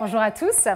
Bonjour à tous,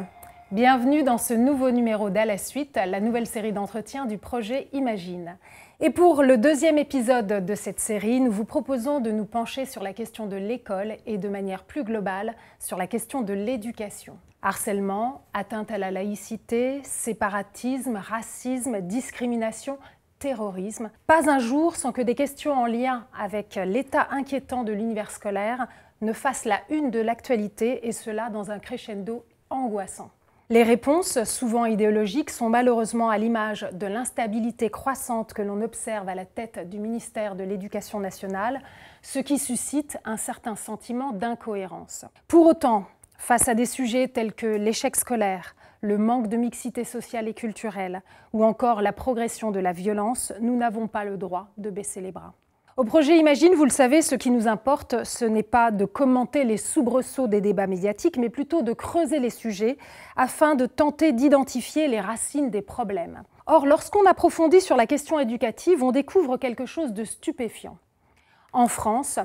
bienvenue dans ce nouveau numéro d'À la suite, la nouvelle série d'entretiens du projet Imagine. Et pour le deuxième épisode de cette série, nous vous proposons de nous pencher sur la question de l'école et de manière plus globale sur la question de l'éducation. Harcèlement, atteinte à la laïcité, séparatisme, racisme, discrimination, terrorisme. Pas un jour sans que des questions en lien avec l'état inquiétant de l'univers scolaire ne fassent la une de l'actualité, et cela dans un crescendo angoissant. Les réponses, souvent idéologiques, sont malheureusement à l'image de l'instabilité croissante que l'on observe à la tête du ministère de l'Éducation nationale, ce qui suscite un certain sentiment d'incohérence. Pour autant, face à des sujets tels que l'échec scolaire, le manque de mixité sociale et culturelle, ou encore la progression de la violence, nous n'avons pas le droit de baisser les bras. Au projet Imagine, vous le savez, ce qui nous importe, ce n'est pas de commenter les soubresauts des débats médiatiques, mais plutôt de creuser les sujets afin de tenter d'identifier les racines des problèmes. Or, lorsqu'on approfondit sur la question éducative, on découvre quelque chose de stupéfiant. En France,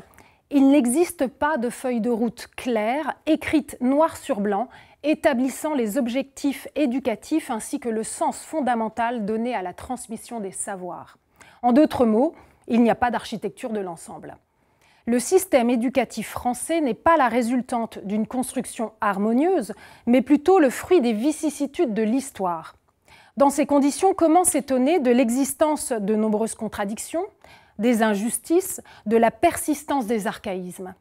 il n'existe pas de feuille de route claire, écrite noir sur blanc, établissant les objectifs éducatifs ainsi que le sens fondamental donné à la transmission des savoirs. En d'autres mots, il n'y a pas d'architecture de l'ensemble. Le système éducatif français n'est pas la résultante d'une construction harmonieuse, mais plutôt le fruit des vicissitudes de l'histoire. Dans ces conditions, comment s'étonner de l'existence de nombreuses contradictions, des injustices, de la persistance des archaïsmes ?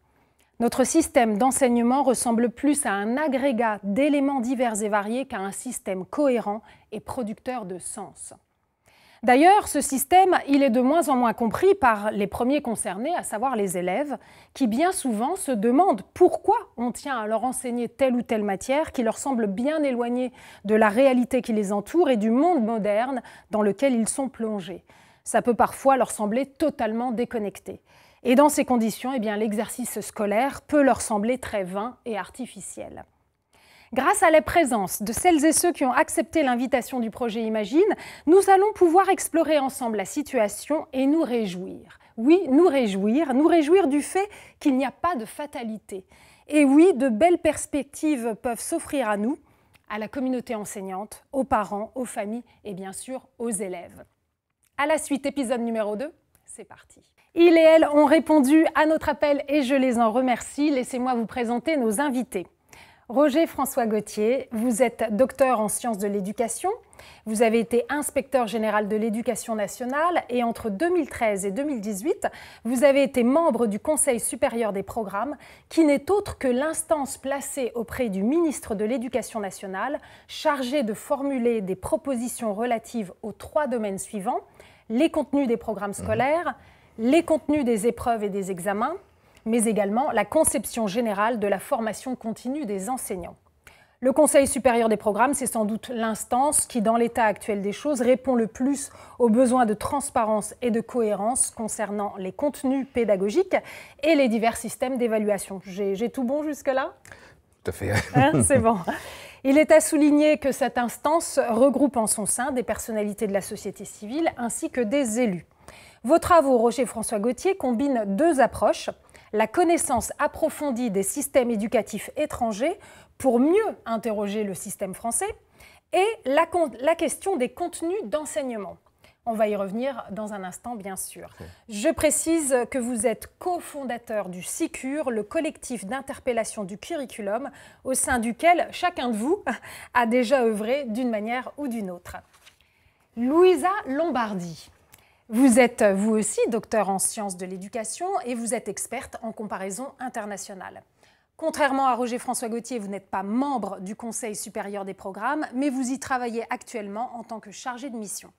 Notre système d'enseignement ressemble plus à un agrégat d'éléments divers et variés qu'à un système cohérent et producteur de sens. D'ailleurs, ce système, il est de moins en moins compris par les premiers concernés, à savoir les élèves, qui bien souvent se demandent pourquoi on tient à leur enseigner telle ou telle matière qui leur semble bien éloignée de la réalité qui les entoure et du monde moderne dans lequel ils sont plongés. Ça peut parfois leur sembler totalement déconnecté. Et dans ces conditions, l'exercice scolaire peut leur sembler très vain et artificiel. Grâce à la présence de celles et ceux qui ont accepté l'invitation du projet Imagine, nous allons pouvoir explorer ensemble la situation et nous réjouir. Oui, nous réjouir du fait qu'il n'y a pas de fatalité. Et oui, de belles perspectives peuvent s'offrir à nous, à la communauté enseignante, aux parents, aux familles et bien sûr aux élèves. À la suite, épisode numéro 2, c'est parti. Ils et elles ont répondu à notre appel et je les en remercie. Laissez-moi vous présenter nos invités. Roger François Gauthier, vous êtes docteur en sciences de l'éducation, vous avez été inspecteur général de l'éducation nationale et entre 2013 et 2018, vous avez été membre du Conseil supérieur des programmes qui n'est autre que l'instance placée auprès du ministre de l'Éducation nationale chargée de formuler des propositions relatives aux 3 domaines suivants, les contenus des programmes scolaires, les contenus des épreuves et des examens, mais également la conception générale de la formation continue des enseignants. Le Conseil supérieur des programmes, c'est sans doute l'instance qui, dans l'état actuel des choses, répond le plus aux besoins de transparence et de cohérence concernant les contenus pédagogiques et les divers systèmes d'évaluation. J'ai tout bon jusque-là ? Tout à fait. C'est bon. Il est à souligner que cette instance regroupe en son sein des personnalités de la société civile ainsi que des élus. Vos travaux, Roger François Gauthier, combinent 2 approches. La connaissance approfondie des systèmes éducatifs étrangers pour mieux interroger le système français et la question des contenus d'enseignement. On va y revenir dans un instant, bien sûr. Je précise que vous êtes cofondateur du CICUR, le collectif d'interpellation du curriculum, au sein duquel chacun de vous a déjà œuvré d'une manière ou d'une autre. Louisa Lombardi. Vous êtes, vous aussi, docteur en sciences de l'éducation et vous êtes experte en comparaison internationale. Contrairement à Roger François Gauthier, vous n'êtes pas membre du Conseil supérieur des programmes, mais vous y travaillez actuellement en tant que chargé de mission.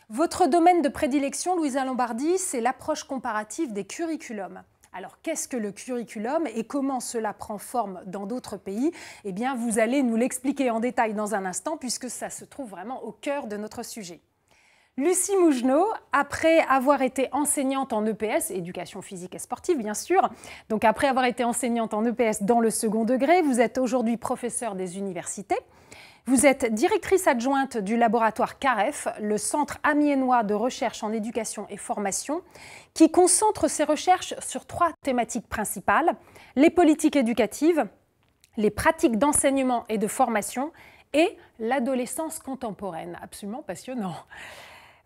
Votre domaine de prédilection, Louisa Lombardi, c'est l'approche comparative des curriculums. Alors, qu'est-ce que le curriculum et comment cela prend forme dans d'autres pays ? Eh bien, vous allez nous l'expliquer en détail dans un instant, puisque ça se trouve vraiment au cœur de notre sujet. Lucie Mougenot, après avoir été enseignante en EPS, éducation physique et sportive bien sûr, donc après avoir été enseignante en EPS dans le second degré, vous êtes aujourd'hui professeure des universités. Vous êtes directrice adjointe du laboratoire CAREF, le Centre amiénois de recherche en éducation et formation, qui concentre ses recherches sur 3 thématiques principales, les politiques éducatives, les pratiques d'enseignement et de formation et l'adolescence contemporaine. Absolument passionnant.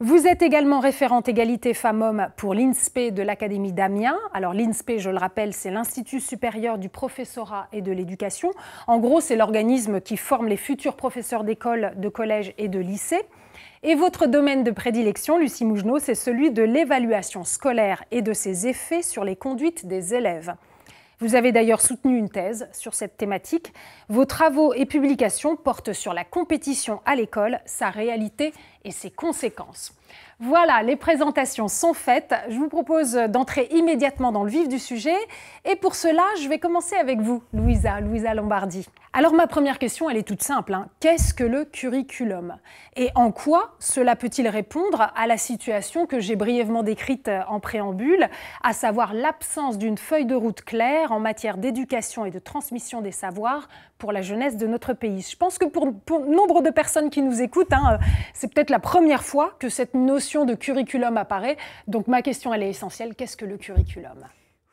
Vous êtes également référente égalité femmes-hommes pour l'INSPE de l'Académie d'Amiens. Alors l'INSPE, je le rappelle, c'est l'Institut supérieur du professorat et de l'éducation. En gros, c'est l'organisme qui forme les futurs professeurs d'école, de collège et de lycée. Et votre domaine de prédilection, Lucie Mougenot, c'est celui de l'évaluation scolaire et de ses effets sur les conduites des élèves. Vous avez d'ailleurs soutenu une thèse sur cette thématique. Vos travaux et publications portent sur la compétition à l'école, sa réalité et ses conséquences. Voilà, les présentations sont faites. Je vous propose d'entrer immédiatement dans le vif du sujet. Et pour cela, je vais commencer avec vous, Louisa Lombardi. Alors ma première question, elle est toute simple. Qu'est-ce que le curriculum? Et en quoi cela peut-il répondre à la situation que j'ai brièvement décrite en préambule, à savoir l'absence d'une feuille de route claire en matière d'éducation et de transmission des savoirs pour la jeunesse de notre pays? Je pense que pour nombre de personnes qui nous écoutent, c'est peut-être la première fois que cette notion de curriculum apparaît. Donc ma question, elle est essentielle. Qu'est-ce que le curriculum?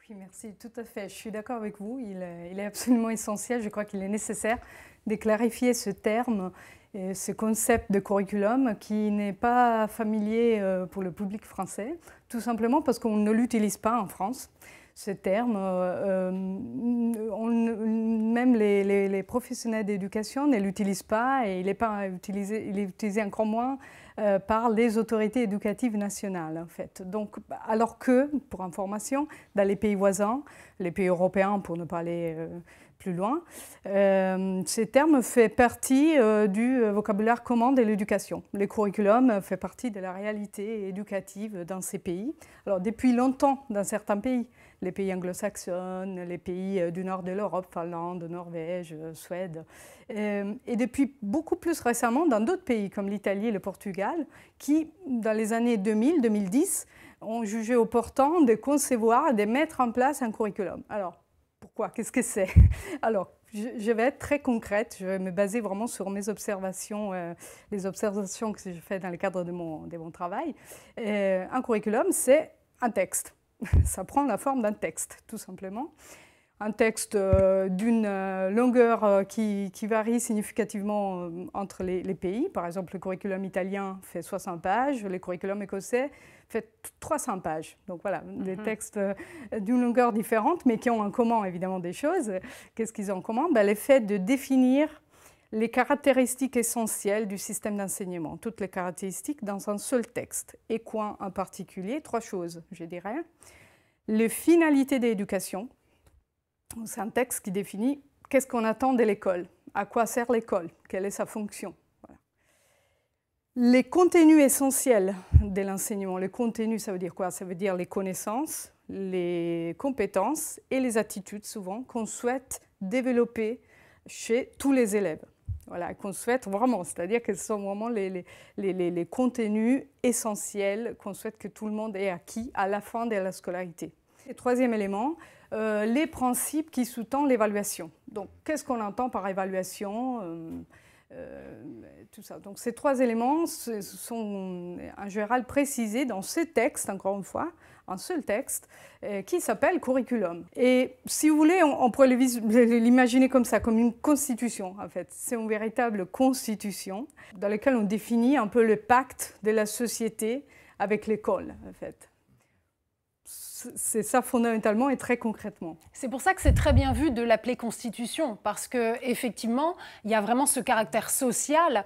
Oui, merci, tout à fait. Je suis d'accord avec vous. Il est absolument essentiel. Je crois qu'il est nécessaire de clarifier ce terme, et ce concept de curriculum qui n'est pas familier pour le public français, tout simplement parce qu'on ne l'utilise pas en France. Ce terme, même les professionnels d'éducation ne l'utilisent pas et il est utilisé encore moins par les autorités éducatives nationales en fait. Donc, alors que, pour information, dans les pays voisins, les pays européens pour ne pas aller plus loin, ces termes font partie du vocabulaire commun de l'éducation. Le curriculum fait partie de la réalité éducative dans ces pays. Alors depuis longtemps dans certains pays, les pays anglo-saxons, les pays du nord de l'Europe, Finlande, Norvège, Suède, et depuis beaucoup plus récemment dans d'autres pays comme l'Italie et le Portugal, qui dans les années 2000-2010 ont jugé opportun de concevoir et de mettre en place un curriculum. Alors, pourquoi? Qu'est-ce que c'est? Alors, je vais être très concrète, je vais me baser vraiment sur mes observations, les observations que j'ai faites dans le cadre de mon travail. Un curriculum, c'est un texte. Ça prend la forme d'un texte, tout simplement. Un texte d'une longueur qui varie significativement entre les pays. Par exemple, le curriculum italien fait 60 pages, le curriculum écossais fait 300 pages. Donc voilà, des textes d'une longueur différente, mais qui ont en commun évidemment des choses. Qu'est-ce qu'ils ont en commun? Le fait de définir les caractéristiques essentielles du système d'enseignement, toutes les caractéristiques dans un seul texte. Et quoi en particulier? 3 choses, je dirais. Les finalités de l'éducation. C'est un texte qui définit qu'est-ce qu'on attend de l'école, à quoi sert l'école, quelle est sa fonction. Voilà. Les contenus essentiels de l'enseignement. Les contenus, ça veut dire quoi? Ça veut dire les connaissances, les compétences et les attitudes, souvent, qu'on souhaite développer chez tous les élèves. Voilà, qu'on souhaite vraiment, c'est-à-dire que ce sont vraiment les contenus essentiels qu'on souhaite que tout le monde ait acquis à la fin de la scolarité. Et troisième élément, les principes qui sous-tendent l'évaluation. Donc, qu'est-ce qu'on entend par évaluation? Tout ça. Donc, ces 3 éléments sont en général précisés dans ce texte, encore une fois, un seul texte, qui s'appelle curriculum. Et si vous voulez, on pourrait l'imaginer comme ça, comme une constitution, en fait. C'est une véritable constitution dans laquelle on définit un peu le pacte de la société avec l'école, en fait. C'est ça fondamentalement et très concrètement. C'est pour ça que c'est très bien vu de l'appeler constitution, parce qu'effectivement, il y a vraiment ce caractère social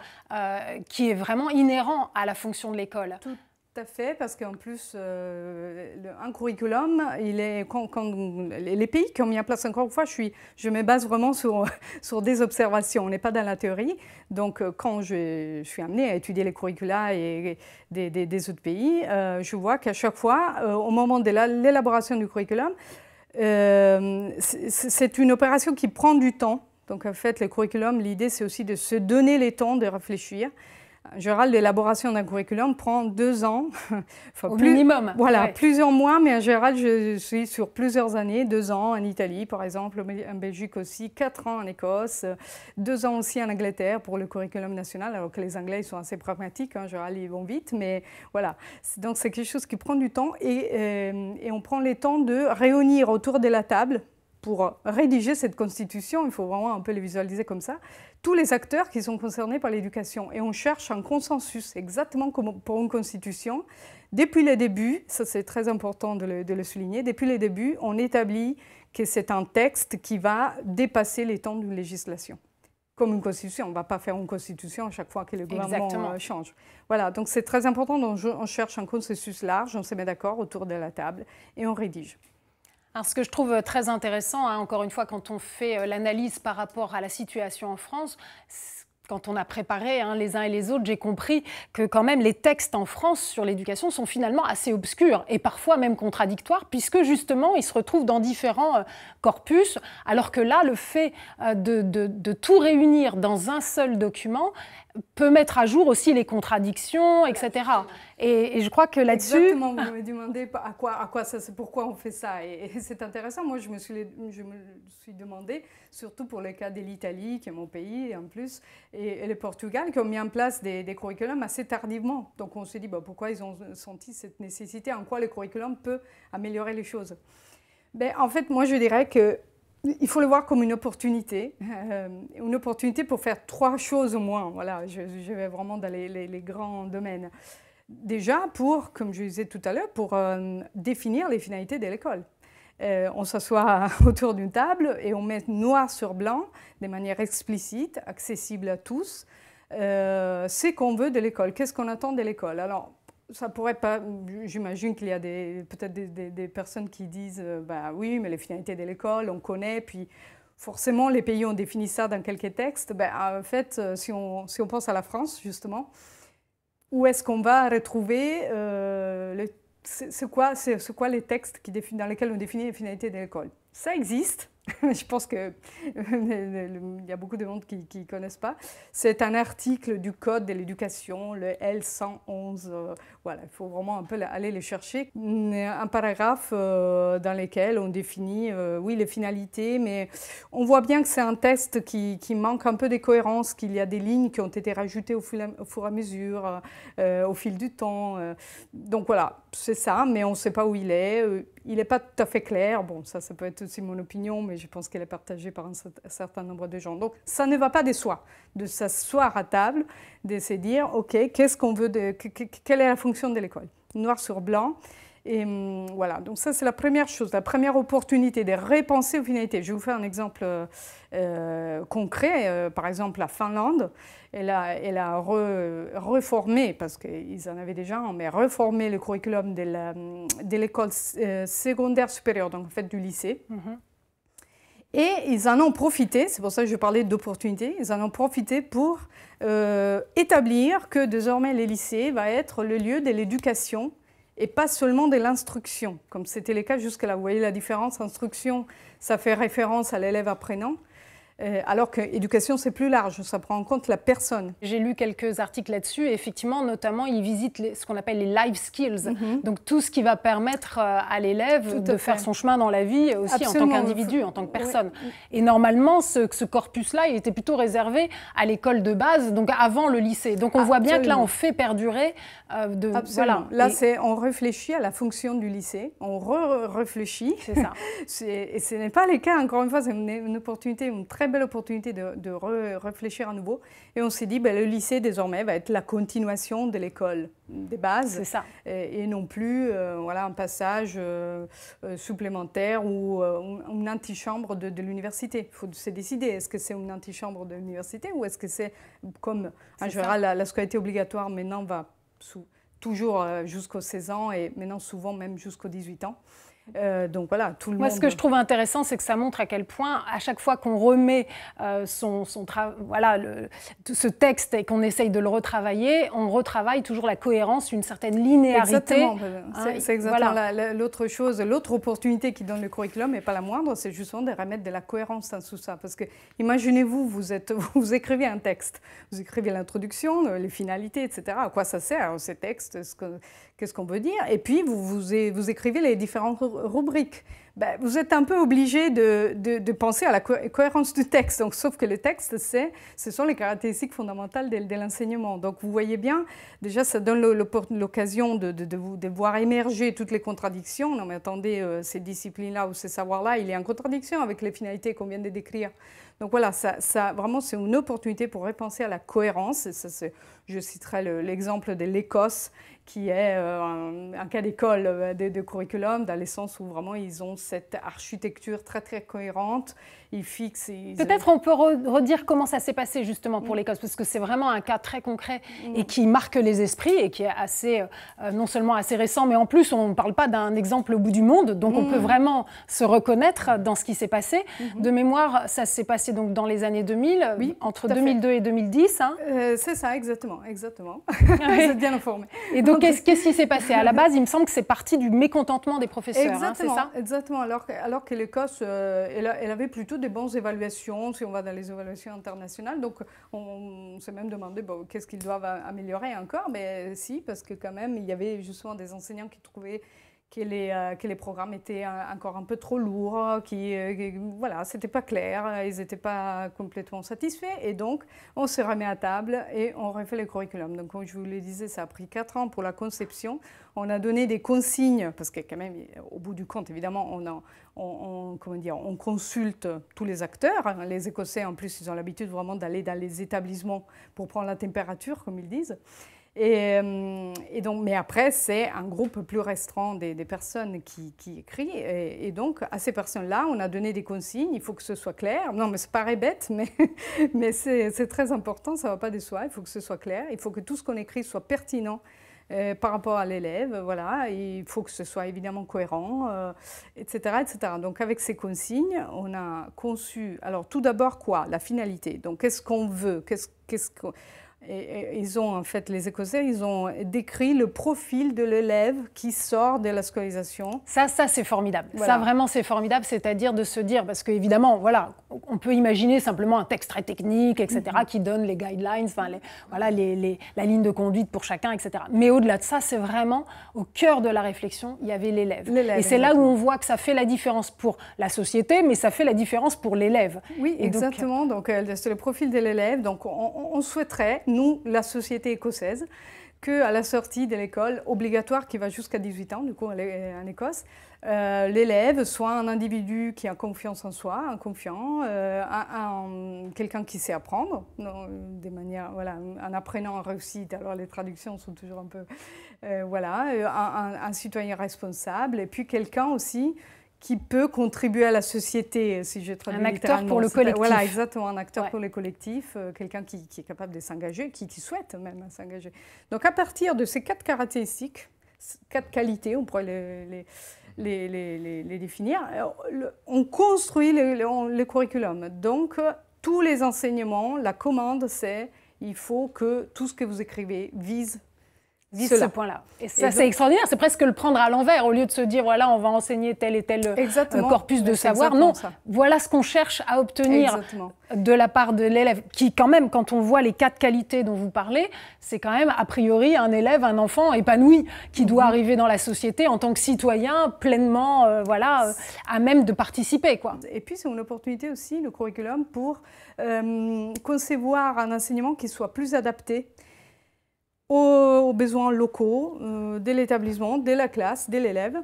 qui est vraiment inhérent à la fonction de l'école. Tout à fait, parce qu'en plus, un curriculum, les pays qui ont mis en place, encore une fois, je me base vraiment sur des observations, on n'est pas dans la théorie. Donc, quand je suis amenée à étudier les curricula des autres pays, je vois qu'à chaque fois, au moment de l'élaboration du curriculum, c'est une opération qui prend du temps. Donc, en fait, le curriculum, l'idée, c'est aussi de se donner le temps de réfléchir. En général, l'élaboration d'un curriculum prend 2 ans. Enfin, au minimum. Voilà, ouais. Plusieurs mois, mais en général, je suis sur plusieurs années. 2 ans en Italie, par exemple, en Belgique aussi, 4 ans en Écosse, 2 ans aussi en Angleterre pour le curriculum national, alors que les Anglais ils sont assez pragmatiques, en général, ils vont vite, mais voilà. Donc, c'est quelque chose qui prend du temps et on prend le temps de réunir autour de la table pour rédiger cette constitution, il faut vraiment un peu les visualiser comme ça, tous les acteurs qui sont concernés par l'éducation. Et on cherche un consensus, exactement comme pour une constitution. Depuis le début, ça c'est très important de le souligner, depuis le début, on établit que c'est un texte qui va dépasser les temps d'une législation. Comme une constitution, on ne va pas faire une constitution à chaque fois que le gouvernement change. Voilà, donc c'est très important, donc on cherche un consensus large, on se met d'accord autour de la table et on rédige. Alors, ce que je trouve très intéressant, hein, encore une fois, quand on fait l'analyse par rapport à la situation en France, quand on a préparé les uns et les autres, j'ai compris que quand même les textes en France sur l'éducation sont finalement assez obscurs et parfois même contradictoires, puisque justement ils se retrouvent dans différents corpus, alors que là, le fait de tout réunir dans un seul document peut mettre à jour aussi les contradictions, etc. Et je crois que là-dessus... Exactement, vous m'avez demandé pourquoi on fait ça. Et c'est intéressant, moi je me suis demandé, surtout pour le cas de l'Italie, qui est mon pays en plus, et le Portugal, qui ont mis en place des curriculums assez tardivement. Donc on s'est dit, pourquoi ils ont senti cette nécessité, en quoi le curriculum peut améliorer les choses. En fait, moi je dirais que il faut le voir comme une opportunité pour faire 3 choses au moins. Voilà, je vais vraiment dans les grands domaines. Déjà, comme je disais tout à l'heure, pour définir les finalités de l'école. On s'assoit autour d'une table et on met noir sur blanc, de manière explicite, accessible à tous, ce qu'on veut de l'école, qu'est-ce qu'on attend de l'école. Alors, ça pourrait pas, j'imagine qu'il y a peut-être des personnes qui disent oui, mais les finalités de l'école, on connaît, puis forcément les pays ont défini ça dans quelques textes. En fait, si on pense à la France, justement, où est-ce qu'on va retrouver, c'est quoi les textes dans lesquels on définit les finalités de l'école? Ça existe. Je pense qu'il y a beaucoup de monde qui ne connaissent pas. C'est un article du Code de l'éducation, le L111. Voilà, il faut vraiment un peu aller les chercher. Un paragraphe dans lequel on définit, oui, les finalités, mais on voit bien que c'est un texte qui manque un peu de cohérence, qu'il y a des lignes qui ont été rajoutées au fur et à mesure, au fil du temps. Donc voilà, c'est ça, mais on ne sait pas où il est. Il n'est pas tout à fait clair. Bon, ça peut être aussi mon opinion, mais je pense qu'elle est partagée par un certain nombre de gens. Donc, ça ne va pas de soi, de s'asseoir à table, de se dire, OK, qu'est-ce qu'on veut, quelle est la fonction de l'école? Noir sur blanc. Et voilà, donc ça, c'est la première chose, la première opportunité de repenser aux finalités. Je vais vous faire un exemple concret. Par exemple, la Finlande, elle a reformé, parce qu'ils en avaient déjà, mais reformé le curriculum de l'école secondaire supérieure, donc en fait du lycée. Et ils en ont profité, c'est pour ça que je parlais d'opportunité, ils en ont profité pour établir que désormais les lycées va être le lieu de l'éducation et pas seulement de l'instruction, comme c'était le cas jusque-là. Vous voyez la différence, instruction, ça fait référence à l'élève apprenant, alors que éducation, c'est plus large, ça prend en compte la personne. J'ai lu quelques articles là-dessus et effectivement, notamment, ils visitent ce qu'on appelle les life skills, donc tout ce qui va permettre à l'élève de faire son chemin dans la vie, aussi Absolument. En tant qu'individu, en tant que personne. Oui. Et normalement, ce corpus-là, il était plutôt réservé à l'école de base, donc avant le lycée. Donc on voit bien que là, on fait perdurer Absolument. Voilà. Là, on réfléchit à la fonction du lycée, on réfléchit. C'est ça. Et ce n'est pas le cas, encore une fois, c'est une opportunité, une très belle opportunité de réfléchir à nouveau. Et on s'est dit, le lycée, désormais, va être la continuation de l'école des bases. C'est ça. Et non plus un passage supplémentaire ou une antichambre de l'université. Il faut se décider, est-ce que c'est une antichambre de l'université ou est-ce que c'est, comme en général, la scolarité obligatoire maintenant va toujours jusqu'aux 16 ans et maintenant souvent même jusqu'aux 18 ans. Donc voilà, tout le monde... Moi, ce que je trouve intéressant, c'est que ça montre à quel point, à chaque fois qu'on remet ce texte et qu'on essaye de le retravailler, on retravaille toujours la cohérence, une certaine linéarité. Exactement. C'est exactement l'autre chose, l'autre opportunité qui donne le curriculum, et pas la moindre, c'est justement de remettre de la cohérence dans tout ça. Parce que, imaginez-vous, vous écrivez un texte, vous écrivez l'introduction, les finalités, etc. À quoi ça sert, ces textes, qu'est-ce qu'on veut dire? Et puis, vous écrivez les différentes rubriques. ben, vous êtes un peu obligé de penser à la cohérence du texte. Donc, sauf que le texte, ce sont les caractéristiques fondamentales de l'enseignement. Donc, vous voyez bien, déjà, ça donne l'occasion de voir émerger toutes les contradictions. Non, mais attendez, ces disciplines-là ou ces savoirs-là, il est en contradiction avec les finalités qu'on vient de décrire. Donc voilà, vraiment, c'est une opportunité pour repenser à la cohérence. Et ça, je citerai l'exemple de l'Écosse, qui est un cas d'école de curriculum, dans le sens où vraiment ils ont cette architecture très très cohérente. Ils fixent. Peut-être on peut redire comment ça s'est passé justement pour l'Écosse, parce que c'est vraiment un cas très concret et qui marque les esprits et qui est assez, non seulement assez récent, mais en plus on ne parle pas d'un exemple au bout du monde, donc on peut vraiment se reconnaître dans ce qui s'est passé. De mémoire, ça s'est passé donc dans les années 2000, oui, entre 2002 et 2010. Hein. C'est ça, exactement. Vous êtes bien informé. Et donc qu'est-ce qui s'est passé? À la base, il me semble que c'est parti du mécontentement des professeurs. Exactement, hein, c'est ça? Exactement. Alors que l'Écosse, elle avait plutôt des bonnes évaluations, si on va dans les évaluations internationales. Donc, on s'est même demandé qu'est-ce qu'ils doivent améliorer encore. Mais si, parce que quand même, il y avait justement des enseignants qui trouvaient que les programmes étaient encore un peu trop lourds, voilà, c'était pas clair, ils n'étaient pas complètement satisfaits. Et donc, on s'est remis à table et on refait le curriculum. Donc, comme je vous le disais, ça a pris 4 ans pour la conception. On a donné des consignes, parce que quand même, au bout du compte, évidemment, on consulte tous les acteurs. Les Écossais, en plus, ils ont l'habitude vraiment d'aller dans les établissements pour prendre la température, comme ils disent. Et donc, mais après, c'est un groupe plus restreint des personnes qui écrivent. Et donc, à ces personnes-là, on a donné des consignes. Il faut que ce soit clair. Non, mais ça paraît bête, mais c'est très important. Ça ne va pas de soi. Il faut que ce soit clair. Il faut que tout ce qu'on écrit soit pertinent par rapport à l'élève. Voilà. Il faut que ce soit évidemment cohérent, etc., etc. Donc, avec ces consignes, on a conçu... Alors, tout d'abord, quoi? La finalité. Donc, qu'est-ce qu'on veut? Et ils ont, en fait, les Écossais, ils ont décrit le profil de l'élève qui sort de la scolarisation. Ça c'est formidable. Voilà. Ça, vraiment, c'est formidable, c'est-à-dire de se dire, parce qu'évidemment, voilà, on peut imaginer simplement un texte très technique, etc., qui donne les guidelines, enfin, la ligne de conduite pour chacun, etc. Mais au-delà de ça, c'est vraiment au cœur de la réflexion, il y avait l'élève. Et c'est là où on voit que ça fait la différence pour la société, mais ça fait la différence pour l'élève. Oui, et exactement. Donc, c'est le profil de l'élève. Donc, on souhaiterait, nous, la société écossaise, qu'à la sortie de l'école obligatoire qui va jusqu'à 18 ans, du coup, en Écosse, l'élève soit un individu qui a confiance en soi, un confiant, quelqu'un qui sait apprendre, des manières, voilà, en apprenant en réussite. Alors, les traductions sont toujours un peu... un citoyen responsable, et puis quelqu'un aussi qui peut contribuer à la société, si je traduis littéralement. Un acteur pour le collectif. Voilà, exactement, un acteur pour le collectif, quelqu'un qui est capable de s'engager, qui souhaite même s'engager. Donc, à partir de ces 4 caractéristiques, 4 qualités, on pourrait les définir, on construit le curriculum. Donc, tous les enseignements, la commande, c'est il faut que tout ce que vous écrivez vise ce point-là. Et ça, c'est extraordinaire. C'est presque le prendre à l'envers. Au lieu de se dire, voilà, on va enseigner tel et tel corpus de savoir. Non, voilà ce qu'on cherche à obtenir de la part de l'élève. Qui, quand même, quand on voit les 4 qualités dont vous parlez, c'est quand même, a priori, un élève, un enfant épanoui qui doit arriver dans la société en tant que citoyen pleinement, à même de participer, quoi. Et puis, c'est une opportunité aussi, le curriculum, pour concevoir un enseignement qui soit plus adapté aux besoins locaux de l'établissement, de la classe, de l'élève.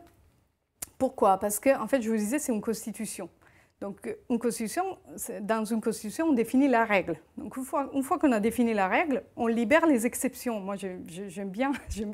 Pourquoi? Parce que, en fait, je vous disais, c'est une constitution. Donc, dans une constitution, on définit la règle. Donc, une fois qu'on a défini la règle, on libère les exceptions. Moi, j'aime bien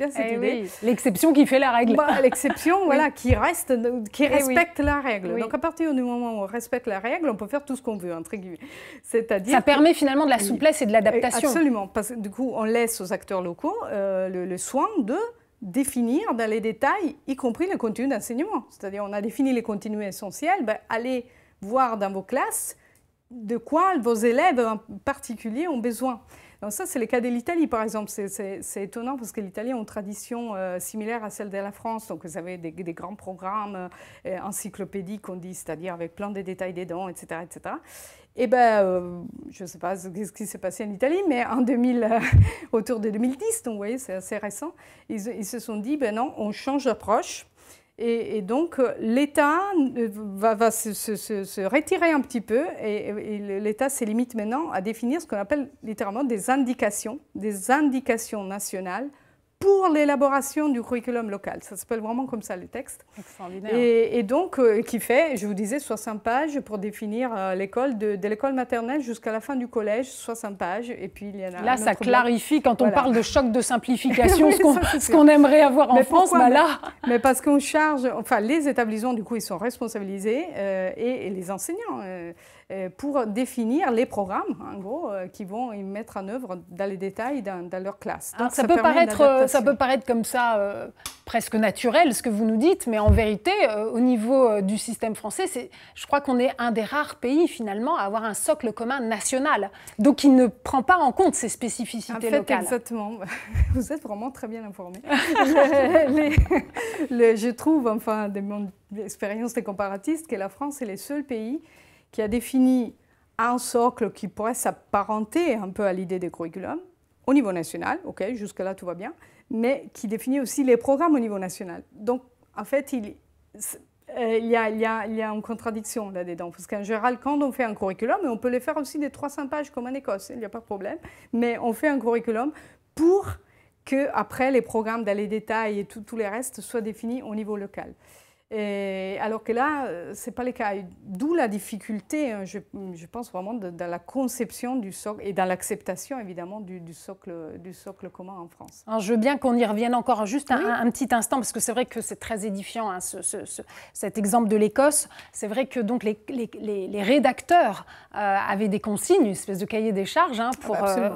cette idée. Oui. L'exception qui fait la règle. L'exception, voilà, qui respecte la règle. Oui. Donc, à partir du moment où on respecte la règle, on peut faire tout ce qu'on veut, entre guillemets. C'est-à-dire ça permet finalement de la souplesse et de l'adaptation. Absolument, parce que du coup, on laisse aux acteurs locaux le soin de définir dans les détails, y compris le contenu d'enseignement. C'est-à-dire, on a défini les contenus essentiels, allez voir dans vos classes de quoi vos élèves en particulier ont besoin. Donc ça, c'est le cas de l'Italie, par exemple. C'est étonnant parce que l'Italie a une tradition similaire à celle de la France. Donc, vous avez des grands programmes encyclopédiques, on dit, c'est-à-dire avec plein de détails dedans, etc., etc. Et je ne sais pas ce qui s'est passé en Italie, mais autour de 2010, donc vous voyez, c'est assez récent, ils se sont dit, non, on change d'approche. Et donc, l'État va se retirer un petit peu et l'État se limite maintenant à définir ce qu'on appelle littéralement des indications nationales pour l'élaboration du curriculum local. Ça s'appelle vraiment comme ça, les textes. Extraordinaire. Et donc, qui fait, je vous disais, 60 pages pour définir l'école, de l'école maternelle jusqu'à la fin du collège, 60 pages. Et puis, il y en a là, ça clarifie, quand on parle de choc de simplification, oui, ce qu'on aimerait avoir en France, pourquoi, là... Mais parce qu'on charge, enfin, les établissements, du coup, ils sont responsabilisés, et les enseignants, pour définir les programmes, en gros, qui vont y mettre en œuvre dans les détails dans leur classe. Donc, ça peut paraître comme ça presque naturel, ce que vous nous dites, mais en vérité, au niveau du système français, je crois qu'on est un des rares pays, finalement, à avoir un socle commun national, donc il ne prend pas en compte ces spécificités locales. Exactement. Vous êtes vraiment très bien informés. Je trouve, enfin, de mon expérience de comparatiste, que la France est le seul pays qui a défini un socle qui pourrait s'apparenter un peu à l'idée des curriculums au niveau national, ok, jusque-là tout va bien, mais qui définit aussi les programmes au niveau national. Donc, en fait, il y a une contradiction là-dedans, parce qu'en général, quand on fait un curriculum, et on peut les faire aussi des 300 pages comme en Écosse, il n'y a pas de problème, mais on fait un curriculum pour que après les programmes dans les détails et tout les restes soient définis au niveau local. Alors que là, ce n'est pas le cas. D'où la difficulté, je pense vraiment, dans la conception du socle et dans l'acceptation, évidemment, du socle commun en France. Alors, je veux bien qu'on y revienne encore juste un petit instant, parce que c'est vrai que c'est très édifiant, hein, cet exemple de l'Écosse. C'est vrai que donc, les rédacteurs avaient des consignes, une espèce de cahier des charges, hein,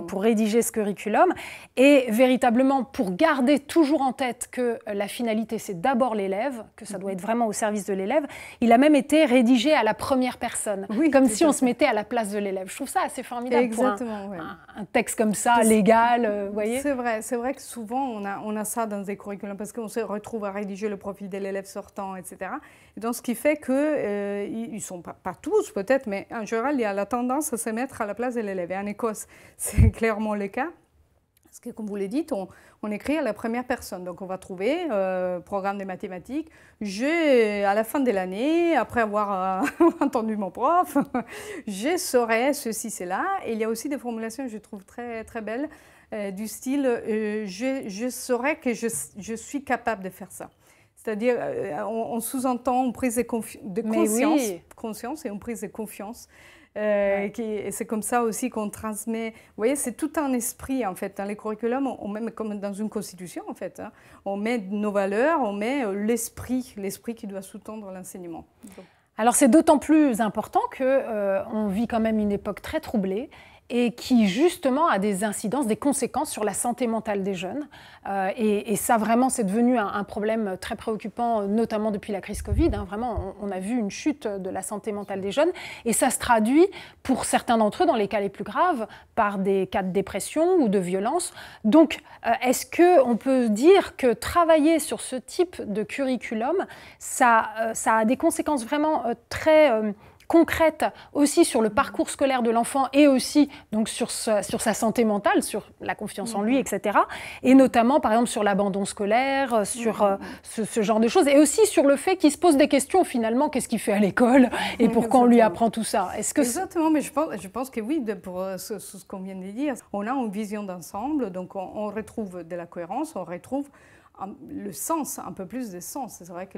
pour rédiger ce curriculum. Et véritablement, pour garder toujours en tête que la finalité, c'est d'abord l'élève, que ça doit être vraiment au service de l'élève, il a même été rédigé à la première personne, comme si on se mettait à la place de l'élève. Je trouve ça assez formidable. Exactement, pour un texte comme ça, légal, vous voyez. C'est vrai que souvent on a ça dans des curriculums parce qu'on se retrouve à rédiger le profil de l'élève sortant, etc. Et donc ce qui fait que ils ne sont pas tous peut-être, mais en général il y a la tendance à se mettre à la place de l'élève. Et en Écosse, c'est clairement le cas. Parce que, comme vous l'avez dit, on écrit à la première personne. Donc, on va trouver programme de mathématiques. À la fin de l'année, après avoir entendu mon prof, je saurai ceci, cela. Et il y a aussi des formulations que je trouve très, très belles, du style je saurai que je suis capable de faire ça. C'est-à-dire, on sous-entend une prise de conscience et une prise de confiance. C'est comme ça aussi qu'on transmet. Vous voyez, c'est tout un esprit en fait. Dans les curriculums, on met comme dans une constitution en fait. Hein, on met nos valeurs, on met l'esprit qui doit sous-tendre l'enseignement. Alors c'est d'autant plus important qu'on vit quand même une époque très troublée et qui justement a des incidences, des conséquences sur la santé mentale des jeunes. Et ça vraiment c'est devenu un problème très préoccupant, notamment depuis la crise Covid. Hein. Vraiment, on a vu une chute de la santé mentale des jeunes et ça se traduit pour certains d'entre eux, dans les cas les plus graves, par des cas de dépression ou de violence. Donc est-ce qu'on peut dire que travailler sur ce type de curriculum, ça a des conséquences vraiment très concrète aussi sur le parcours scolaire de l'enfant et aussi donc sur sa santé mentale, sur la confiance en lui, etc. Et notamment, par exemple, sur l'abandon scolaire, sur ce genre de choses. Et aussi sur le fait qu'il se pose des questions, finalement, qu'est-ce qu'il fait à l'école et pourquoi on lui apprend tout ça. Exactement, mais je pense que oui, pour ce qu'on vient de dire, on a une vision d'ensemble, donc on retrouve de la cohérence, on retrouve le sens, un peu plus de sens. C'est vrai que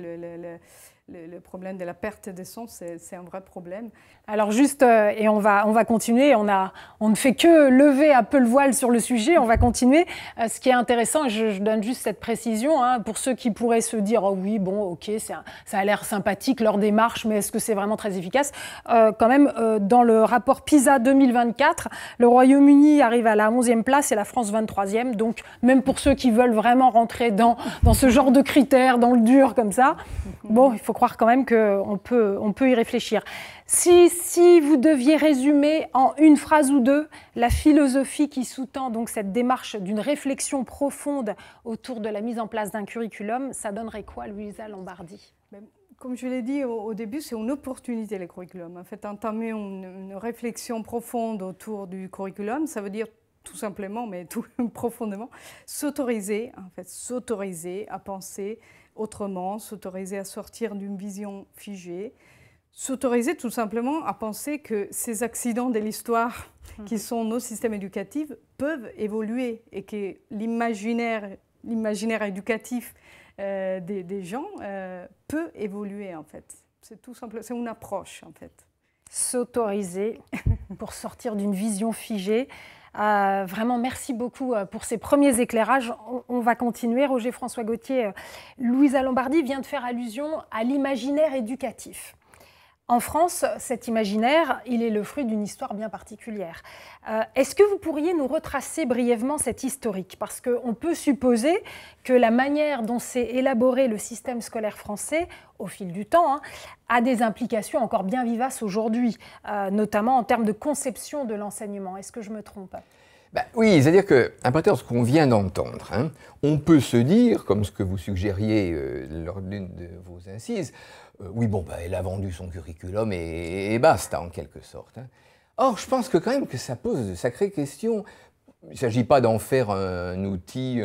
le problème de la perte de sens, c'est un vrai problème. Alors juste, et on va continuer, on ne fait que lever un peu le voile sur le sujet, on va continuer. Ce qui est intéressant, je donne juste cette précision, hein, pour ceux qui pourraient se dire « Oh oui, bon, ok, ça a l'air sympathique, leur démarche, mais est-ce que c'est vraiment très efficace ?» Quand même, dans le rapport PISA 2024, le Royaume-Uni arrive à la 11e place et la France 23e. Donc, même pour ceux qui veulent vraiment rentrer dans ce genre de critères, dans le dur comme ça, bon, il faut croire quand même qu'on peut y réfléchir. Si vous deviez résumer en une phrase ou deux la philosophie qui sous-tend donc cette démarche d'une réflexion profonde autour de la mise en place d'un curriculum, ça donnerait quoi, Louisa Lombardi ? Comme je l'ai dit au début, c'est une opportunité, le curriculum. En fait, entamer une réflexion profonde autour du curriculum, ça veut dire tout simplement, mais tout profondément, s'autoriser à penser autrement, s'autoriser à sortir d'une vision figée, s'autoriser tout simplement à penser que ces accidents de l'histoire qui sont nos systèmes éducatifs peuvent évoluer et que l'imaginaire éducatif des gens peut évoluer en fait. C'est tout simple, c'est une approche en fait. S'autoriser pour sortir d'une vision figée. Vraiment, merci beaucoup pour ces premiers éclairages. On va continuer. Roger François Gauthier, Louisa Lombardi vient de faire allusion à l'imaginaire éducatif. En France, cet imaginaire, il est le fruit d'une histoire bien particulière. Est-ce que vous pourriez nous retracer brièvement cette historique? Parce qu'on peut supposer que la manière dont s'est élaboré le système scolaire français, au fil du temps, a des implications encore bien vivaces aujourd'hui, notamment en termes de conception de l'enseignement. Est-ce que je me trompe? Oui, c'est-à-dire qu'à partir de ce qu'on vient d'entendre, on peut se dire, comme ce que vous suggériez lors d'une de vos incises, oui, bon, elle a vendu son curriculum et basta, en quelque sorte. Or, je pense que quand même que ça pose de sacrées questions. Il ne s'agit pas d'en faire un outil,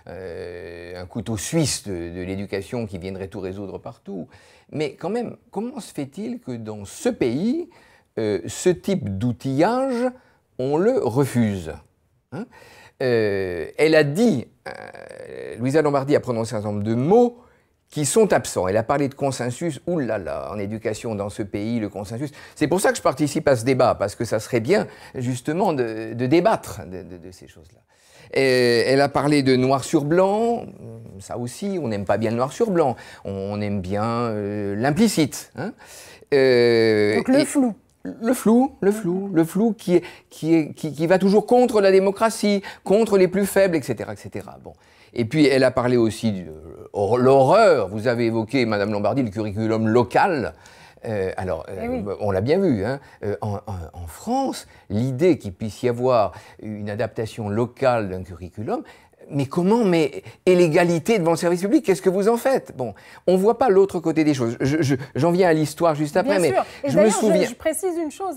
un couteau suisse de l'éducation qui viendrait tout résoudre partout. Mais quand même, comment se fait-il que dans ce pays, ce type d'outillage, on le refuse? Elle a dit, Louisa Lombardi a prononcé un certain nombre de mots qui sont absents. Elle a parlé de consensus. Ouh là là, en éducation dans ce pays, le consensus. C'est pour ça que je participe à ce débat, parce que ça serait bien, justement, de débattre de ces choses-là. Elle a parlé de noir sur blanc. Ça aussi, on n'aime pas bien le noir sur blanc. On aime bien l'implicite. Donc le flou. Le flou qui va toujours contre la démocratie, contre les plus faibles, etc., etc. Bon. Et puis, elle a parlé aussi de l'horreur. Vous avez évoqué, Madame Lombardi, le curriculum local. Oui. On l'a bien vu. En France, l'idée qu'il puisse y avoir une adaptation locale d'un curriculum, mais comment? Mais et l'égalité devant le service public, qu'est-ce que vous en faites? Bon, on ne voit pas l'autre côté des choses. J'en viens à l'histoire juste après, bien mais sûr. Et je me souviens... Je précise une chose,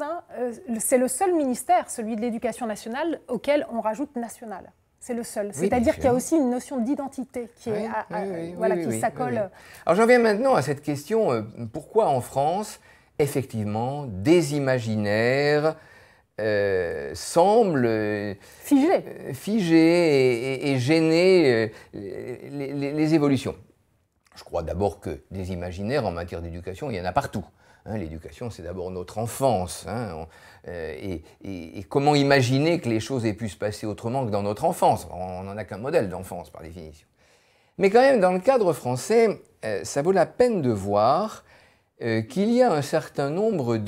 c'est le seul ministère, celui de l'Éducation nationale, auquel on rajoute national. C'est le seul. Oui, c'est-à-dire qu'il y a aussi une notion d'identité qui s'accole. Alors j'en viens maintenant à cette question, pourquoi en France, effectivement, des imaginaires semblent figer et gêner les évolutions. Je crois d'abord que des imaginaires en matière d'éducation, il y en a partout. L'éducation, c'est d'abord notre enfance. Et comment imaginer que les choses aient pu se passer autrement que dans notre enfance? On n'en a qu'un modèle d'enfance, par définition. Mais quand même, dans le cadre français, ça vaut la peine de voir qu'il y a un certain nombre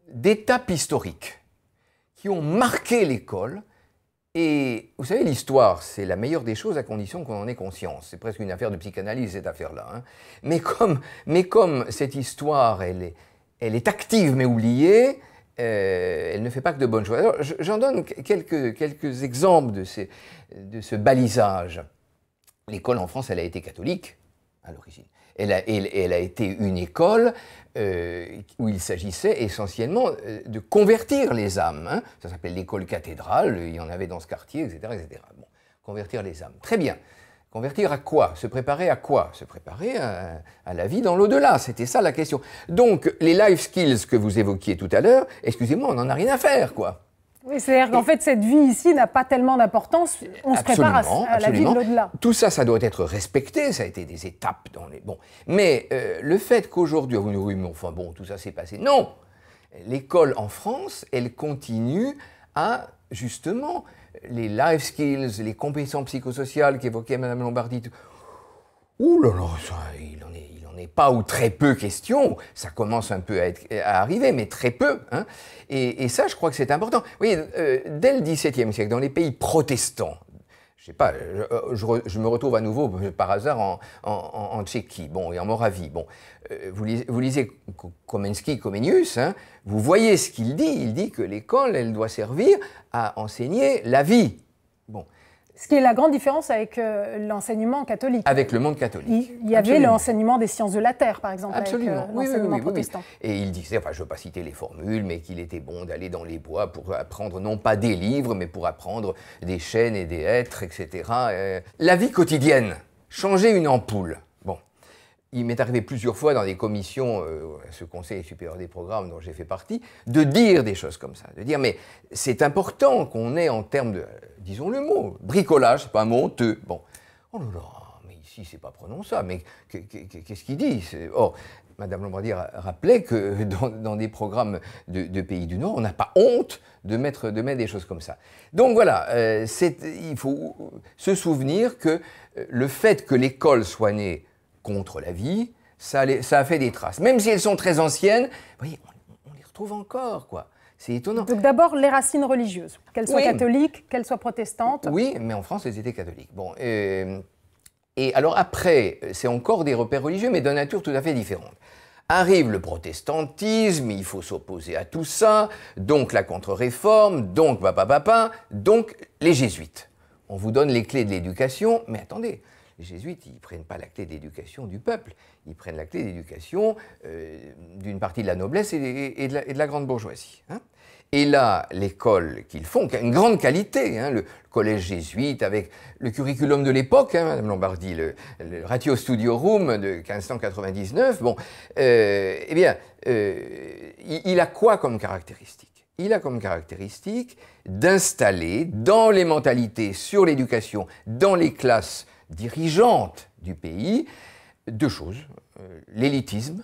d'étapes historiques qui ont marqué l'école. Et vous savez, l'histoire, c'est la meilleure des choses à condition qu'on en ait conscience. C'est presque une affaire de psychanalyse, cette affaire-là. Mais comme cette histoire, elle est active mais oubliée, elle ne fait pas que de bonnes choses. Alors, j'en donne quelques exemples de ce balisage. L'école en France, elle a été catholique à l'origine. Elle a été une école où il s'agissait essentiellement de convertir les âmes. Ça s'appelle l'école cathédrale, il y en avait dans ce quartier, etc., etc. Bon, convertir les âmes. Très bien. Convertir à quoi? Se préparer à quoi? Se préparer à la vie dans l'au-delà, c'était ça la question. Donc, les life skills que vous évoquiez tout à l'heure, excusez-moi, on n'en a rien à faire, quoi. Oui, c'est-à-dire qu'en fait, cette vie ici n'a pas tellement d'importance. On se prépare à la vie de l'au-delà. Tout ça, ça doit être respecté. Ça a été des étapes dans les... Bon. Mais le fait qu'aujourd'hui, vous nous dites, oui, mais enfin bon, tout ça s'est passé. Non! L'école en France, elle continue à, justement, les life skills, les compétences psychosociales qu'évoquait Mme Lombardi. Ouh là là, ça, il en est pas ou très peu question, ça commence un peu à arriver, mais très peu. Et ça, je crois que c'est important. Vous voyez, dès le XVIIe siècle, dans les pays protestants, je sais pas, je me retrouve à nouveau par hasard en Tchéquie, bon, et en Moravie. Bon, vous lisez Comenius, vous voyez ce qu'il dit. Il dit que l'école, elle doit servir à enseigner la vie. Bon. Ce qui est la grande différence avec l'enseignement catholique. Avec le monde catholique. Il y avait l'enseignement des sciences de la terre, par exemple, absolument. avec l'enseignement protestant. Oui. Et il disait, enfin je ne veux pas citer les formules, mais qu'il était bon d'aller dans les bois pour apprendre non pas des livres, mais pour apprendre des chênes et des hêtres, etc. La vie quotidienne, changer une ampoule. Bon, il m'est arrivé plusieurs fois dans des commissions, ce Conseil supérieur des programmes dont j'ai fait partie, de dire des choses comme ça, de dire mais c'est important qu'on ait en termes de, disons le mot, bricolage, c'est pas un mot honteux. Bon, oh là là, mais ici c'est pas prononçable, mais qu'est-ce qu'il dit? Or, Madame Lombardi rappelait que dans des programmes de pays du Nord, on n'a pas honte de mettre des choses comme ça. Donc voilà, il faut se souvenir que le fait que l'école soit née contre la vie, ça a fait des traces. Même si elles sont très anciennes, vous voyez, on les retrouve encore, quoi. C'est étonnant. Donc d'abord, les racines religieuses, qu'elles soient catholiques, qu'elles soient protestantes. Oui, mais en France, elles étaient catholiques. Bon, et alors après, c'est encore des repères religieux, mais de nature tout à fait différente. Arrive le protestantisme, il faut s'opposer à tout ça, donc la contre-réforme, donc donc les jésuites. On vous donne les clés de l'éducation, mais attendez, les jésuites, ils ne prennent pas la clé de l'éducation du peuple, ils prennent la clé de l'éducation d'une partie de la noblesse et de la grande bourgeoisie. Hein. Et là, l'école qu'ils font, qui a une grande qualité, hein, le collège jésuite avec le curriculum de l'époque, hein, Madame Lombardi, le Ratio Studiorum de 1599, bon, eh bien, il a quoi comme caractéristique? Il a comme caractéristique d'installer dans les mentalités sur l'éducation, dans les classes dirigeantes du pays, deux choses, l'élitisme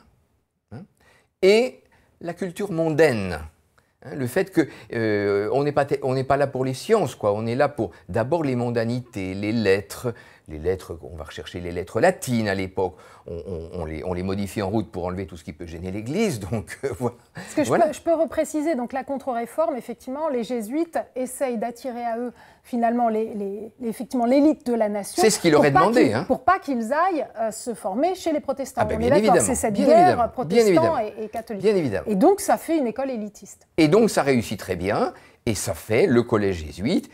et la culture mondaine. Le fait qu'on n'est pas là pour les sciences, quoi. On est là pour d'abord les mondanités, les lettres, on va rechercher les lettres latines à l'époque, on les modifie en route pour enlever tout ce qui peut gêner l'Église, donc voilà. Parce que je peux repréciser, donc la contre-réforme, effectivement, les jésuites essayent d'attirer à eux finalement effectivement l'élite de la nation. C'est ce qu'il leur est demandé. Pour pas qu'ils aillent se former chez les protestants. Ah ben, on est d'accord, c'est cette guerre protestant et catholique. Bien évidemment. Et donc ça fait une école élitiste. Et donc ça réussit très bien, et ça fait le collège jésuite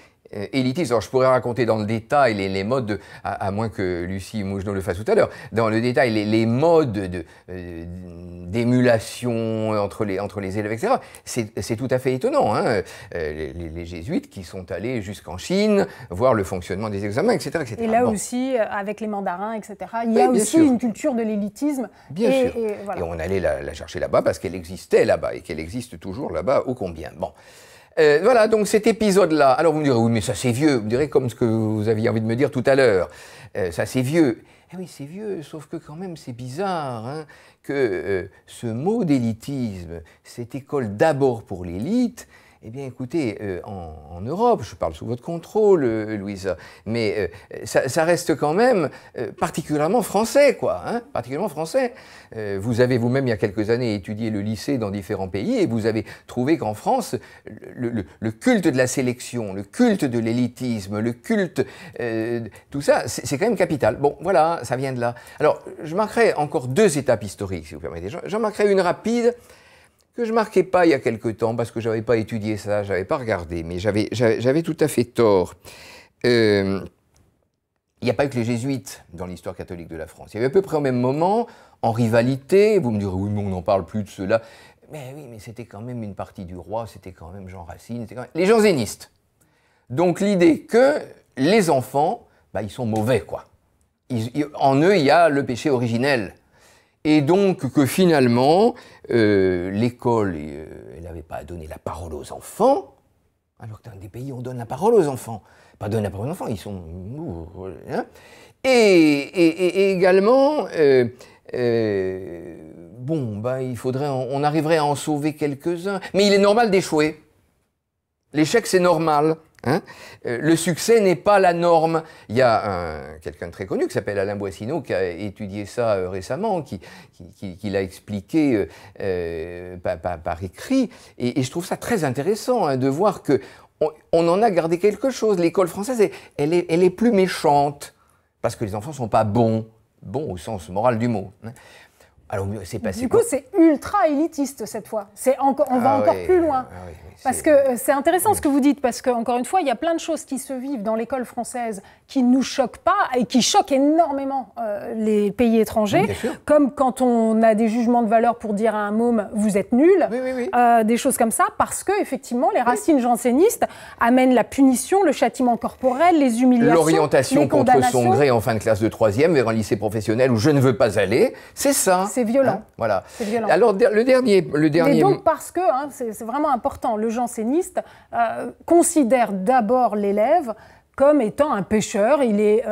élitiste. Alors je pourrais raconter dans le détail les modes, à moins que Lucie Mougenot le fasse tout à l'heure, dans le détail les modes d'émulation entre les élèves, etc. C'est tout à fait étonnant. Hein. Les jésuites qui sont allés jusqu'en Chine, voir le fonctionnement des examens, etc. etc. Et là aussi, avec les mandarins, etc., il y a aussi une culture de l'élitisme. Bien sûr. Voilà. Et on allait la chercher là-bas parce qu'elle existait là-bas et qu'elle existe toujours là-bas, ô combien. Bon. Voilà, donc cet épisode-là, alors vous me direz, oui, mais ça c'est vieux, vous me direz comme ce que vous aviez envie de me dire tout à l'heure, ça c'est vieux. Eh oui, c'est vieux, sauf que quand même c'est bizarre hein, que ce mot d'élitisme, cette école d'abord pour l'élite, eh bien écoutez, en Europe, je parle sous votre contrôle, Louisa, mais ça reste quand même particulièrement français, quoi, hein, particulièrement français. Vous avez vous-même, il y a quelques années, étudié le lycée dans différents pays et vous avez trouvé qu'en France, le culte de la sélection, le culte de l'élitisme, le culte, tout ça, c'est quand même capital. Bon, voilà, ça vient de là. Alors, je marquerai encore deux étapes historiques, si vous permettez. J'en marquerai une rapide, que je ne marquais pas il y a quelque temps, parce que je n'avais pas étudié ça, je n'avais pas regardé, mais j'avais tout à fait tort. Il n'y a pas eu que les jésuites dans l'histoire catholique de la France. Il y avait à peu près au même moment, en rivalité, vous me direz, oui, mais on n'en parle plus de cela. Mais oui, mais c'était quand même une partie du roi, c'était quand même Jean Racine, c'était quand même les jansénistes. Donc l'idée que les enfants, bah, ils sont mauvais, quoi. En eux, il y a le péché originel. Et donc que finalement, l'école, elle n'avait pas à donner la parole aux enfants, alors que dans des pays, on donne la parole aux enfants. Pas donner la parole aux enfants, ils sont... Hein. Et également, bon, bah, on arriverait à en sauver quelques-uns, mais il est normal d'échouer. L'échec, c'est normal. Hein, le succès n'est pas la norme. Il y a quelqu'un de très connu qui s'appelle Alain Boissineau qui a étudié ça récemment, qui l'a expliqué par écrit. Et je trouve ça très intéressant hein, de voir que on en a gardé quelque chose. L'école française, elle est plus méchante parce que les enfants ne sont pas bons au sens moral du mot. Hein. Alors, c'est passé. Du coup, c'est ultra élitiste cette fois. On va encore plus loin. Parce que c'est intéressant ce que vous dites, parce qu'encore une fois, il y a plein de choses qui se vivent dans l'école française qui ne nous choquent pas et qui choquent énormément les pays étrangers, comme quand on a des jugements de valeur pour dire à un môme « vous êtes nul des choses comme ça, parce que effectivement, les racines jansénistes amènent la punition, le châtiment corporel, les humiliations, l'orientation contre son gré en fin de classe de 3e vers un lycée professionnel où je ne veux pas aller, c'est ça. C'est violent. Hein, voilà. C'est violent. Alors, le dernier... Et donc, parce que, c'est vraiment important, le janséniste considère d'abord l'élève comme étant un pécheur, il est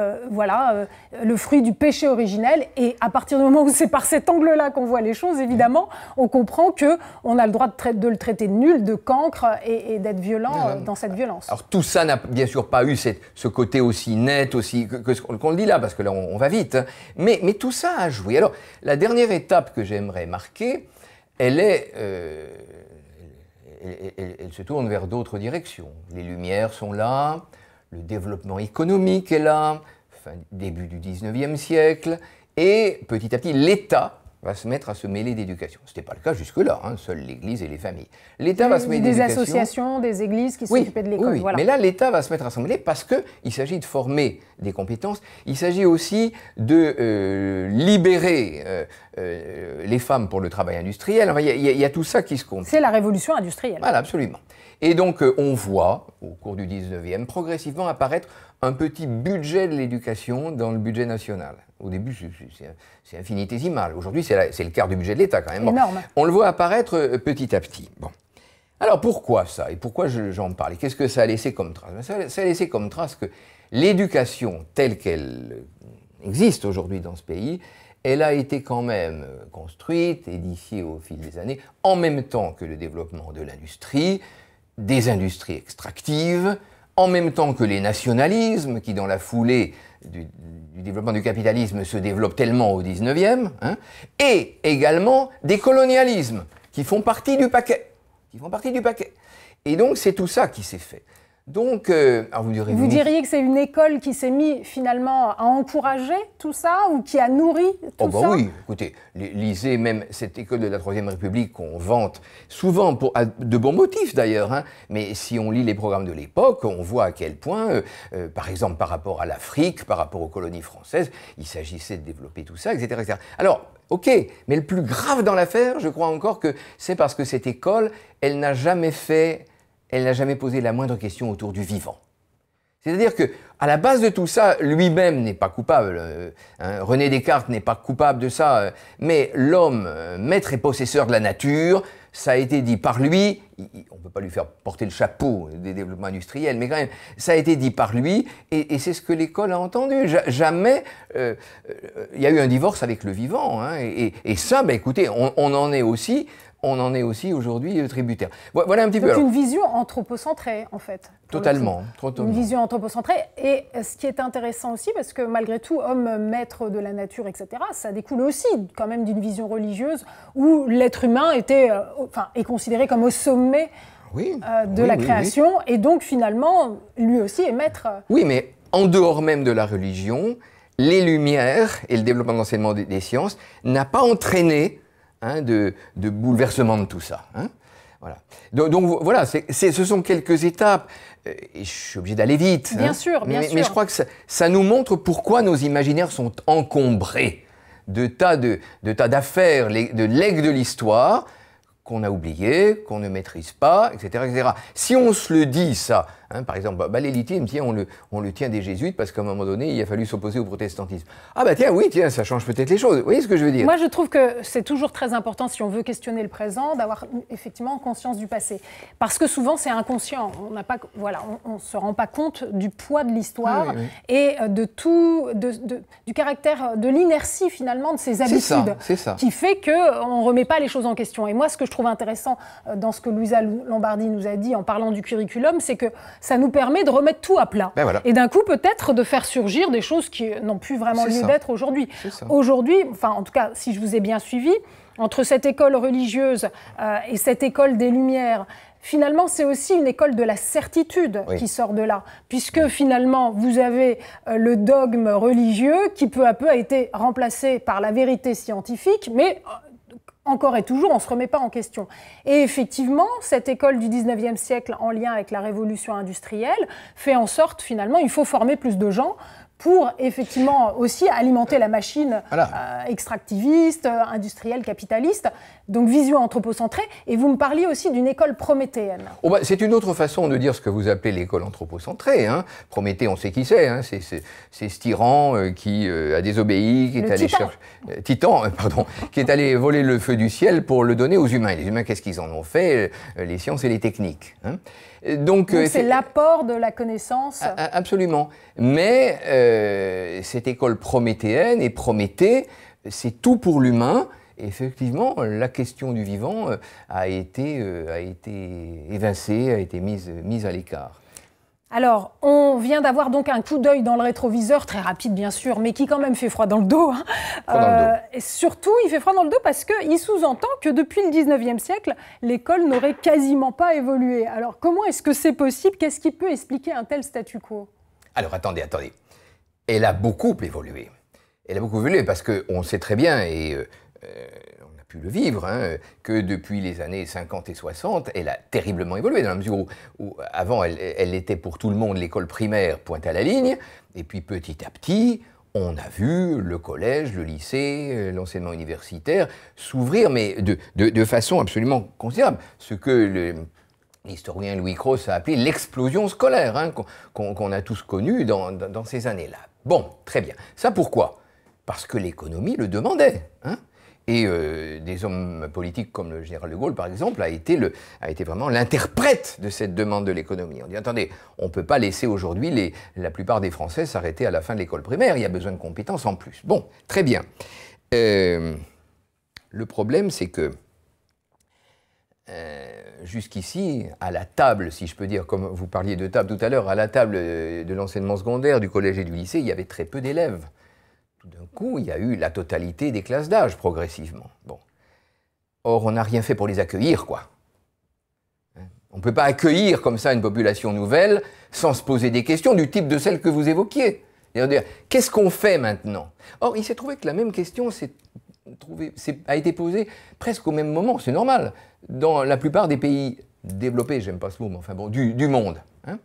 le fruit du péché originel, et à partir du moment où c'est par cet angle-là qu'on voit les choses, évidemment, on comprend qu'on a le droit de le traiter de nul, de cancre, et d'être violent dans cette violence. Alors tout ça n'a bien sûr pas eu ce côté aussi net, aussi qu'on le dit là, parce que là on va vite, hein. Mais tout ça a joué. Alors la dernière étape que j'aimerais marquer, elle se tourne vers d'autres directions. Les Lumières sont là, le développement économique est là, début du 19e siècle, et petit à petit, l'État va se mettre à se mêler d'éducation. Ce n'était pas le cas jusque-là, hein, seule l'Église et les familles. L'État va se mêler d'éducation. Des associations, des églises qui s'occupaient de l'école. Oui, voilà. Mais là, l'État va se mettre à s'en mêler parce qu'il s'agit de former des compétences, il s'agit aussi de libérer les femmes pour le travail industriel. Enfin, il y a tout ça qui se compte. C'est la révolution industrielle. Voilà, absolument. Et donc, on voit, au cours du 19e, progressivement apparaître un petit budget de l'éducation dans le budget national. Au début, c'est infinitésimal. Aujourd'hui, c'est le quart du budget de l'État, quand même. Bon, énorme. On le voit apparaître petit à petit. Bon. Alors, pourquoi ça? Et pourquoi j'en parle? Et qu'est-ce que ça a laissé comme trace? Ça a laissé comme trace que l'éducation telle qu'elle existe aujourd'hui dans ce pays, elle a été quand même construite, édifiée au fil des années, en même temps que le développement de l'industrie, des industries extractives, en même temps que les nationalismes, qui dans la foulée du développement du capitalisme se développent tellement au 19e, hein, et également des colonialismes, qui font partie du paquet. Et donc c'est tout ça qui s'est fait. Donc, alors vous diriez que c'est une école qui s'est mise finalement à encourager tout ça, ou qui a nourri tout ça? Oui, écoutez, lisez même cette école de la Troisième République qu'on vante, souvent à de bons motifs d'ailleurs, hein, mais si on lit les programmes de l'époque, on voit à quel point, par exemple par rapport à l'Afrique, par rapport aux colonies françaises, il s'agissait de développer tout ça, etc., etc. Alors, ok, mais le plus grave dans l'affaire, je crois encore que c'est parce que cette école, elle n'a jamais posé la moindre question autour du vivant. C'est-à-dire qu'à la base de tout ça, lui-même n'est pas coupable. René Descartes n'est pas coupable de ça. Mais l'homme, maître et possesseur de la nature, ça a été dit par lui. On ne peut pas lui faire porter le chapeau des développements industriels, mais quand même, ça a été dit par lui. Et c'est ce que l'école a entendu. Jamais, il y a eu un divorce avec le vivant. Hein, et ça, écoutez, on en est aussi aujourd'hui tributaire. Voilà un petit peu. C'est une vision anthropocentrée, en fait. Totalement. Une vision anthropocentrée. Et ce qui est intéressant aussi, parce que malgré tout, homme maître de la nature, etc., ça découle aussi quand même d'une vision religieuse où l'être humain est considéré comme au sommet de la création, et donc finalement, lui aussi est maître. Oui, mais en dehors même de la religion, les Lumières et le développement de l'enseignement des sciences n'a pas entraîné de bouleversement de tout ça. Hein, voilà. Donc voilà, ce sont quelques étapes. Et je suis obligé d'aller vite. Bien sûr, bien sûr. Mais je crois que ça nous montre pourquoi nos imaginaires sont encombrés de tas d'affaires, de legs de l'histoire qu'on a oubliés, qu'on ne maîtrise pas, etc., etc. Si on se le dit, ça, hein, par exemple, l'élitisme, tiens, on le tient des jésuites parce qu'à un moment donné, il a fallu s'opposer au protestantisme. Ah tiens, ça change peut-être les choses. Vous voyez ce que je veux dire? Moi, je trouve que c'est toujours très important, si on veut questionner le présent, d'avoir effectivement conscience du passé. Parce que souvent, c'est inconscient. On ne se rend pas compte du poids de l'histoire et du caractère, de l'inertie finalement de ces habitudes. C'est ça. Qui fait qu'on ne remet pas les choses en question. Et moi, ce que je trouve intéressant dans ce que Louisa Lombardi nous a dit en parlant du curriculum, c'est que ça nous permet de remettre tout à plat. Et d'un coup, peut-être de faire surgir des choses qui n'ont plus vraiment lieu d'être aujourd'hui. Aujourd'hui, en tout cas, si je vous ai bien suivi, entre cette école religieuse et cette école des Lumières, finalement, c'est aussi une école de la certitude qui sort de là, puisque finalement, vous avez le dogme religieux qui peu à peu a été remplacé par la vérité scientifique, mais encore et toujours, on ne se remet pas en question. Et effectivement, cette école du 19e siècle, en lien avec la révolution industrielle, fait en sorte, finalement, il faut former plus de gens pour effectivement aussi alimenter la machine extractiviste, industrielle, capitaliste, donc vision anthropocentrée. Et vous me parliez aussi d'une école prométhéenne. Oh bah, c'est une autre façon de dire ce que vous appelez l'école anthropocentrée. Hein. Prométhée, on sait qui c'est. Hein. C'est ce tyran qui a désobéi, qui est allé chercher qui est allé voler le feu du ciel pour le donner aux humains. Et les humains, qu'est-ce qu'ils en ont fait? Les sciences et les techniques. Hein. Donc c'est l'apport de la connaissance. Absolument. Mais cette école prométhéenne et Prométhée, c'est tout pour l'humain. Effectivement, la question du vivant a été évincée, a été mise à l'écart. Alors, on vient d'avoir donc un coup d'œil dans le rétroviseur, très rapide bien sûr, mais qui quand même fait froid dans le dos. Hein. Et surtout, il fait froid dans le dos parce qu'il sous-entend que depuis le 19e siècle, l'école n'aurait quasiment pas évolué. Alors, comment est-ce que c'est possible? Qu'est-ce qui peut expliquer un tel statu quo? Alors, attendez. Elle a beaucoup évolué. Elle a beaucoup évolué parce qu'on sait très bien, et on a pu le vivre, hein, que depuis les années 50 et 60, elle a terriblement évolué, dans la mesure où avant, elle était pour tout le monde l'école primaire pointe à la ligne, et puis petit à petit, on a vu le collège, le lycée, l'enseignement universitaire s'ouvrir, mais de façon absolument considérable. Ce que l'historien Louis Cros a appelé l'explosion scolaire, hein, qu'on a tous connue dans ces années-là. Bon, très bien. Ça pourquoi? Parce que l'économie le demandait, hein. Et des hommes politiques comme le général de Gaulle, par exemple, a été vraiment l'interprète de cette demande de l'économie. On dit, attendez, on ne peut pas laisser aujourd'hui la plupart des Français s'arrêter à la fin de l'école primaire, il y a besoin de compétences en plus. Bon, très bien. Le problème, c'est que jusqu'ici, à la table, si je peux dire, comme vous parliez de table tout à l'heure, à la table de l'enseignement secondaire, du collège et du lycée, il y avait très peu d'élèves. Tout d'un coup, il y a eu la totalité des classes d'âge, progressivement. Bon. Or, on n'a rien fait pour les accueillir, quoi. On ne peut pas accueillir comme ça une population nouvelle sans se poser des questions du type de celles que vous évoquiez. Qu'est-ce qu'on fait maintenant? Or, il s'est trouvé que la même question a été posée presque au même moment, c'est normal, dans la plupart des pays développés, j'aime pas ce mot, mais enfin bon, du monde. Hein,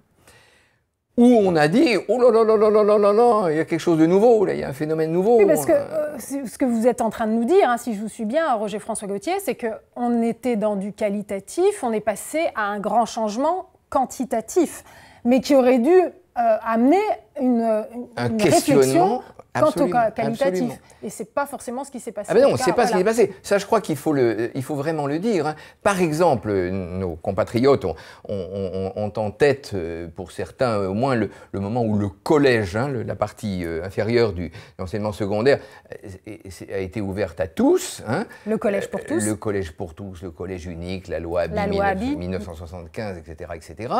où on a dit, oh là là là là là là là, il y a quelque chose de nouveau, là, il y a un phénomène nouveau. Oui, parce que ce que vous êtes en train de nous dire, hein, si je vous suis bien, Roger-François Gauthier, c'est qu'on était dans du qualitatif, on est passé à un grand changement quantitatif, mais qui aurait dû amener une réflexion quant au qualitatif. Absolument. Et ce n'est pas forcément ce qui s'est passé. Ah ben non, c'est pas ce qui s'est passé. Ça, je crois qu'il faut vraiment le dire. Hein. Par exemple, nos compatriotes ont en tête, pour certains au moins, le moment où le collège, hein, la partie inférieure de l'enseignement secondaire, a été ouverte à tous. Hein. Le collège pour tous. Le collège pour tous, le collège unique, la loi Abi 1975, etc., etc.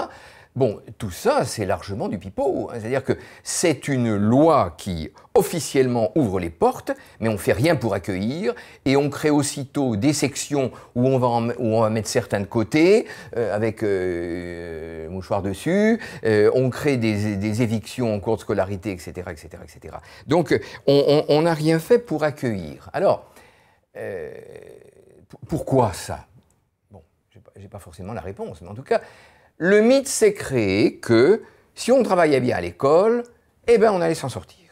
Bon, tout ça, c'est largement du pipeau. Hein. C'est-à-dire que c'est une loi qui officiellement ouvre les portes, mais on ne fait rien pour accueillir, et on crée aussitôt des sections où on va mettre certains de côté, avec mouchoir dessus, on crée des évictions en cours de scolarité, etc., etc., etc. Donc, on n'a rien fait pour accueillir. Alors, pourquoi ça? Bon, je n'ai pas forcément la réponse, mais en tout cas, le mythe s'est créé que si on travaillait bien à l'école, eh ben on allait s'en sortir.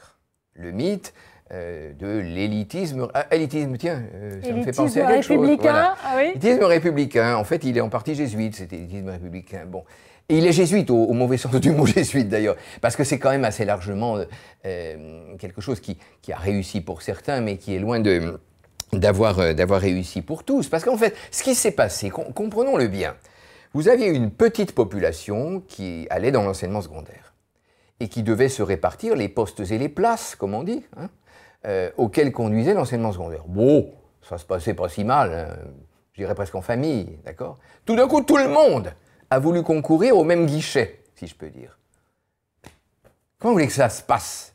Le mythe de l'élitisme. Élitisme, tiens, ça me fait penser à quelque chose. Voilà. Ah oui. Élitisme républicain, en fait, il est en partie jésuite, cet élitisme républicain. Bon. Et il est jésuite, au mauvais sens du mot jésuite d'ailleurs, parce que c'est quand même assez largement quelque chose qui a réussi pour certains, mais qui est loin d'avoir réussi pour tous. Parce qu'en fait, ce qui s'est passé, comprenons-le bien, vous aviez une petite population qui allait dans l'enseignement secondaire et qui devait se répartir les postes et les places, comme on dit, hein, auxquels conduisait l'enseignement secondaire. Bon, ça se passait pas si mal, hein, je dirais presque en famille, d'accord? Tout d'un coup, tout le monde a voulu concourir au même guichet, si je peux dire. Comment vous voulez que ça se passe?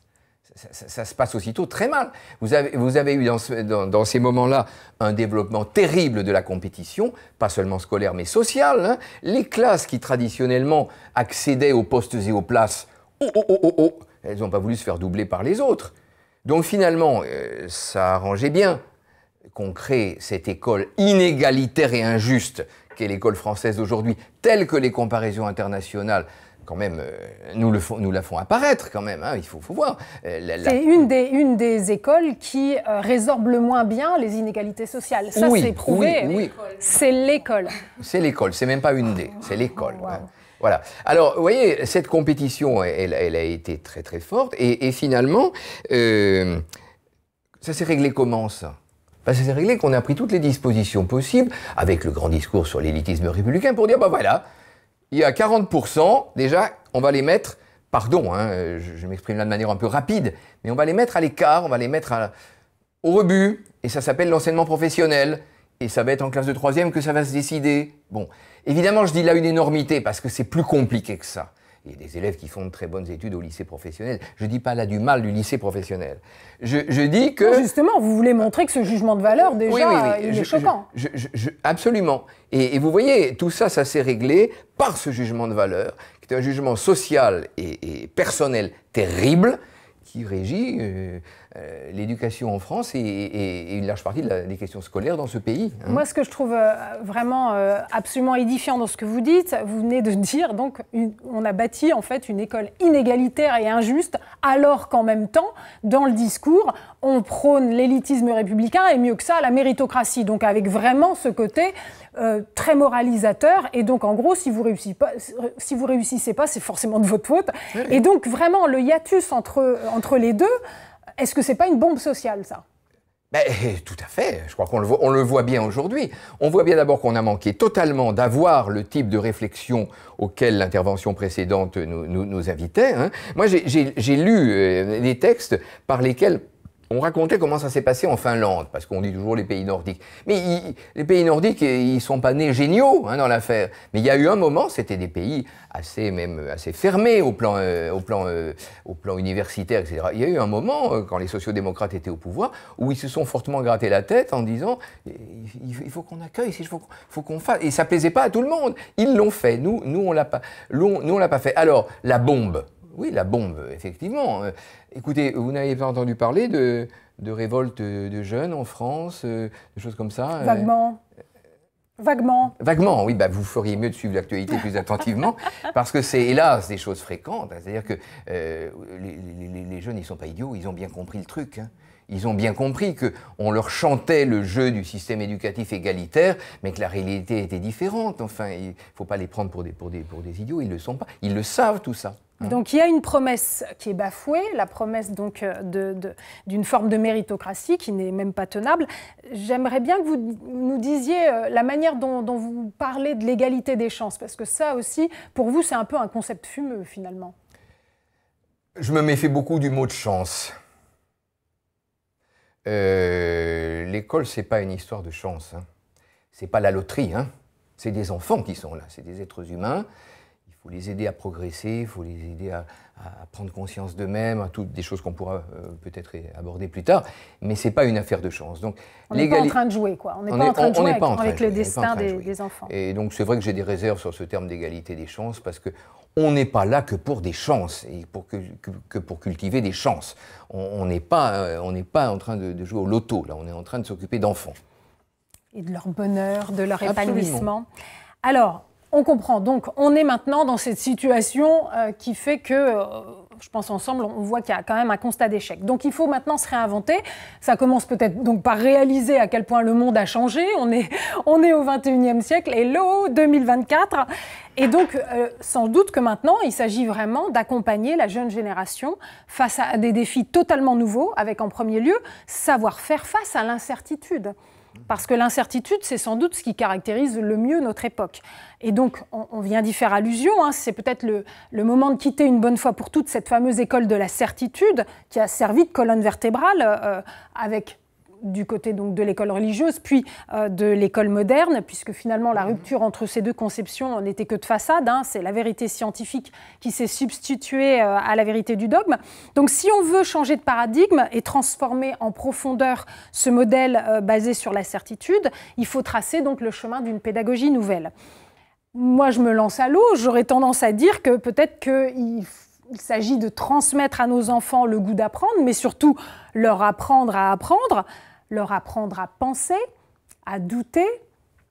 ça se passe aussitôt très mal. Vous avez eu dans ces moments-là un développement terrible de la compétition, pas seulement scolaire mais sociale. Hein. Les classes qui traditionnellement accédaient aux postes et aux places, elles n'ont pas voulu se faire doubler par les autres. Donc finalement, ça arrangeait bien qu'on crée cette école inégalitaire et injuste qu'est l'école française d'aujourd'hui, telle que les comparaisons internationales quand même, nous la font apparaître quand même, hein, il faut voir. C'est une des écoles qui résorbe le moins bien les inégalités sociales. Ça, c'est prouvé. Oui. C'est l'école. C'est l'école, c'est même pas une des, c'est l'école. Wow. Hein. Voilà. Alors, vous voyez, cette compétition, elle a été très très forte, et finalement, ça s'est réglé comment, ça? Ça s'est réglé qu'on a pris toutes les dispositions possibles, avec le grand discours sur l'élitisme républicain, pour dire, bah voilà, il y a 40%, déjà, on va les mettre, pardon, hein, je m'exprime là de manière un peu rapide, mais on va les mettre à l'écart, on va les mettre au rebut, et ça s'appelle l'enseignement professionnel, et ça va être en classe de 3e que ça va se décider. Bon, évidemment, je dis là une énormité, parce que c'est plus compliqué que ça. Il y a des élèves qui font de très bonnes études au lycée professionnel. Je ne dis pas là du mal du lycée professionnel. Je dis que... Non, justement, vous voulez montrer que ce jugement de valeur, déjà, il est choquant. Absolument. Et vous voyez, tout ça, ça s'est réglé par ce jugement de valeur, qui est un jugement social et personnel terrible, qui régit l'éducation en France et une large partie des questions scolaires dans ce pays. Hein. Moi, ce que je trouve vraiment absolument édifiant dans ce que vous dites, vous venez de dire, donc, on a bâti en fait une école inégalitaire et injuste, alors qu'en même temps, dans le discours, on prône l'élitisme républicain et mieux que ça, la méritocratie. Donc, avec vraiment ce côté très moralisateur. Et donc, en gros, si vous réussissez pas, c'est forcément de votre faute. Oui. Et donc, vraiment, le hiatus entre les deux, est-ce que c'est pas une bombe sociale, ça? Ben, tout à fait. Je crois qu'on le voit bien aujourd'hui. On voit bien d'abord qu'on a manqué totalement d'avoir le type de réflexion auquel l'intervention précédente nous invitait. Hein. Moi, j'ai lu des textes par lesquels on racontait comment ça s'est passé en Finlande, parce qu'on dit toujours les pays nordiques. Mais les pays nordiques, ils sont pas nés géniaux hein, dans l'affaire. Mais il y a eu un moment, c'était des pays assez fermés au plan universitaire, etc. Il y a eu un moment, quand les sociodémocrates étaient au pouvoir, où ils se sont fortement gratté la tête en disant il faut qu'on accueille, il faut qu'on fasse. Et ça plaisait pas à tout le monde. Ils l'ont fait. Nous on l'a pas fait. Alors la bombe. Oui, la bombe, effectivement. Écoutez, vous n'avez pas entendu parler de révoltes de jeunes en France, de choses comme ça? Vaguement, oui, bah, vous feriez mieux de suivre l'actualité plus attentivement, parce que c'est, hélas, des choses fréquentes. C'est-à-dire que les jeunes, ils ne sont pas idiots, ils ont bien compris le truc. Hein. Ils ont bien compris qu'on leur chantait le jeu du système éducatif égalitaire, mais que la réalité était différente. Enfin, il ne faut pas les prendre pour des idiots, ils ne le sont pas. Ils le savent, tout ça. Donc il y a une promesse qui est bafouée, la promesse donc d'une forme de méritocratie qui n'est même pas tenable. J'aimerais bien que vous nous disiez la manière dont vous parlez de l'égalité des chances, parce que ça aussi, pour vous, c'est un peu un concept fumeux finalement. Je me méfie beaucoup du mot de chance. L'école, c'est pas une histoire de chance. Hein. C'est pas la loterie. Hein. C'est des enfants qui sont là, c'est des êtres humains. Il faut les aider à progresser, il faut les aider à prendre conscience d'eux-mêmes, à toutes des choses qu'on pourra peut-être aborder plus tard, mais ce n'est pas une affaire de chance. Donc, on n'est pas en train de jouer, quoi. On n'est pas en train de jouer avec le destin des enfants. Et donc c'est vrai que j'ai des réserves sur ce terme d'égalité des chances, parce qu'on n'est pas là que pour des chances, et que pour cultiver des chances. On n'est pas en train de jouer au loto, là, on est en train de s'occuper d'enfants. Et de leur bonheur, de leur épanouissement. Alors, on comprend. Donc, on est maintenant dans cette situation qui fait que, je pense ensemble, on voit qu'il y a quand même un constat d'échec. Donc, il faut maintenant se réinventer. Ça commence peut-être donc par réaliser à quel point le monde a changé. On est au 21e siècle. Hello, 2024. Et donc, sans doute que maintenant, il s'agit vraiment d'accompagner la jeune génération face à des défis totalement nouveaux, avec en premier lieu, savoir faire face à l'incertitude. Parce que l'incertitude, c'est sans doute ce qui caractérise le mieux notre époque. Et donc, on vient d'y faire allusion, hein, c'est peut-être le moment de quitter une bonne fois pour toutes cette fameuse école de la certitude qui a servi de colonne vertébrale avec du côté donc, de l'école religieuse, puis de l'école moderne, puisque finalement la rupture entre ces deux conceptions n'était que de façade, hein, c'est la vérité scientifique qui s'est substituée à la vérité du dogme. Donc si on veut changer de paradigme et transformer en profondeur ce modèle basé sur la certitude, il faut tracer donc le chemin d'une pédagogie nouvelle. Moi, je me lance à l'eau, j'aurais tendance à dire que peut-être qu'il s'agit de transmettre à nos enfants le goût d'apprendre, mais surtout leur apprendre à penser, à douter,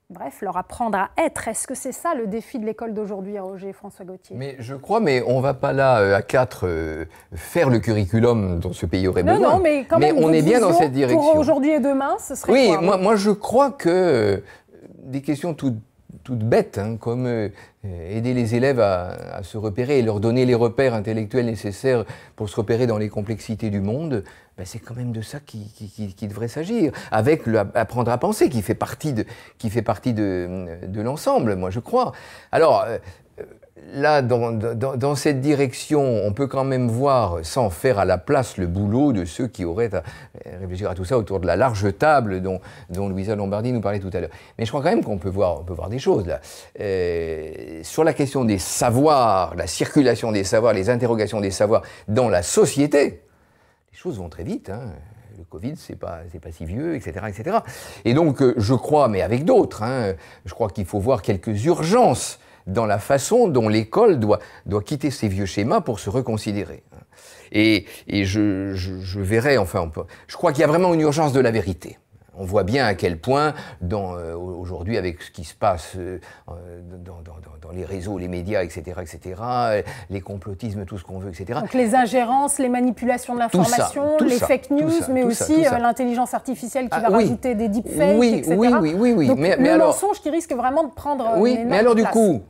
bref, leur apprendre à être. Est-ce que c'est ça le défi de l'école d'aujourd'hui, Roger François Gauthier? Mais je crois, mais on ne va pas là, à quatre, faire le curriculum dont ce pays aurait besoin. Non, mais quand même, on est bien dans cette direction. Pour aujourd'hui et demain, ce serait quoi? Oui, moi je crois que des questions toutes bêtes, hein, comme aider les élèves à se repérer et leur donner les repères intellectuels nécessaires pour se repérer dans les complexités du monde, ben c'est quand même de ça qui devrait s'agir, avec apprendre à penser, qui fait partie de l'ensemble, moi je crois. Alors, là, dans cette direction, on peut quand même voir, sans faire à la place le boulot de ceux qui auraient à réfléchir à tout ça autour de la large table dont Louisa Lombardi nous parlait tout à l'heure. Mais je crois quand même qu'on peut voir des choses là. Sur la question des savoirs, la circulation des savoirs, les interrogations des savoirs dans la société, les choses vont très vite, hein. Le Covid, c'est pas si vieux, etc., etc. Et donc, je crois, mais avec d'autres, hein, je crois qu'il faut voir quelques urgences dans la façon dont l'école doit quitter ces vieux schémas pour se reconsidérer. Et je verrai, enfin, je crois qu'il y a vraiment une urgence de la vérité. On voit bien à quel point, aujourd'hui, avec ce qui se passe dans les réseaux, les médias, etc., les complotismes, tout ce qu'on veut, etc. Donc les ingérences, les manipulations de l'information, les fake news, mais aussi l'intelligence artificielle qui va rajouter des deepfakes, etc. Oui. Donc le mensonge qui risque vraiment de prendre une énorme mais alors place. Du coup,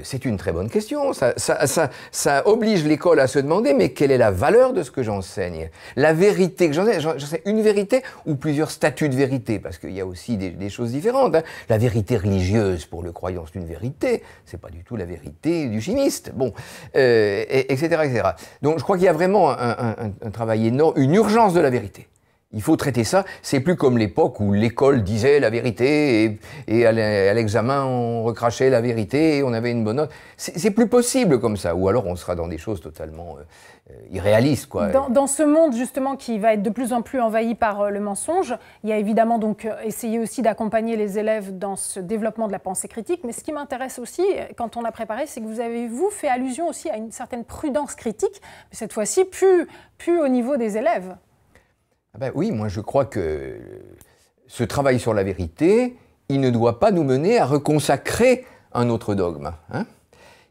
c'est une très bonne question. Ça oblige l'école à se demander, mais quelle est la valeur de ce que j'enseigne? La vérité que j'enseigne, j'enseigne une vérité ou plusieurs statuts de vérité? Parce qu'il y a aussi des choses différentes, hein. La vérité religieuse, pour le croyant, c'est une vérité. C'est pas du tout la vérité du chimiste. Bon, etc. Donc je crois qu'il y a vraiment un travail énorme, une urgence de la vérité. Il faut traiter ça. C'est plus comme l'époque où l'école disait la vérité et à l'examen on recrachait la vérité et on avait une bonne note. C'est plus possible comme ça. Ou alors on sera dans des choses totalement irréalistes, quoi. Dans ce monde justement qui va être de plus en plus envahi par le mensonge, il y a évidemment donc essayé aussi d'accompagner les élèves dans ce développement de la pensée critique. Mais ce qui m'intéresse aussi, quand on a préparé, c'est que vous avez fait allusion aussi à une certaine prudence critique, mais cette fois-ci plus au niveau des élèves. Ah ben oui, moi je crois que ce travail sur la vérité, il ne doit pas nous mener à reconsacrer un autre dogme, hein.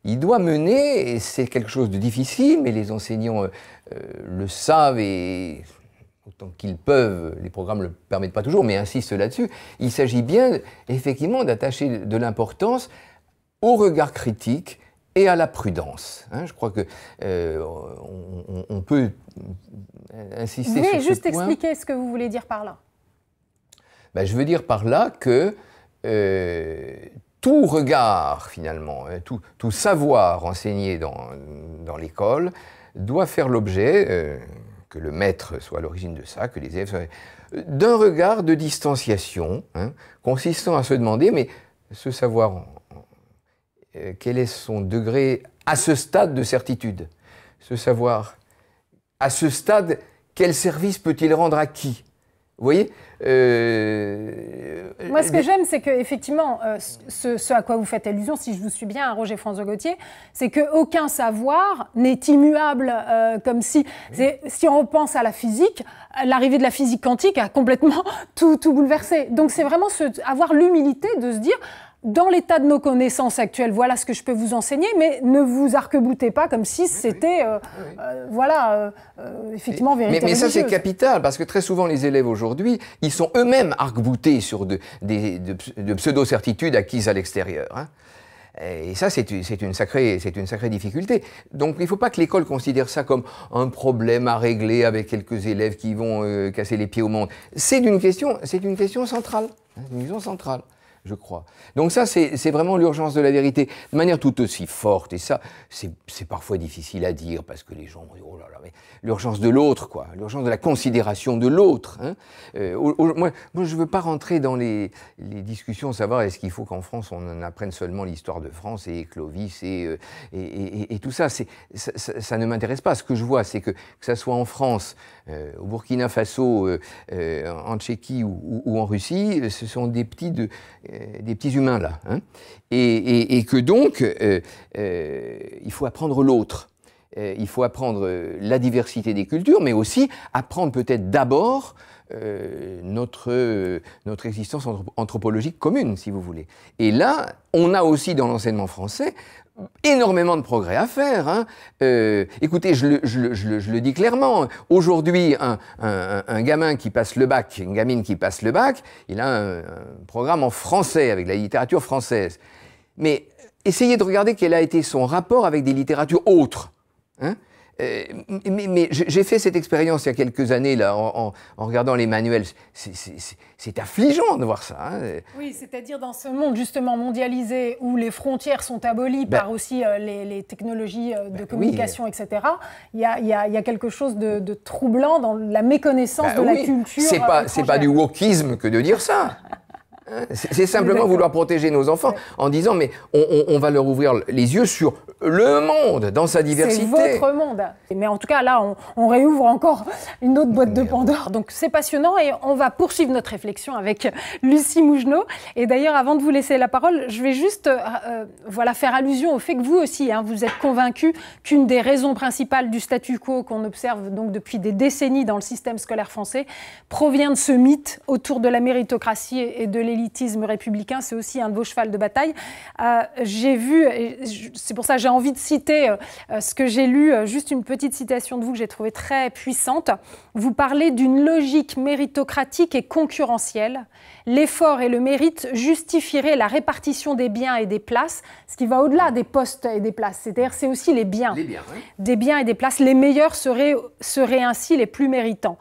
Il doit mener, et c'est quelque chose de difficile, mais les enseignants le savent et autant qu'ils peuvent, les programmes ne le permettent pas toujours, mais insistent là-dessus, il s'agit bien effectivement d'attacher de l'importance au regard critique et à la prudence, hein. Je crois que on peut insister sur ce point. Vous voulez juste expliquer ce que vous voulez dire par là? Ben, je veux dire par là que tout regard, finalement, tout savoir enseigné dans l'école doit faire l'objet, que le maître soit à l'origine de ça, que les élèves soient, d'un regard de distanciation, hein, consistant à se demander, mais ce savoir, quel est son degré à ce stade de certitude? Ce savoir, à ce stade, quel service peut-il rendre à qui? Vous voyez Moi, ce que j'aime, c'est qu'effectivement, ce à quoi vous faites allusion, si je vous suis bien, Roger François Gauthier, c'est qu'aucun savoir n'est immuable, comme si on repense à la physique, l'arrivée de la physique quantique a complètement tout bouleversé. Donc c'est vraiment avoir l'humilité de se dire, dans l'état de nos connaissances actuelles, voilà ce que je peux vous enseigner, mais ne vous arc-boutez pas comme si c'était, effectivement, vérité mais ça, religieuse. c'est capital, parce que très souvent, les élèves aujourd'hui, ils sont eux-mêmes arc-boutés sur de pseudo-certitudes acquises à l'extérieur, hein. Et ça, c'est une sacrée difficulté. Donc, il ne faut pas que l'école considère ça comme un problème à régler avec quelques élèves qui vont casser les pieds au monde. C'est une question centrale. Hein, une question centrale. je crois. Donc ça, c'est vraiment l'urgence de la vérité, de manière tout aussi forte, et ça, c'est parfois difficile à dire, parce que les gens vont dire, oh là là, mais l'urgence de l'autre, quoi, l'urgence de la considération de l'autre. Hein. Moi, je ne veux pas rentrer dans les discussions, savoir est-ce qu'il faut qu'en France, on en apprenne seulement l'histoire de France, et Clovis, et tout ça, ça ne m'intéresse pas. Ce que je vois, c'est que ça soit en France, au Burkina Faso, en Tchéquie ou en Russie, ce sont des petits humains là, hein, et que donc il faut apprendre l'autre, il faut apprendre la diversité des cultures, mais aussi apprendre peut-être d'abord notre existence anthropologique commune, si vous voulez. Et là, on a aussi dans l'enseignement français énormément de progrès à faire. Hein. Écoutez, je le dis clairement, aujourd'hui, un gamin qui passe le bac, une gamine qui passe le bac, il a un programme en français, avec la littérature française. Mais essayez de regarder quel a été son rapport avec des littératures autres. Hein. Mais j'ai fait cette expérience il y a quelques années là, en regardant les manuels. C'est affligeant de voir ça. Hein. Oui, c'est-à-dire dans ce monde justement mondialisé où les frontières sont abolies par aussi les technologies de communication, etc. Il y a quelque chose de troublant dans la méconnaissance de la culture. C'est pas du wokisme que de dire ça. C'est simplement vouloir protéger nos enfants en disant mais on va leur ouvrir les yeux sur le monde dans sa diversité. C'est votre monde. Mais en tout cas là on réouvre encore une autre boîte de Pandore. Donc c'est passionnant et on va poursuivre notre réflexion avec Lucie Mougenot. Et d'ailleurs avant de vous laisser la parole, je vais juste faire allusion au fait que vous aussi vous êtes convaincus qu'une des raisons principales du statu quo qu'on observe donc depuis des décennies dans le système scolaire français provient de ce mythe autour de la méritocratie et de l'élitisme républicain. C'est aussi un de vos chevals de bataille. J'ai vu, et c'est pour ça que j'ai envie de citer ce que j'ai lu, juste une petite citation de vous que j'ai trouvée très puissante. Vous parlez d'une logique méritocratique et concurrentielle. L'effort et le mérite justifieraient la répartition des biens et des places, ce qui va au-delà des postes et des places. C'est-à-dire c'est aussi les biens. Les biens, oui. Des biens et des places. Les meilleurs seraient ainsi les plus méritants.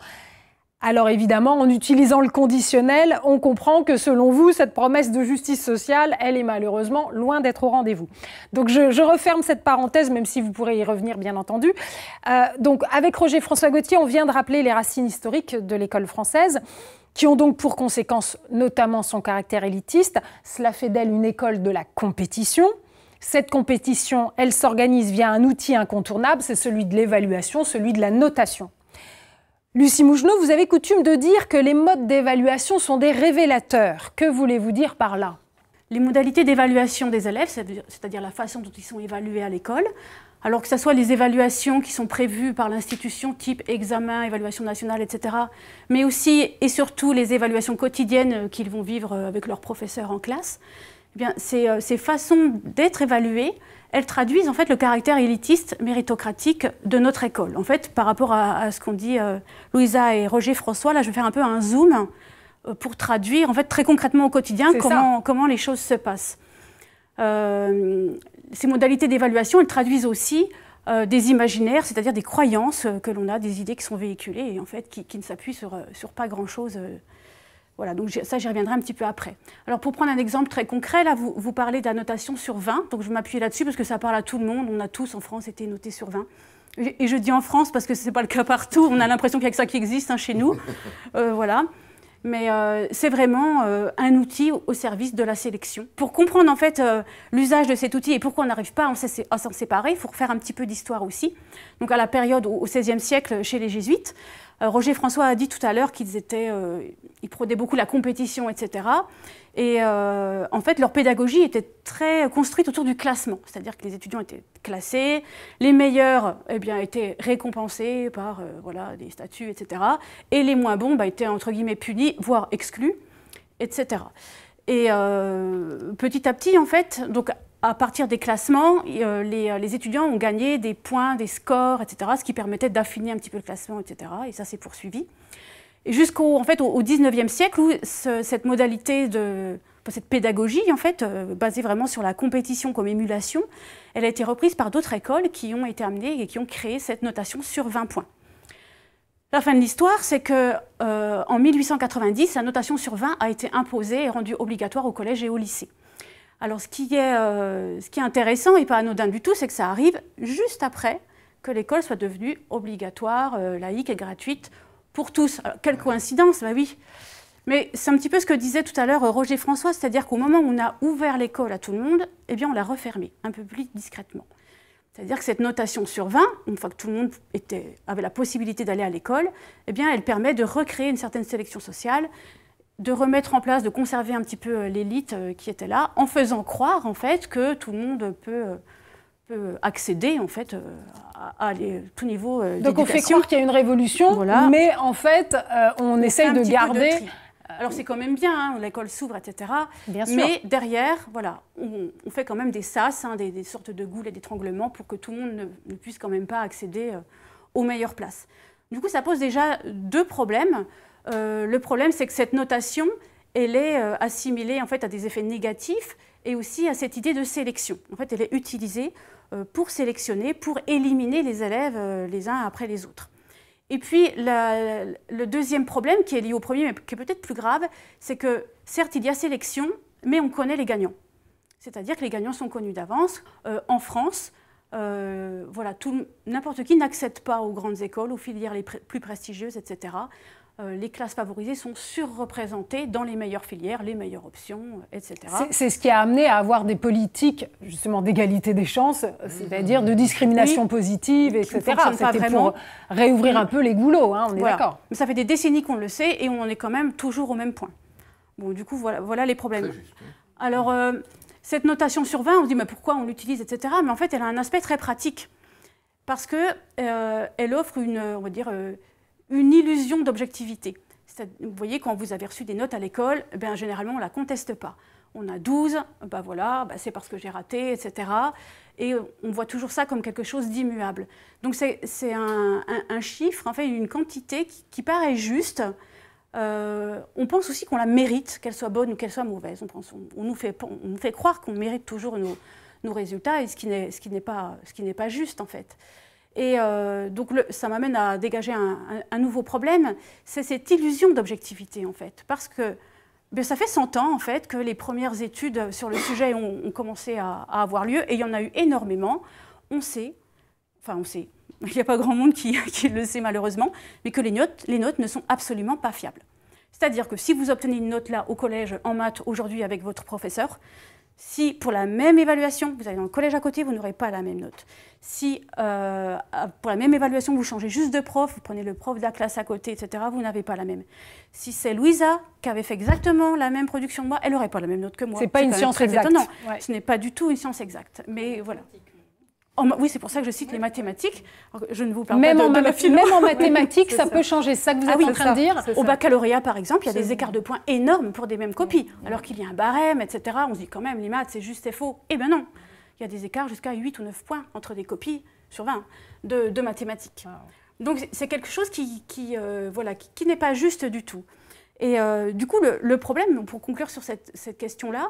Alors évidemment, en utilisant le conditionnel, on comprend que selon vous, cette promesse de justice sociale, elle est malheureusement loin d'être au rendez-vous. Donc je referme cette parenthèse, même si vous pourrez y revenir bien entendu. Donc avec Roger François Gauthier, on vient de rappeler les racines historiques de l'école française, qui ont donc pour conséquence notamment son caractère élitiste. Cela fait d'elle une école de la compétition. Cette compétition, elle s'organise via un outil incontournable, c'est celui de l'évaluation, celui de la notation. Lucie Mougenot, vous avez coutume de dire que les modes d'évaluation sont des révélateurs. Que voulez-vous dire par là? Les modalités d'évaluation des élèves, c'est-à-dire la façon dont ils sont évalués à l'école, alors que ce soit les évaluations qui sont prévues par l'institution, type examen, évaluation nationale, etc., mais aussi et surtout les évaluations quotidiennes qu'ils vont vivre avec leurs professeurs en classe, eh bien, ces façons d'être évaluées, elles traduisent en fait le caractère élitiste, méritocratique de notre école. En fait, par rapport à ce qu'ont dit Louisa et Roger François, là je vais faire un peu un zoom pour traduire en fait très concrètement au quotidien comment les choses se passent. Ces modalités d'évaluation, elles traduisent aussi des imaginaires, c'est-à-dire des croyances que l'on a, des idées qui sont véhiculées et en fait qui ne s'appuient sur pas grand-chose. Voilà, donc ça, j'y reviendrai un petit peu après. Alors, pour prendre un exemple très concret, là, vous parlez de la notation sur 20, donc je vais m'appuyer là-dessus parce que ça parle à tout le monde. On a tous, en France, été notés sur 20. Et je dis en France parce que ce n'est pas le cas partout. On a l'impression qu'il n'y a que ça qui existe chez nous. Voilà. Mais c'est vraiment un outil au service de la sélection. Pour comprendre, en fait, l'usage de cet outil et pourquoi on n'arrive pas à s'en séparer, il faut refaire un petit peu d'histoire aussi. Donc, à la période au XVIe siècle, chez les Jésuites, Roger François a dit tout à l'heure qu'ils ils prônaient beaucoup la compétition, etc. Et en fait, leur pédagogie était très construite autour du classement. C'est-à-dire que les étudiants étaient classés, les meilleurs étaient récompensés par des statuts, etc. Et les moins bons étaient, entre guillemets, punis, voire exclus, etc. Et petit à petit, en fait, donc, à partir des classements, les étudiants ont gagné des points, des scores, etc., ce qui permettait d'affiner un petit peu le classement, etc. Et ça s'est poursuivi. Et jusqu'au au XIXe siècle, où cette modalité cette pédagogie, en fait, basée vraiment sur la compétition comme émulation, elle a été reprise par d'autres écoles qui ont été amenées et qui ont créé cette notation sur 20 points. La fin de l'histoire, c'est qu'en 1890, la notation sur 20 a été imposée et rendue obligatoire au collège et au lycée. Alors ce qui est intéressant et pas anodin du tout, c'est que ça arrive juste après que l'école soit devenue obligatoire, laïque et gratuite pour tous. Alors, quelle coïncidence, bah oui. Mais c'est un petit peu ce que disait tout à l'heure Roger François, c'est-à-dire qu'au moment où on a ouvert l'école à tout le monde, eh bien on l'a refermée un peu plus discrètement. C'est-à-dire que cette notation sur 20, une fois que tout le monde avait la possibilité d'aller à l'école, eh bien elle permet de recréer une certaine sélection sociale, de remettre en place, de conserver un petit peu l'élite qui était là, en faisant croire en fait que tout le monde peut accéder en fait à tout niveau d'éducation. Donc on fait croire qu'il y a une révolution, voilà. Mais en fait on essaye de garder... Alors c'est quand même bien, hein, l'école s'ouvre, etc. Bien sûr. Mais derrière, voilà, on fait quand même des sas, hein, des sortes de goulets d'étranglement pour que tout le monde ne puisse quand même pas accéder aux meilleures places. Du coup, ça pose déjà deux problèmes. Le problème, c'est que cette notation, elle est assimilée en fait à des effets négatifs et aussi à cette idée de sélection. En fait, elle est utilisée pour sélectionner, pour éliminer les élèves les uns après les autres. Et puis, le deuxième problème, qui est lié au premier, mais qui est peut-être plus grave, c'est que, certes, il y a sélection, mais on connaît les gagnants. C'est-à-dire que les gagnants sont connus d'avance. En France, voilà, n'importe qui n'accède pas aux grandes écoles, aux filières les plus prestigieuses, etc. Les classes favorisées sont surreprésentées dans les meilleures filières, les meilleures options, etc. C'est ce qui a amené à avoir des politiques, justement, d'égalité des chances, c'est-à-dire de discrimination positive, etc. C'était pour réouvrir un peu les goulots, hein, on est d'accord. Mais ça fait des décennies qu'on le sait et on en est quand même toujours au même point. Bon, du coup, voilà les problèmes. Juste, oui. Alors, cette notation sur 20, on se dit mais pourquoi on l'utilise, etc. Mais en fait, elle a un aspect très pratique parce qu'elle offre on va dire, une illusion d'objectivité. Vous voyez, quand vous avez reçu des notes à l'école, ben, généralement, on ne la conteste pas. On a 12, ben voilà, ben c'est parce que j'ai raté, etc. Et on voit toujours ça comme quelque chose d'immuable. Donc c'est un chiffre, en fait, une quantité qui paraît juste. On pense aussi qu'on la mérite, qu'elle soit bonne ou qu'elle soit mauvaise. On nous fait croire qu'on mérite toujours nos résultats, et ce qui n'est pas juste, en fait. Et donc ça m'amène à dégager un nouveau problème, c'est cette illusion d'objectivité en fait. Parce que ça fait 100 ans en fait que les premières études sur le sujet ont commencé à avoir lieu, et il y en a eu énormément. On sait, il n'y a pas grand monde qui le sait malheureusement, mais que les notes ne sont absolument pas fiables. C'est-à-dire que si vous obtenez une note là au collège en maths aujourd'hui avec votre professeur, si pour la même évaluation, vous allez dans le collège à côté, vous n'aurez pas la même note. Si pour la même évaluation, vous changez juste de prof, vous prenez le prof de la classe à côté, etc., vous n'avez pas la même. Si c'est Louisa qui avait fait exactement la même production que moi, elle n'aurait pas la même note que moi. C'est pas une science exacte. Non, ce n'est pas du tout une science exacte. Mais voilà. Oui, c'est pour ça que je cite les mathématiques. Je ne vous parle pas de la philo. Même en mathématiques, ça peut changer. C'est ça que vous êtes en train de dire. Au baccalauréat, par exemple, il y a des écarts de points énormes pour des mêmes copies. Alors qu'il y a un barème, etc. On se dit quand même, les maths, c'est juste et faux. Eh bien non. Il y a des écarts jusqu'à 8 ou 9 points entre des copies sur 20 de mathématiques. Donc c'est quelque chose qui n'est pas juste du tout. Et du coup, le problème, pour conclure sur cette question-là,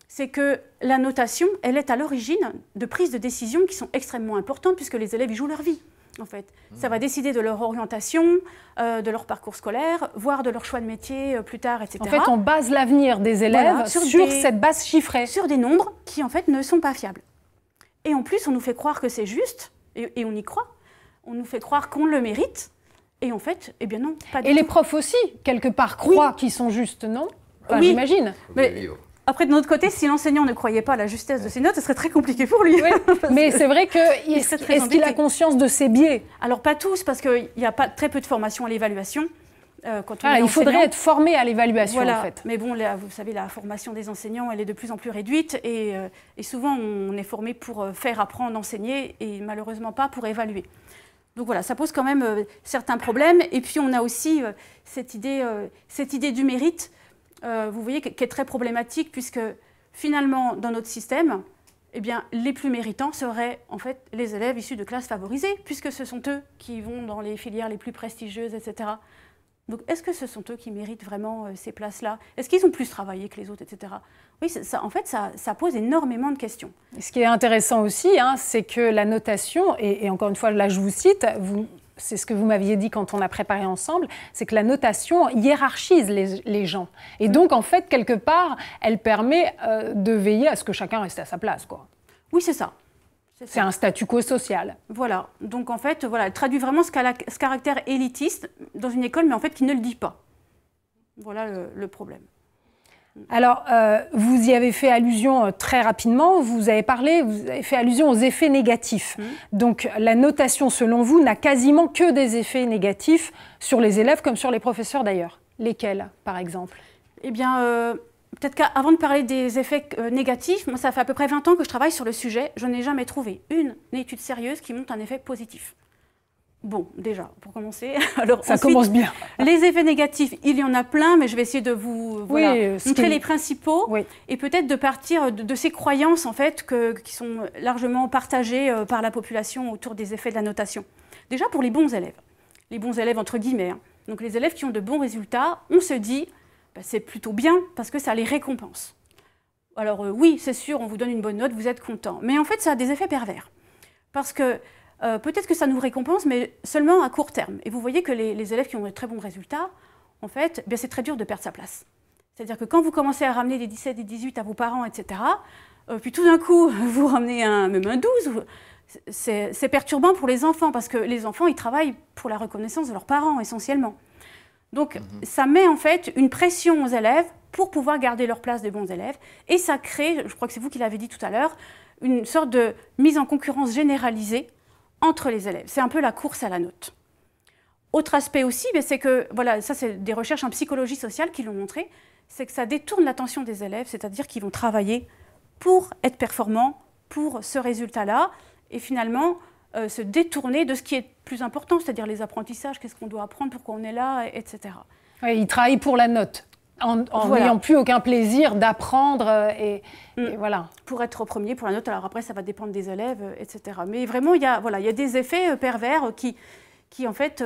c'est que la notation, elle est à l'origine de prises de décision qui sont extrêmement importantes puisque les élèves y jouent leur vie, en fait. Ça va décider de leur orientation, de leur parcours scolaire, voire de leur choix de métier plus tard, etc. En fait, on base l'avenir des élèves sur cette base chiffrée. Sur des nombres qui, en fait, ne sont pas fiables. Et en plus, on nous fait croire que c'est juste, et on y croit. On nous fait croire qu'on le mérite, et en fait, eh bien non, pas du tout. Et les profs aussi, quelque part, croient qu'ils sont justes, non? Enfin, oui. J'imagine. Mais après, de notre côté, si l'enseignant ne croyait pas à la justesse de ses notes, ce serait très compliqué pour lui. Oui. Mais c'est vrai est-ce qu'il a conscience de ses biais? Alors, pas tous, parce qu'il y a très peu de formation à l'évaluation. Il faudrait être formé à l'évaluation, voilà. en fait. Mais bon, vous savez, la formation des enseignants, elle est de plus en plus réduite. Et souvent, on est formé pour faire apprendre, enseigner, et malheureusement pas pour évaluer. Donc voilà, ça pose quand même certains problèmes. Et puis, on a aussi cette idée du mérite. Vous voyez, qui est très problématique, puisque finalement, dans notre système, eh bien, les plus méritants seraient en fait les élèves issus de classes favorisées, puisque ce sont eux qui vont dans les filières les plus prestigieuses, etc. Donc, est-ce que ce sont eux qui méritent vraiment ces places-là? Est-ce qu'ils ont plus travaillé que les autres, etc. Oui, en fait, ça pose énormément de questions. Et ce qui est intéressant aussi, c'est que la notation, et encore une fois, là je vous cite, c'est ce que vous m'aviez dit quand on a préparé ensemble, c'est que la notation hiérarchise les gens. Et donc, en fait, quelque part, elle permet de veiller à ce que chacun reste à sa place, quoi. Oui, c'est ça. C'est un statu quo social. Voilà. Donc, en fait, voilà, elle traduit vraiment ce caractère élitiste dans une école, mais en fait, qui ne le dit pas. Voilà le problème. Alors, vous y avez fait allusion très rapidement, vous avez fait allusion aux effets négatifs. Donc, la notation, selon vous, n'a quasiment que des effets négatifs sur les élèves comme sur les professeurs d'ailleurs. Lesquels, par exemple? Eh bien, peut-être qu'avant de parler des effets négatifs, moi, ça fait à peu près 20 ans que je travaille sur le sujet. Je n'ai jamais trouvé une étude sérieuse qui montre un effet positif. Bon, déjà, pour commencer. Alors, ça ensuite, commence bien. Les effets négatifs, il y en a plein, mais je vais essayer de vous montrer les principaux et peut-être de partir de ces croyances en fait, qui sont largement partagées par la population autour des effets de la notation. Déjà pour les bons élèves entre guillemets, hein. Donc les élèves qui ont de bons résultats, on se dit c'est plutôt bien parce que ça les récompense. Alors oui, c'est sûr, on vous donne une bonne note, vous êtes content. Mais en fait, ça a des effets pervers. Parce que peut-être que ça nous récompense, mais seulement à court terme. Et vous voyez que les élèves qui ont de très bons résultats, en fait, c'est très dur de perdre sa place. C'est-à-dire que quand vous commencez à ramener des 17 et 18 à vos parents, etc., puis tout d'un coup, vous ramenez même un 12, c'est perturbant pour les enfants, parce que les enfants, ils travaillent pour la reconnaissance de leurs parents, essentiellement. Donc, ça met en fait une pression aux élèves pour pouvoir garder leur place de bons élèves, et ça crée, je crois que c'est vous qui l'avez dit tout à l'heure, une sorte de mise en concurrence généralisée entre les élèves. C'est un peu la course à la note. Autre aspect aussi, c'est que, voilà, ça c'est des recherches en psychologie sociale qui l'ont montré, c'est que ça détourne l'attention des élèves, c'est-à-dire qu'ils vont travailler pour être performants, pour ce résultat-là, et finalement se détourner de ce qui est plus important, c'est-à-dire les apprentissages, qu'est-ce qu'on doit apprendre, pourquoi on est là, etc. Oui, ils travaillent pour la note, en n'ayant plus aucun plaisir d'apprendre et voilà. Pour être premier, pour la note, alors après ça va dépendre des élèves, etc. Mais vraiment, il y a des effets pervers qui en fait,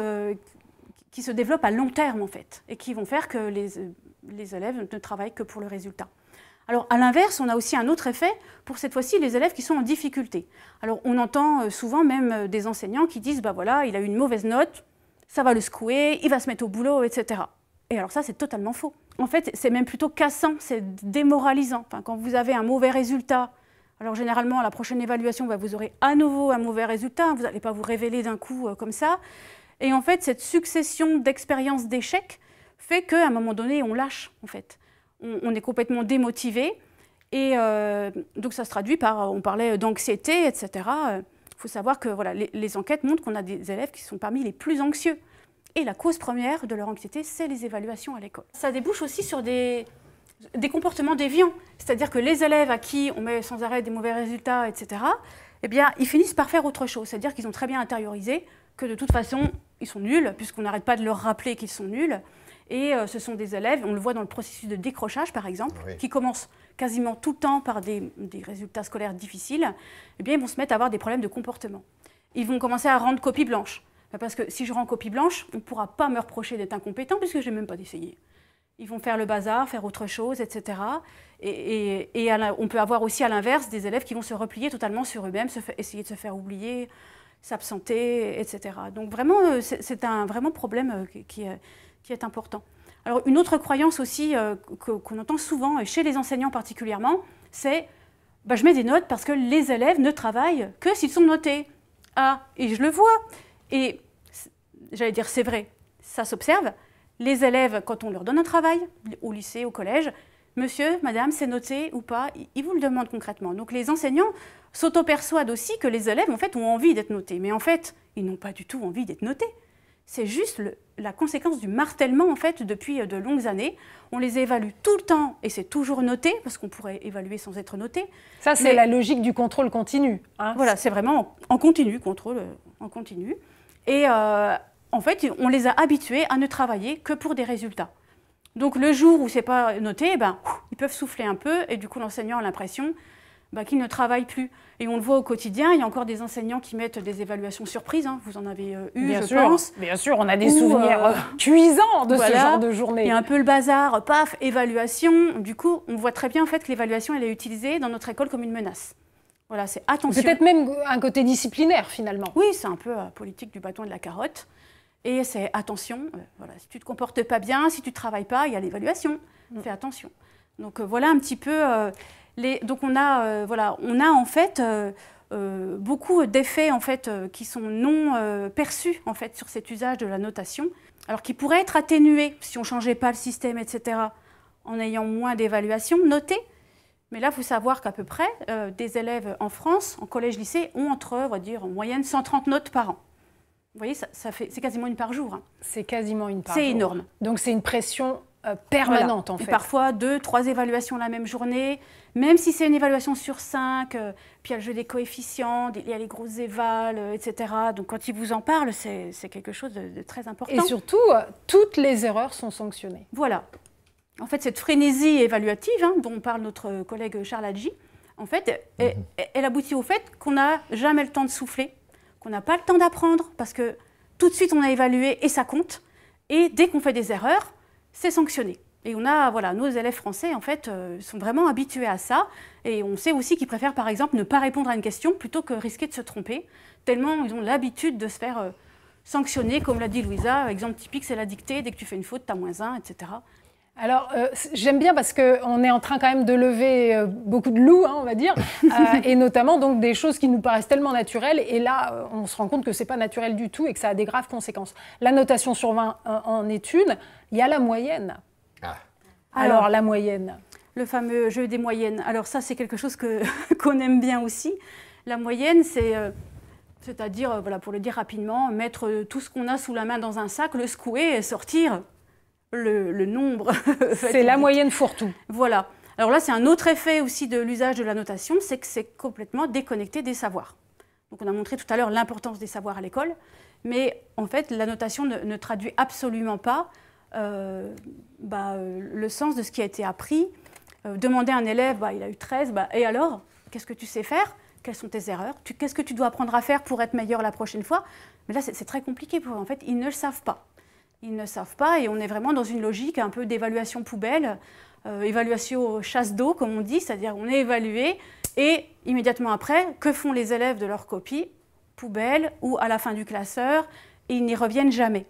qui se développent à long terme en fait, et qui vont faire que les élèves ne travaillent que pour le résultat. Alors à l'inverse, on a aussi un autre effet pour cette fois-ci les élèves qui sont en difficulté. Alors on entend souvent même des enseignants qui disent bah voilà, il a eu une mauvaise note, ça va le secouer, il va se mettre au boulot, etc. Et alors ça, c'est totalement faux. En fait, c'est même plutôt cassant, c'est démoralisant. Enfin, quand vous avez un mauvais résultat, alors généralement, à la prochaine évaluation, vous aurez à nouveau un mauvais résultat, vous n'allez pas vous révéler d'un coup comme ça. Et en fait, cette succession d'expériences d'échecs fait qu'à un moment donné, on lâche, en fait. On est complètement démotivé. Et donc ça se traduit par, on parlait d'anxiété, etc. Il faut savoir que voilà, les enquêtes montrent qu'on a des élèves qui sont parmi les plus anxieux. Et la cause première de leur anxiété, c'est les évaluations à l'école. Ça débouche aussi sur des comportements déviants. C'est-à-dire que les élèves à qui on met sans arrêt des mauvais résultats, etc., eh bien, ils finissent par faire autre chose. C'est-à-dire qu'ils ont très bien intériorisé que de toute façon, ils sont nuls, puisqu'on n'arrête pas de leur rappeler qu'ils sont nuls. Et ce sont des élèves, on le voit dans le processus de décrochage, par exemple, qui commencent quasiment tout le temps par des résultats scolaires difficiles, eh bien, ils vont se mettre à avoir des problèmes de comportement. Ils vont commencer à rendre copie blanche. Parce que si je rends copie blanche, on ne pourra pas me reprocher d'être incompétent puisque je n'ai même pas d'essayer. Ils vont faire le bazar, faire autre chose, etc. Et on peut avoir aussi à l'inverse des élèves qui vont se replier totalement sur eux-mêmes, essayer de se faire oublier, s'absenter, etc. Donc vraiment, c'est un vraiment problème qui est important. Alors une autre croyance aussi qu'on entend souvent, et chez les enseignants particulièrement, c'est bah, je mets des notes parce que les élèves ne travaillent que s'ils sont notés. Ah, et je le vois. Et j'allais dire, c'est vrai, ça s'observe. Les élèves, quand on leur donne un travail, au lycée, au collège, monsieur, madame, c'est noté ou pas, ils vous le demandent concrètement. Donc les enseignants s'auto-persuadent aussi que les élèves, en fait, ont envie d'être notés. Mais en fait, ils n'ont pas du tout envie d'être notés. C'est juste la conséquence du martèlement, en fait, depuis de longues années. On les évalue tout le temps et c'est toujours noté, parce qu'on pourrait évaluer sans être noté. Ça, c'est la logique du contrôle continu. Hein. Voilà, c'est vraiment en continu, contrôle en continu. Et en fait, on les a habitués à ne travailler que pour des résultats. Donc le jour où ce n'est pas noté, ben, ils peuvent souffler un peu et du coup l'enseignant a l'impression qu'ils ne travaillent plus. Et on le voit au quotidien, il y a encore des enseignants qui mettent des évaluations surprises, hein. Vous en avez eu, je pense. Bien sûr, on a des souvenirs cuisants de ce genre de journée. Il y a un peu le bazar, paf, évaluation. Du coup, on voit très bien en fait que l'évaluation elle est utilisée dans notre école comme une menace. Voilà, c'est attention. Peut-être même un côté disciplinaire, finalement. Oui, c'est un peu la politique du bâton et de la carotte. Et c'est attention, voilà, si tu ne te comportes pas bien, si tu ne travailles pas, il y a l'évaluation. Fais attention. Donc voilà un petit peu... donc on a, en fait beaucoup d'effets en fait, qui sont non perçus en fait, sur cet usage de la notation, alors qui pourraient être atténués si on ne changeait pas le système, etc., en ayant moins d'évaluations notées. Mais là, il faut savoir qu'à peu près, des élèves en France, en collège-lycée, ont entre, on va dire, en moyenne 130 notes par an. Vous voyez, c'est quasiment une par jour. Hein. C'est quasiment une par jour. C'est énorme. Donc c'est une pression permanente, en fait. Et parfois 2, 3 évaluations la même journée, même si c'est une évaluation sur 5, puis il y a le jeu des coefficients, il y a les grosses évals, etc. Donc quand ils vous en parlent, c'est quelque chose de très important. Et surtout, toutes les erreurs sont sanctionnées. Voilà. En fait, cette frénésie évaluative, hein, dont parle notre collègue Charles Hadji, en fait, elle aboutit au fait qu'on n'a jamais le temps de souffler, qu'on n'a pas le temps d'apprendre, parce que tout de suite on a évalué et ça compte, et dès qu'on fait des erreurs, c'est sanctionné. Et on a, voilà, nos élèves français, en fait, sont vraiment habitués à ça, et on sait aussi qu'ils préfèrent, par exemple, ne pas répondre à une question plutôt que risquer de se tromper, tellement ils ont l'habitude de se faire sanctionner, comme l'a dit Louisa, exemple typique, c'est la dictée, dès que tu fais une faute, tu as -1, etc. Alors, j'aime bien parce qu'on est en train quand même de lever beaucoup de loups, hein, on va dire, et notamment donc des choses qui nous paraissent tellement naturelles, et là, on se rend compte que c'est pas naturel du tout et que ça a des graves conséquences. La notation sur 20 en est une, il y a la moyenne. Ah. Alors, la moyenne. Le fameux jeu des moyennes. Alors ça, c'est quelque chose qu'on aime bien aussi. La moyenne, c'est-à-dire, voilà, pour le dire rapidement, mettre tout ce qu'on a sous la main dans un sac, le secouer et sortir le nombre. C'est la moyenne fourre-tout. Voilà. Alors là, c'est un autre effet aussi de l'usage de la notation, c'est que c'est complètement déconnecté des savoirs. Donc on a montré tout à l'heure l'importance des savoirs à l'école, mais en fait, la notation ne traduit absolument pas le sens de ce qui a été appris. Demander à un élève, il a eu 13, et alors, qu'est-ce que tu sais faire? Quelles sont tes erreurs? Qu'est-ce que tu dois apprendre à faire pour être meilleur la prochaine fois? Mais là, c'est très compliqué pour eux. En fait, ils ne le savent pas. Ils ne savent pas et on est vraiment dans une logique un peu d'évaluation poubelle, évaluation chasse d'eau, comme on dit, c'est-à-dire on est évalué et immédiatement après, que font les élèves de leur copie? Poubelle ou à la fin du classeur, et ils n'y reviennent jamais.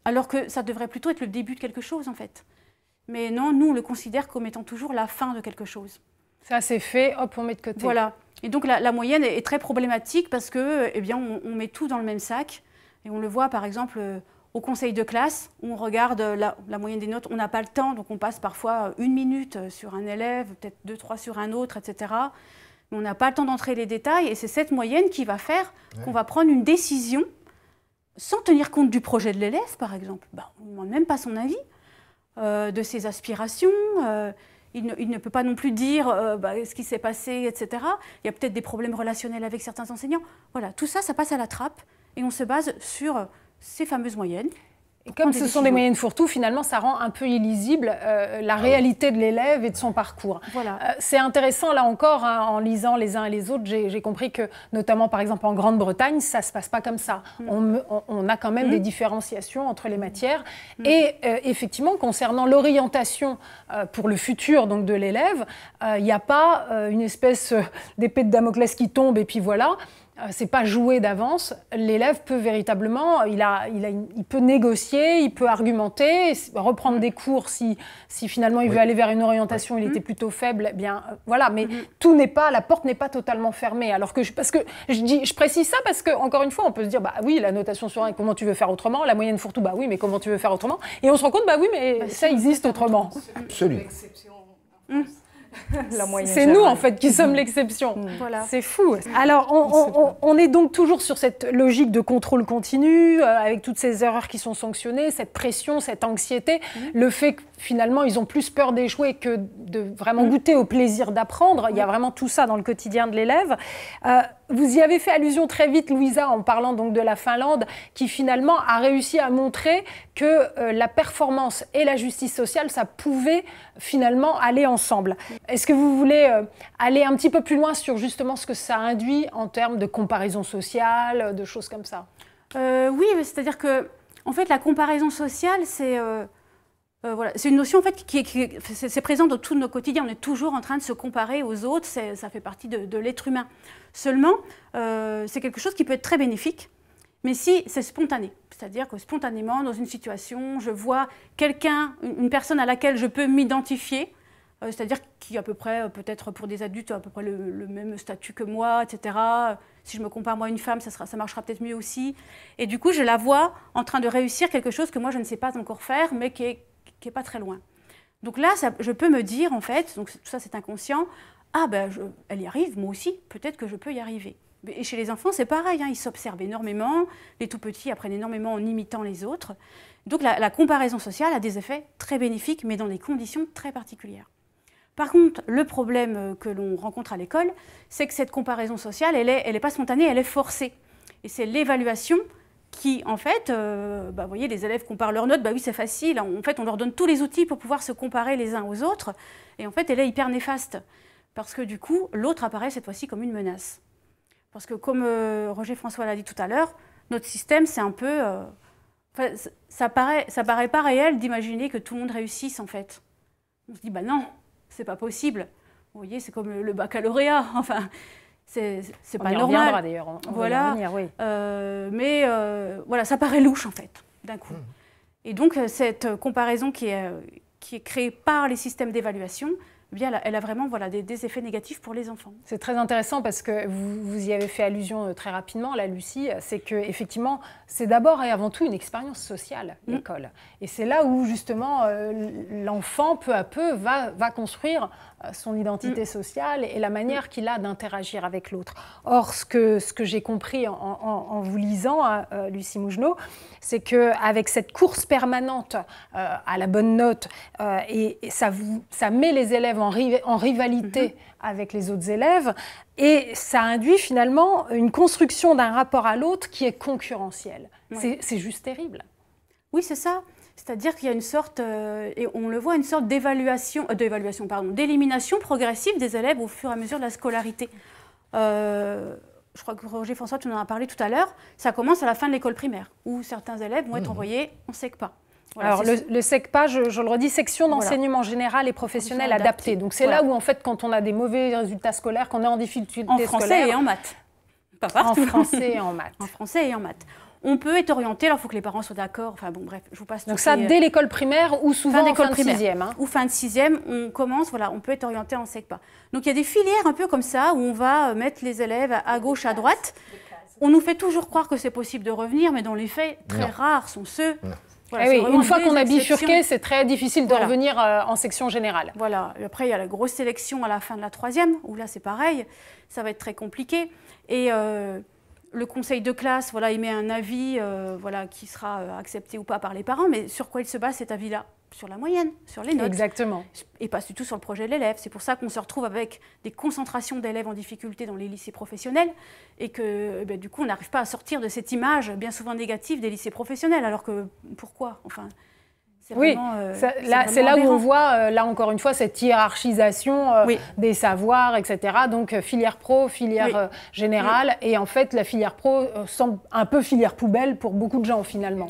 Alors que ça devrait plutôt être le début de quelque chose, en fait. Mais non, nous, on le considère comme étant toujours la fin de quelque chose. Ça, c'est fait, hop, on met de côté. Voilà. Et donc, la moyenne est très problématique parce que, eh bien, on met tout dans le même sac. Et on le voit, par exemple, au conseil de classe, où on regarde la moyenne des notes. On n'a pas le temps, donc on passe parfois 1 minute sur un élève, peut-être 2, 3 sur un autre, etc. Mais on n'a pas le temps d'entrer les détails. Et c'est cette moyenne qui va faire qu'on va prendre une décision sans tenir compte du projet de l'élève, par exemple. On ne demande même pas son avis, de ses aspirations. Il ne peut pas non plus dire ce qui s'est passé, etc. Il y a peut-être des problèmes relationnels avec certains enseignants. Voilà, tout ça, ça passe à la trappe et on se base sur ces fameuses moyennes. Et comme ce sont des moyennes fourre-tout, finalement, ça rend un peu illisible la réalité de l'élève et de son parcours. Voilà. C'est intéressant, là encore, hein, en lisant les uns et les autres, j'ai compris que, notamment, par exemple, en Grande-Bretagne, ça ne se passe pas comme ça. On a quand même des différenciations entre les matières. Et effectivement, concernant l'orientation pour le futur donc, de l'élève, il n'y a pas une espèce d'épée de Damoclès qui tombe et puis voilà. C'est pas joué d'avance. L'élève peut véritablement, il peut négocier, il peut argumenter, reprendre des cours si finalement il veut aller vers une orientation, il était plutôt faible. Eh bien, voilà. Mais tout n'est pas, la porte n'est pas totalement fermée. Alors que je précise ça parce que encore une fois, on peut se dire, oui, la notation sur 1, comment tu veux faire autrement? La moyenne fourre-tout, oui, mais comment tu veux faire autrement? Et on se rend compte, oui, mais ça existe autrement. Absolument. C'est nous, en fait, qui sommes l'exception. Voilà. C'est fou. Alors, on est donc toujours sur cette logique de contrôle continu, avec toutes ces erreurs qui sont sanctionnées, cette pression, cette anxiété, le fait que, finalement, ils ont plus peur d'échouer que de vraiment goûter au plaisir d'apprendre. Il y a vraiment tout ça dans le quotidien de l'élève. Vous y avez fait allusion très vite, Louisa, en parlant donc de la Finlande, qui finalement a réussi à montrer que la performance et la justice sociale, ça pouvait finalement aller ensemble. Est-ce que vous voulez aller un petit peu plus loin sur justement ce que ça induit en termes de comparaison sociale, de choses comme ça? Oui, c'est-à-dire que, en fait, la comparaison sociale, Voilà. C'est une notion en fait, c'est présent dans tout notre quotidien. On est toujours en train de se comparer aux autres, ça fait partie de l'être humain. Seulement, c'est quelque chose qui peut être très bénéfique, mais si c'est spontané. C'est-à-dire que spontanément, dans une situation, je vois quelqu'un, une personne à laquelle je peux m'identifier, c'est-à-dire qui à peu près, peut-être pour des adultes, à peu près le même statut que moi, etc. Si je me compare moi à une femme, ça marchera peut-être mieux aussi. Et du coup, je la vois en train de réussir quelque chose que moi, je ne sais pas encore faire, mais qui est pas très loin. Donc là, je peux me dire, en fait, donc tout ça c'est inconscient, ah ben, elle y arrive, moi aussi, peut-être que je peux y arriver. Et chez les enfants, c'est pareil, hein, ils s'observent énormément, les tout-petits apprennent énormément en imitant les autres. Donc la comparaison sociale a des effets très bénéfiques, mais dans des conditions très particulières. Par contre, le problème que l'on rencontre à l'école, c'est que cette comparaison sociale, elle est pas spontanée, elle est forcée. Et c'est l'évaluation qui, en fait, vous voyez, les élèves comparent leurs notes, bah oui, c'est facile. En fait, on leur donne tous les outils pour pouvoir se comparer les uns aux autres. Et en fait, elle est hyper néfaste. Parce que du coup, l'autre apparaît cette fois-ci comme une menace. Parce que comme Roger François l'a dit tout à l'heure, notre système, c'est un peu... ça paraît pas réel d'imaginer que tout le monde réussisse, en fait. On se dit, bah non, c'est pas possible. Vous voyez, c'est comme le baccalauréat. Enfin, c'est pas normal. On y reviendra d'ailleurs. Voilà. Revenir, oui. Mais voilà, ça paraît louche en fait, d'un coup. Et donc cette comparaison qui est créée par les systèmes d'évaluation, eh bien, elle a vraiment des effets négatifs pour les enfants. C'est très intéressant parce que vous y avez fait allusion très rapidement, là, Lucie, c'est qu'effectivement, c'est d'abord et avant tout une expérience sociale, l'école. Et c'est là où, justement, l'enfant, peu à peu, va construire son identité sociale et la manière qu'il a d'interagir avec l'autre. Or, ce que j'ai compris en vous lisant, Lucie Mougenot, c'est qu'avec cette course permanente à la bonne note, et ça met les élèves en rivalité avec les autres élèves, et ça induit finalement une construction d'un rapport à l'autre qui est concurrentiel. Ouais. C'est juste terrible. Oui, c'est ça. C'est-à-dire qu'il y a une sorte, et on le voit, une sorte d'élimination progressive des élèves au fur et à mesure de la scolarité. Je crois que Roger François, tu en as parlé tout à l'heure, ça commence à la fin de l'école primaire, où certains élèves vont être envoyés en SECPA. Voilà, alors le SECPA, je le redis, section d'enseignement général et professionnel adapté. Donc c'est là où en fait, quand on a des mauvais résultats scolaires, qu'on est en difficulté scolaire... En français et en maths. Pas partout. En français et en maths. En français et en maths. On peut être orienté, alors il faut que les parents soient d'accord, enfin bon bref, je vous passe... Donc ça, dès l'école primaire ou souvent en fin de sixième. Ou fin de sixième, on commence, on peut être orienté en SECPA. Donc il y a des filières un peu comme ça, où on va mettre les élèves à gauche, à droite. On nous fait toujours croire que c'est possible de revenir, mais dans les faits, très rares sont ceux... Voilà, une fois qu'on a bifurqué, c'est très difficile de revenir en section générale. Voilà. Et après, il y a la grosse sélection à la fin de la troisième, où là, c'est pareil, ça va être très compliqué. Et le conseil de classe émet un avis qui sera accepté ou pas par les parents, mais sur quoi il se base cet avis-là? Sur la moyenne, sur les notes. Exactement. Et pas du tout sur le projet de l'élève. C'est pour ça qu'on se retrouve avec des concentrations d'élèves en difficulté dans les lycées professionnels et que du coup on n'arrive pas à sortir de cette image bien souvent négative des lycées professionnels. Alors que pourquoi? Enfin, oui, c'est là où on voit, là encore une fois, cette hiérarchisation des savoirs, etc. Donc filière pro, filière générale, et en fait la filière pro semble un peu filière poubelle pour beaucoup de gens finalement.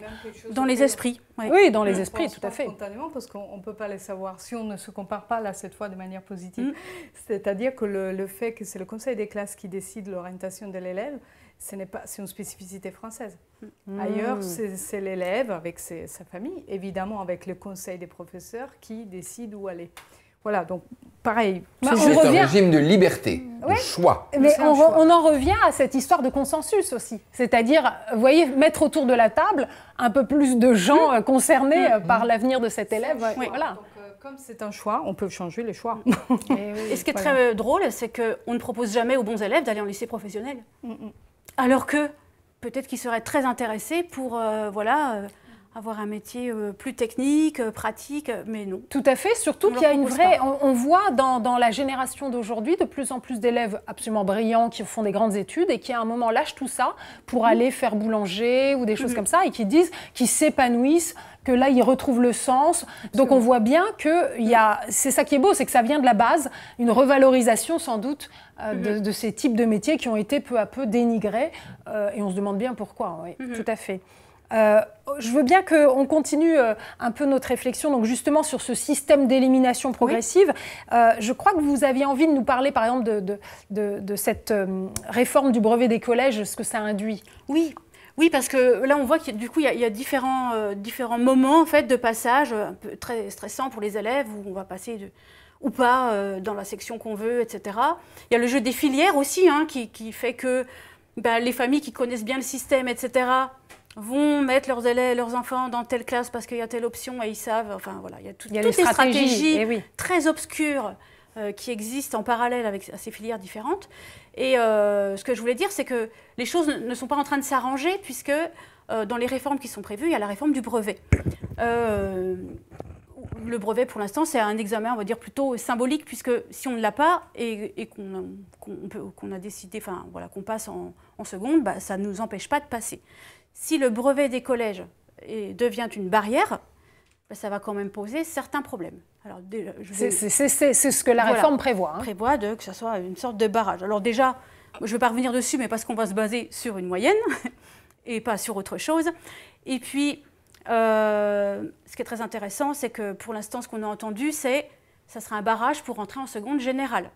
Dans les esprits. Oui, dans les esprits, tout à fait. Spontanément, parce qu'on ne peut pas les savoir si on ne se compare pas là cette fois de manière positive. C'est-à-dire que le fait que c'est le conseil des classes qui décide l'orientation de l'élève, c'est une spécificité française. Ailleurs, c'est l'élève avec sa famille, évidemment avec le conseil des professeurs qui décide où aller. Voilà, donc pareil. C'est juste un régime de liberté, de choix. Mais on en revient à cette histoire de consensus aussi. C'est-à-dire, vous voyez, mettre autour de la table un peu plus de gens concernés par l'avenir de cet élève. Voilà. Donc, comme c'est un choix, on peut changer les choix. Et ce qui est très drôle, c'est qu'on ne propose jamais aux bons élèves d'aller en lycée professionnel. Alors que peut-être qu'ils seraient très intéressés pour avoir un métier plus technique, pratique, mais non. Tout à fait, surtout qu'il y a une vraie... On voit dans la génération d'aujourd'hui de plus en plus d'élèves absolument brillants qui font des grandes études et qui à un moment lâchent tout ça pour aller faire boulanger ou des choses comme ça et qui disent qu'ils s'épanouissent, que là, ils retrouvent le sens. Donc, on voit bien que c'est ça qui est beau, c'est que ça vient de la base, une revalorisation sans doute de ces types de métiers qui ont été peu à peu dénigrés. Et on se demande bien pourquoi, tout à fait. je veux bien qu'on continue un peu notre réflexion, donc justement sur ce système d'élimination progressive. Oui. Je crois que vous aviez envie de nous parler, par exemple, de cette réforme du brevet des collèges, ce que ça induit. Oui. Oui, parce que là, on voit qu'il y a différents moments en fait, de passage un peu très stressants pour les élèves, où on va passer ou pas dans la section qu'on veut, etc. Il y a le jeu des filières aussi, hein, qui fait que les familles qui connaissent bien le système, etc., vont mettre leurs enfants dans telle classe parce qu'il y a telle option et ils savent. Enfin, voilà, il y a toutes les stratégies très obscures qui existent en parallèle avec ces filières différentes. Et ce que je voulais dire, c'est que les choses ne sont pas en train de s'arranger, puisque dans les réformes qui sont prévues, il y a la réforme du brevet. Le brevet, pour l'instant, c'est un examen, on va dire, plutôt symbolique, puisque si on ne l'a pas et qu'on a décidé, enfin, voilà, qu'on passe en seconde, ça ne nous empêche pas de passer. Si le brevet des collèges devient une barrière, ça va quand même poser certains problèmes. C'est ce que la réforme prévoit. Hein. Prévoit que ça soit une sorte de barrage. Alors déjà, je ne vais pas revenir dessus, mais parce qu'on va se baser sur une moyenne et pas sur autre chose. Et puis, ce qui est très intéressant, c'est que pour l'instant, ce qu'on a entendu, c'est que ça sera un barrage pour entrer en seconde générale.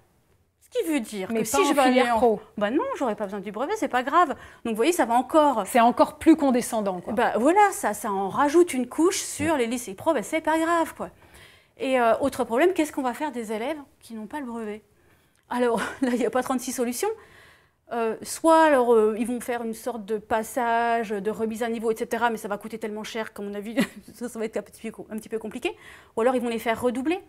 Ce qui veut dire que si je vais aller en pro, non, j'aurais pas besoin du brevet, c'est pas grave. Donc vous voyez, ça va encore. C'est encore plus condescendant, quoi. Voilà, ça en rajoute une couche sur les lycées pro, c'est pas grave, quoi. Et autre problème, qu'est-ce qu'on va faire des élèves qui n'ont pas le brevet? Alors là, il n'y a pas 36 solutions. Soit ils vont faire une sorte de passage, de remise à niveau, etc. Mais ça va coûter tellement cher, comme on a vu, ça va être un petit peu compliqué. Ou alors ils vont les faire redoubler.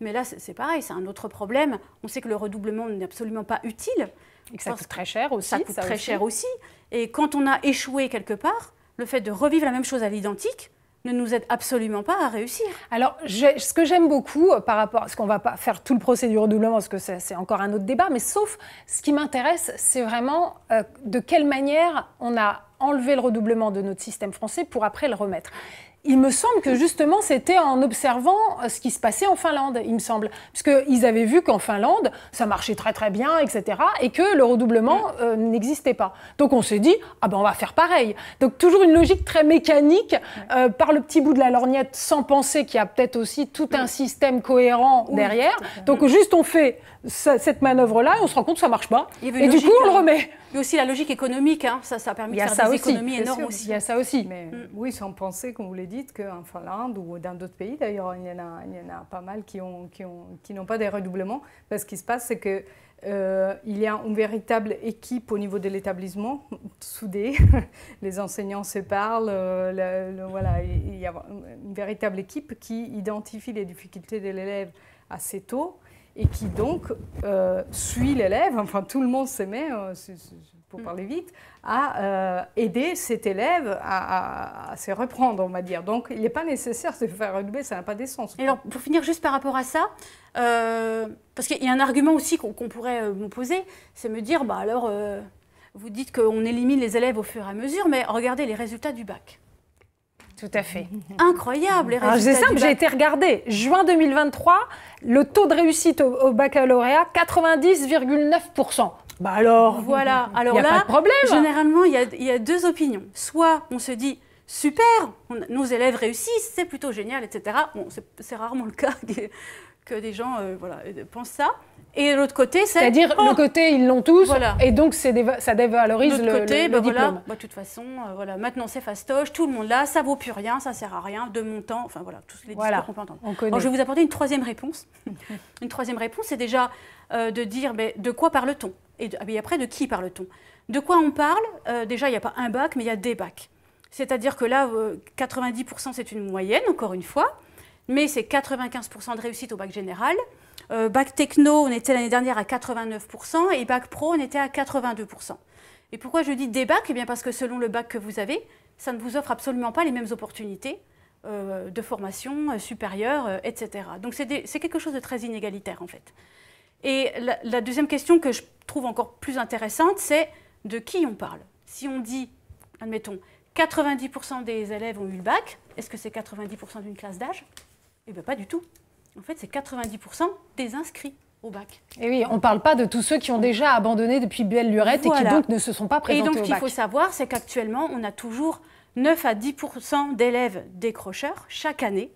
Mais là, c'est pareil, c'est un autre problème. On sait que le redoublement n'est absolument pas utile. Et que ça coûte très cher aussi. Ça coûte très cher aussi. Et quand on a échoué quelque part, le fait de revivre la même chose à l'identique ne nous aide absolument pas à réussir. Alors, ce que j'aime beaucoup par rapport à ce qu'on ne va pas faire tout le procès du redoublement, parce que c'est encore un autre débat, mais sauf ce qui m'intéresse, c'est vraiment de quelle manière on a enlevé le redoublement de notre système français pour après le remettre. Il me semble que justement, c'était en observant ce qui se passait en Finlande, il me semble. Parce qu'ils avaient vu qu'en Finlande, ça marchait très très bien, etc. Et que le redoublement n'existait pas. Donc on s'est dit, on va faire pareil. Donc toujours une logique très mécanique, par le petit bout de la lorgnette, sans penser qu'il y a peut-être aussi tout un système cohérent derrière. Donc juste on fait cette manœuvre-là et on se rend compte que ça ne marche pas. Et du coup, on le remet. Il y a aussi la logique économique, hein. Ça a permis de faire des économies énormes aussi. Il y a ça aussi. Mais, oui, sans penser, comme vous l'avez dit, qu'en Finlande ou dans d'autres pays, d'ailleurs, il y en a pas mal qui n'ont pas des redoublements. Parce ce qui se passe, c'est que il y a une véritable équipe au niveau de l'établissement, soudée. Les enseignants se parlent. Voilà, il y a une véritable équipe qui identifie les difficultés de l'élève assez tôt et qui donc suit l'élève, enfin tout le monde se met, pour parler vite, à aider cet élève à se reprendre, on va dire. Donc il n'est pas nécessaire de faire redoubler, ça n'a pas d'essence. Et alors pour finir juste par rapport à ça, parce qu'il y a un argument aussi qu'on pourrait me poser, c'est me dire, alors vous dites qu'on élimine les élèves au fur et à mesure, mais regardez les résultats du bac. Tout à fait. Incroyable les résultats. C'est simple, j'ai été regarder. Juin 2023, le taux de réussite au baccalauréat, 90,9%. Alors, voilà. Alors il n'y a pas de problème. Généralement, il y a deux opinions. Soit on se dit, super, nos élèves réussissent, c'est plutôt génial, etc. Bon, c'est rarement le cas que des gens pensent ça. Et de l'autre côté, c'est-à-dire, le côté, ils l'ont tous, et donc ça dévalorise le diplôme. De toute façon, maintenant c'est fastoche, tout le monde là, ça vaut plus rien, ça sert à rien, de mon temps, enfin voilà, tous les discours qu'on peut entendre. Alors, je vais vous apporter une troisième réponse. Une troisième réponse, c'est déjà de dire, de quoi parle-t-on? Et après, de qui parle-t-on? De quoi on parle? Déjà, il n'y a pas un bac, mais il y a des bacs. C'est-à-dire que là, 90% c'est une moyenne, encore une fois, mais c'est 95% de réussite au bac général. Bac techno, on était l'année dernière à 89% et bac pro, on était à 82%. Et pourquoi je dis des bacs? Eh bien parce que selon le bac que vous avez, ça ne vous offre absolument pas les mêmes opportunités de formation supérieure, etc. Donc c'est quelque chose de très inégalitaire en fait. Et la deuxième question que je trouve encore plus intéressante, c'est de qui on parle. Si on dit, admettons, 90% des élèves ont eu le bac, est-ce que c'est 90% d'une classe d'âge? Eh bien pas du tout. En fait, c'est 90% des inscrits au bac. Et oui, on ne parle pas de tous ceux qui ont déjà abandonné depuis belle lurette et qui donc ne se sont pas présentés au bac. Et donc, ce qu'il faut savoir, c'est qu'actuellement, on a toujours 9 à 10% d'élèves décrocheurs chaque année.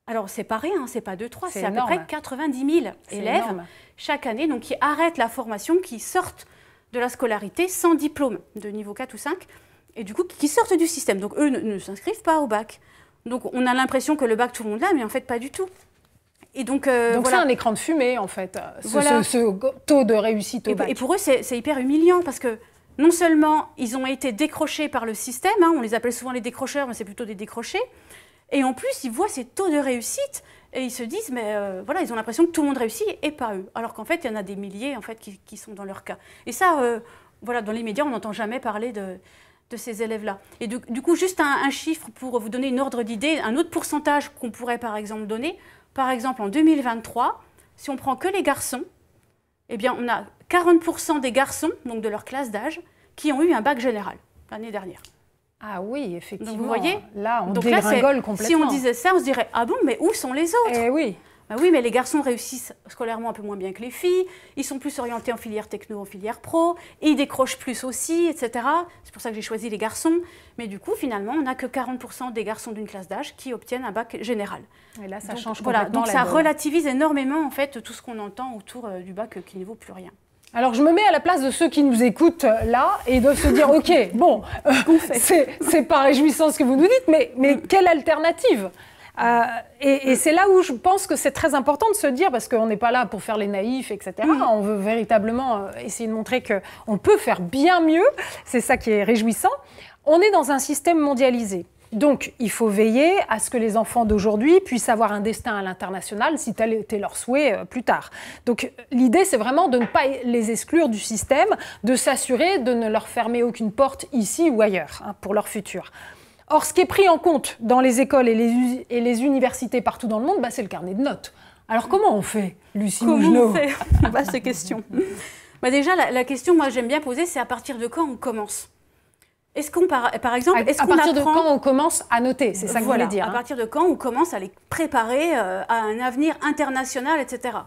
Alors, c'est pas rien, c'est pas 2-3, c'est à peu près 90 000 élèves chaque année, donc qui arrêtent la formation, qui sortent de la scolarité sans diplôme de niveau 4 ou 5, et du coup, qui sortent du système. Donc, eux ne s'inscrivent pas au bac. Donc, on a l'impression que le bac, tout le monde l'a, mais en fait, pas du tout. Et donc voilà. c'est un écran de fumée, en fait, ce taux de réussite au bac. Et pour eux, c'est hyper humiliant, parce que non seulement ils ont été décrochés par le système, hein, on les appelle souvent les décrocheurs, mais c'est plutôt des décrochés, et en plus, ils voient ces taux de réussite, et ils se disent, mais voilà, ils ont l'impression que tout le monde réussit, et pas eux. Alors qu'en fait, il y en a des milliers en fait, qui sont dans leur cas. Et ça, voilà, dans les médias, on n'entend jamais parler de ces élèves-là. Et du coup, juste un chiffre pour vous donner une ordre d'idée, un autre pourcentage qu'on pourrait par exemple donner. Par exemple, en 2023, si on prend que les garçons, eh bien, on a 40% des garçons, donc de leur classe d'âge, qui ont eu un bac général l'année dernière. Ah oui, effectivement. Donc vous voyez, là, on dégringole complètement. Si on disait ça, on se dirait, ah bon, mais où sont les autres? Eh oui. Ben oui, mais les garçons réussissent scolairement un peu moins bien que les filles, ils sont plus orientés en filière techno, en filière pro, et ils décrochent plus aussi, etc. C'est pour ça que j'ai choisi les garçons. Mais du coup, finalement, on n'a que 40% des garçons d'une classe d'âge qui obtiennent un bac général. Et là, ça change voilà, complètement. Donc ça relativise énormément, en fait, tout ce qu'on entend autour du bac qui ne vaut plus rien. Alors, je me mets à la place de ceux qui nous écoutent là et de se dire, OK, bon, c'est pas réjouissant ce que vous nous dites, mais quelle alternative ? Et c'est là où je pense que c'est très important de se dire, parce qu'on n'est pas là pour faire les naïfs, etc. On veut véritablement essayer de montrer qu'on peut faire bien mieux. C'est ça qui est réjouissant. On est dans un système mondialisé. Donc, il faut veiller à ce que les enfants d'aujourd'hui puissent avoir un destin à l'international, si tel était leur souhait plus tard. Donc, l'idée, c'est vraiment de ne pas les exclure du système, de s'assurer de ne leur fermer aucune porte ici ou ailleurs, hein, pour leur futur. Or, ce qui est pris en compte dans les écoles et les universités partout dans le monde, c'est le carnet de notes. Alors, comment on fait, Lucie Mougenot ? Comment on fait ? Vaste question. Déjà, la question, moi, j'aime bien poser, c'est à partir de quand on commence ? Est-ce qu'on, par exemple, à partir de quand on commence à noter, c'est ça que vous voulez dire. À partir de quand on commence à les préparer à un avenir international, etc.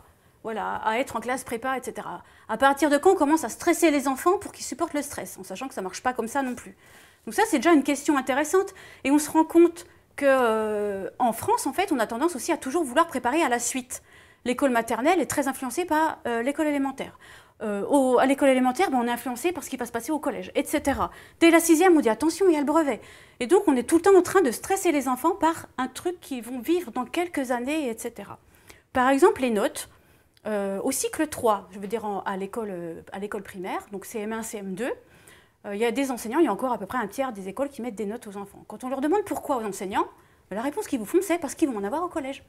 Voilà, à être en classe prépa, etc. À partir de quand on commence à stresser les enfants pour qu'ils supportent le stress, en sachant que ça ne marche pas comme ça non plus. Donc ça, c'est déjà une question intéressante. Et on se rend compte qu'en France, en fait, on a tendance aussi à toujours vouloir préparer à la suite. L'école maternelle est très influencée par l'école élémentaire. À l'école élémentaire, on est influencé par ce qui va se passer au collège, etc. Dès la 6e, on dit attention, il y a le brevet. Et donc, on est tout le temps en train de stresser les enfants par un truc qu'ils vont vivre dans quelques années, etc. Par exemple, les notes, au cycle 3, je veux dire à l'école primaire, donc CM1, CM2, il y a des enseignants, il y a encore à peu près un tiers des écoles qui mettent des notes aux enfants. Quand on leur demande pourquoi aux enseignants, la réponse qu'ils vous font, c'est parce qu'ils vont en avoir au collège.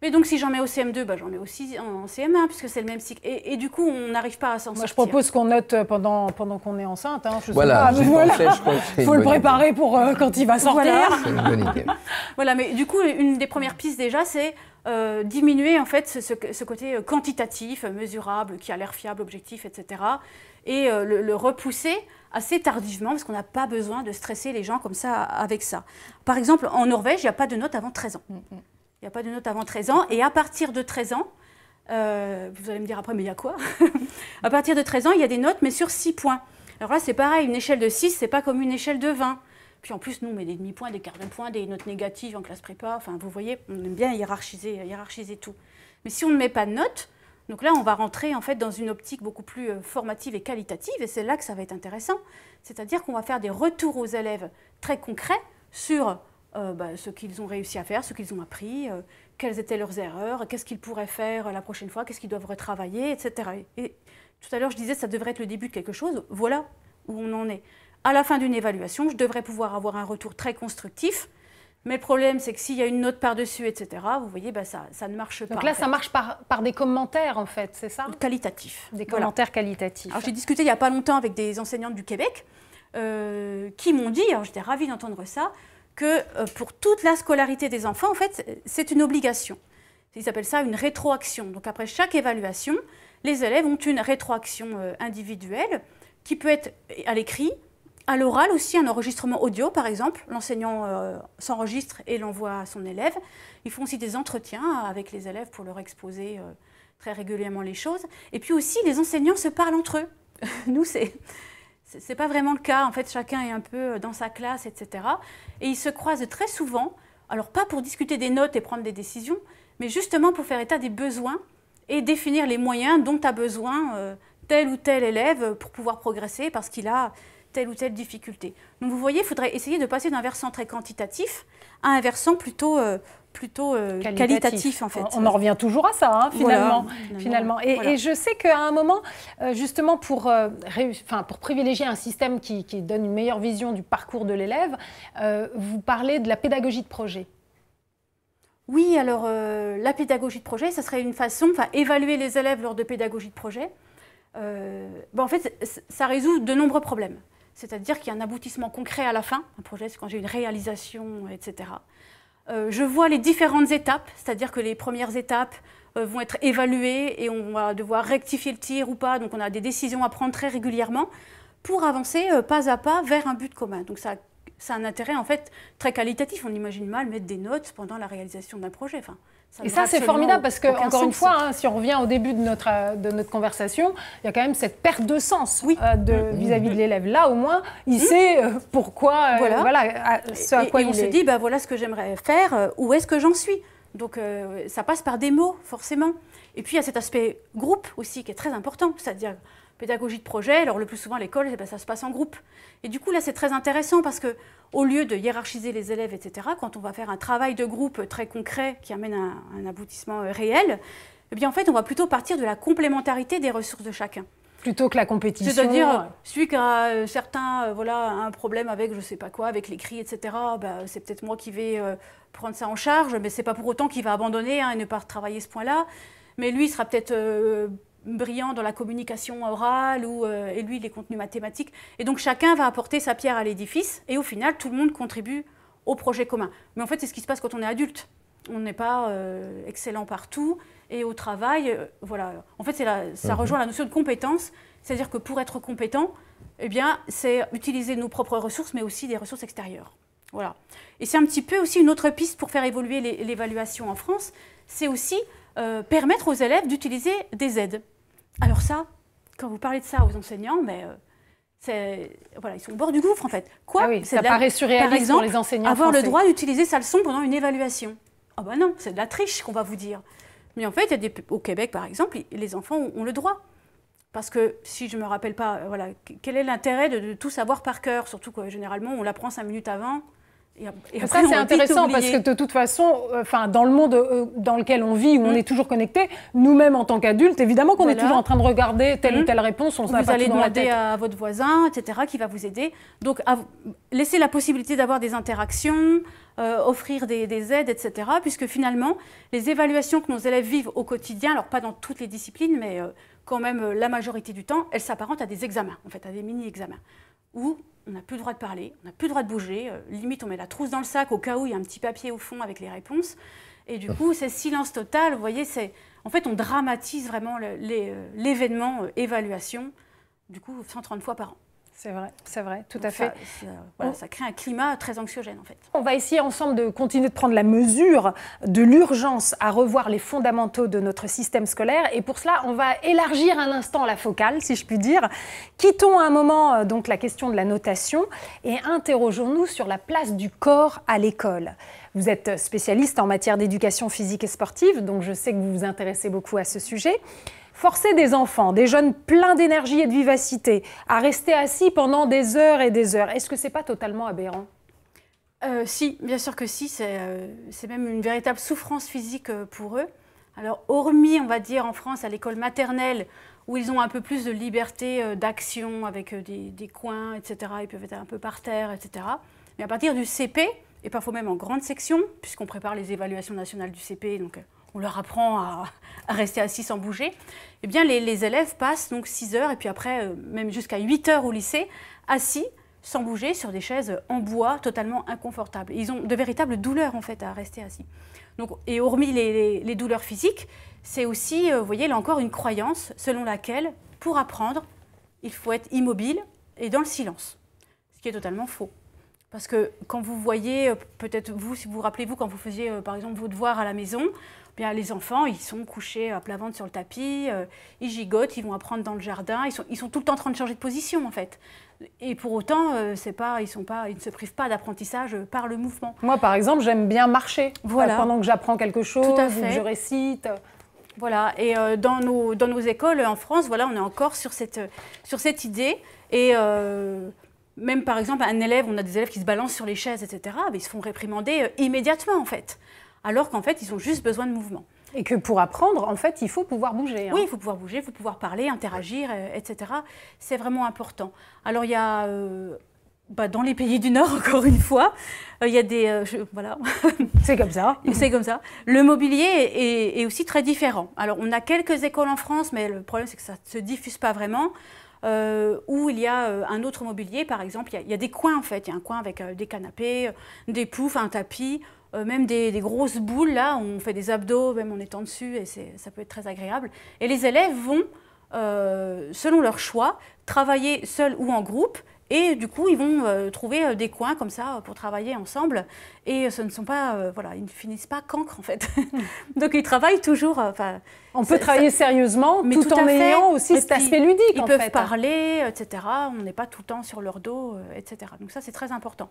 Mais donc, si j'en mets au CM2, j'en mets aussi en CM1, puisque c'est le même cycle. Et du coup, on n'arrive pas à s'en sortir. Moi, je propose qu'on note pendant qu'on est enceinte. Hein, voilà, il faut le préparer pour quand il va sortir. Voilà. C'est une bonne idée. Voilà, mais du coup, une des premières pistes déjà, c'est diminuer en fait ce côté quantitatif, mesurable, qui a l'air fiable, objectif, etc. Et le repousser assez tardivement, parce qu'on n'a pas besoin de stresser les gens comme ça avec ça. Par exemple, en Norvège, il n'y a pas de notes avant 13 ans. Il n'y a pas de notes avant 13 ans. Et à partir de 13 ans, vous allez me dire après, mais il y a quoi? À partir de 13 ans, il y a des notes, mais sur 6 points. Alors là, c'est pareil, une échelle de 6, ce n'est pas comme une échelle de 20. Puis en plus, nous, on met des demi-points, des quarts de points, des notes négatives en classe prépa. Enfin, vous voyez, on aime bien hiérarchiser tout. Mais si on ne met pas de notes, donc là, on va rentrer en fait dans une optique beaucoup plus formative et qualitative. Et c'est là que ça va être intéressant. C'est-à-dire qu'on va faire des retours aux élèves très concrets sur ce qu'ils ont réussi à faire, ce qu'ils ont appris, quelles étaient leurs erreurs, qu'est-ce qu'ils pourraient faire la prochaine fois, qu'est-ce qu'ils doivent retravailler, etc. Et tout à l'heure, je disais que ça devrait être le début de quelque chose. Voilà où on en est. À la fin d'une évaluation, je devrais pouvoir avoir un retour très constructif. Mais le problème, c'est que s'il y a une note par-dessus, etc., vous voyez, ça ne marche pas. Donc là, ça marche par des commentaires, en fait, c'est ça? Qualitatifs. Des commentaires qualitatifs. Alors, j'ai discuté il n'y a pas longtemps avec des enseignantes du Québec qui m'ont dit, alors j'étais ravie d'entendre ça, que pour toute la scolarité des enfants, en fait, c'est une obligation. Ils appellent ça une rétroaction. Donc après chaque évaluation, les élèves ont une rétroaction individuelle qui peut être à l'écrit, à l'oral aussi, un enregistrement audio par exemple. L'enseignant s'enregistre et l'envoie à son élève. Ils font aussi des entretiens avec les élèves pour leur exposer très régulièrement les choses. Et puis aussi, les enseignants se parlent entre eux. Nous, c'est Ce n'est pas vraiment le cas. En fait, chacun est un peu dans sa classe, etc. Et ils se croisent très souvent, alors pas pour discuter des notes et prendre des décisions, mais justement pour faire état des besoins et définir les moyens dont a besoin tel ou tel élève pour pouvoir progresser parce qu'il a telle ou telle difficulté. Donc vous voyez, il faudrait essayer de passer d'un versant très quantitatif à un versant plutôt qualitatif en fait. On en revient toujours à ça, hein, finalement. Voilà, finalement. Et je sais qu'à un moment, justement, pour privilégier un système qui donne une meilleure vision du parcours de l'élève, vous parlez de la pédagogie de projet. Oui, alors la pédagogie de projet, ça serait une façon, évaluer les élèves lors de pédagogie de projet. En fait, ça résout de nombreux problèmes. C'est-à-dire qu'il y a un aboutissement concret à la fin. Un projet, c'est quand j'ai une réalisation, etc. Je vois les différentes étapes, c'est-à-dire que les premières étapes vont être évaluées et on va devoir rectifier le tir ou pas. Donc on a des décisions à prendre très régulièrement pour avancer pas à pas vers un but commun. Donc ça a un intérêt en fait très qualitatif. On imagine mal mettre des notes pendant la réalisation d'un projet. Et ça, c'est formidable parce que, encore une fois, hein, si on revient au début de notre conversation, il y a quand même cette perte de sens vis-à-vis de l'élève. Là, au moins, il sait pourquoi, ce à quoi on se dit, voilà ce que j'aimerais faire, où est-ce que j'en suis. Donc, ça passe par des mots, forcément. Et puis, il y a cet aspect groupe aussi qui est très important, c'est-à-dire pédagogie de projet. Alors, le plus souvent à l'école, ça se passe en groupe. Et du coup, là, c'est très intéressant parce que au lieu de hiérarchiser les élèves, etc., quand on va faire un travail de groupe très concret qui amène à un aboutissement réel, eh bien, en fait, on va plutôt partir de la complémentarité des ressources de chacun. Plutôt que la compétition. C'est-à-dire, celui qui a certains, un problème avec, je ne sais pas quoi, avec l'écrit, etc., c'est peut-être moi qui vais prendre ça en charge, mais ce n'est pas pour autant qu'il va abandonner et ne pas travailler ce point-là. Mais lui, il sera peut-être brillant dans la communication orale et lui les contenus mathématiques. Et donc chacun va apporter sa pierre à l'édifice et au final tout le monde contribue au projet commun. Mais en fait c'est ce qui se passe quand on est adulte. On n'est pas excellent partout et au travail, En fait ça rejoint la notion de compétence, c'est-à-dire que pour être compétent, eh bien c'est utiliser nos propres ressources mais aussi des ressources extérieures. Voilà. Et c'est un petit peu aussi une autre piste pour faire évoluer l'évaluation en France, c'est aussi permettre aux élèves d'utiliser des aides. Alors ça, quand vous parlez de ça aux enseignants, ils sont au bord du gouffre en fait. Ça paraît surréaliste, par exemple, pour les enseignants avoir français. Le droit d'utiliser sa leçon pendant une évaluation. Ah non, c'est de la triche qu'on va vous dire. Mais en fait, au Québec par exemple, les enfants ont le droit. Parce que si je ne me rappelle pas, quel est l'intérêt de tout savoir par cœur? Surtout que généralement on l'apprend 5 minutes avant. Et ça, c'est intéressant parce que de toute façon, dans le monde dans lequel on vit, où on est toujours connecté, nous-mêmes en tant qu'adultes, évidemment qu'on est toujours en train de regarder telle ou telle réponse, on ne sait pas tout dans la tête. Vous allez demander à votre voisin, etc., qui va vous aider. Donc, laisser la possibilité d'avoir des interactions, offrir des aides, etc., puisque finalement, les évaluations que nos élèves vivent au quotidien, alors pas dans toutes les disciplines, mais quand même la majorité du temps, elles s'apparentent à des examens, en fait, à des mini-examens, où on n'a plus le droit de parler, on n'a plus le droit de bouger, limite on met la trousse dans le sac au cas où il y a un petit papier au fond avec les réponses. Et du coup, c'est silence total, vous voyez, en fait on dramatise vraiment l'événement évaluation, du coup 130 fois par an. C'est vrai, tout à fait. Ça crée un climat très anxiogène en fait. On va essayer ensemble de continuer de prendre la mesure de l'urgence à revoir les fondamentaux de notre système scolaire. Et pour cela, on va élargir un instant la focale, si je puis dire. Quittons un moment donc la question de la notation et interrogeons-nous sur la place du corps à l'école. Vous êtes spécialiste en matière d'éducation physique et sportive, donc je sais que vous vous intéressez beaucoup à ce sujet. Forcer des enfants, des jeunes pleins d'énergie et de vivacité, à rester assis pendant des heures et des heures, est-ce que ce n'est pas totalement aberrant ? Si, bien sûr que si, c'est même une véritable souffrance physique pour eux. Alors, hormis, on va dire, en France, à l'école maternelle, où ils ont un peu plus de liberté d'action avec des coins, etc., ils peuvent être un peu par terre, etc. Mais à partir du CP, et parfois même en grande section, puisqu'on prépare les évaluations nationales du CP, donc on leur apprend à rester assis sans bouger, eh bien les élèves passent donc 6 heures et puis après même jusqu'à 8 heures au lycée, assis, sans bouger, sur des chaises en bois totalement inconfortables. Ils ont de véritables douleurs en fait à rester assis. Donc, et hormis les douleurs physiques, c'est aussi, vous voyez, là encore une croyance selon laquelle, pour apprendre, il faut être immobile et dans le silence, ce qui est totalement faux. Parce que quand vous voyez, peut-être vous, si vous rappelez-vous, quand vous faisiez par exemple vos devoirs à la maison, bien, les enfants, ils sont couchés à plat ventre sur le tapis, ils gigotent, ils vont apprendre dans le jardin, ils sont tout le temps en train de changer de position en fait. Et pour autant, ils ne se privent pas d'apprentissage par le mouvement. Moi, par exemple, j'aime bien marcher pendant que j'apprends quelque chose, ou que je récite. Voilà, et dans nos écoles en France, voilà, on est encore sur cette idée. Et même par exemple, on a des élèves qui se balancent sur les chaises, etc., mais ils se font réprimander immédiatement en fait. Alors qu'en fait, ils ont juste besoin de mouvement. Et que pour apprendre, en fait, il faut pouvoir bouger. Oui, il faut pouvoir bouger, il faut pouvoir parler, interagir, etc. C'est vraiment important. Alors, il y a, dans les pays du Nord, encore une fois, il y a des... voilà. C'est comme ça. C'est comme ça. Le mobilier est aussi très différent. Alors, on a quelques écoles en France, mais le problème, c'est que ça ne se diffuse pas vraiment. Où il y a un autre mobilier, par exemple, il y a des coins, en fait. Il y a un coin avec des canapés, des poufs, un tapis... même des grosses boules, là, où on fait des abdos, même en étant dessus, et ça peut être très agréable. Et les élèves vont, selon leur choix, travailler seuls ou en groupe, et du coup, ils vont trouver des coins comme ça pour travailler ensemble. Et ce ne sont pas, voilà, ils ne finissent pas cancres, en fait. Donc, ils travaillent toujours... on peut travailler sérieusement, mais tout en ayant aussi cet aspect ludique, ils peuvent parler, etc. On n'est pas tout le temps sur leur dos, etc. Donc ça, c'est très important.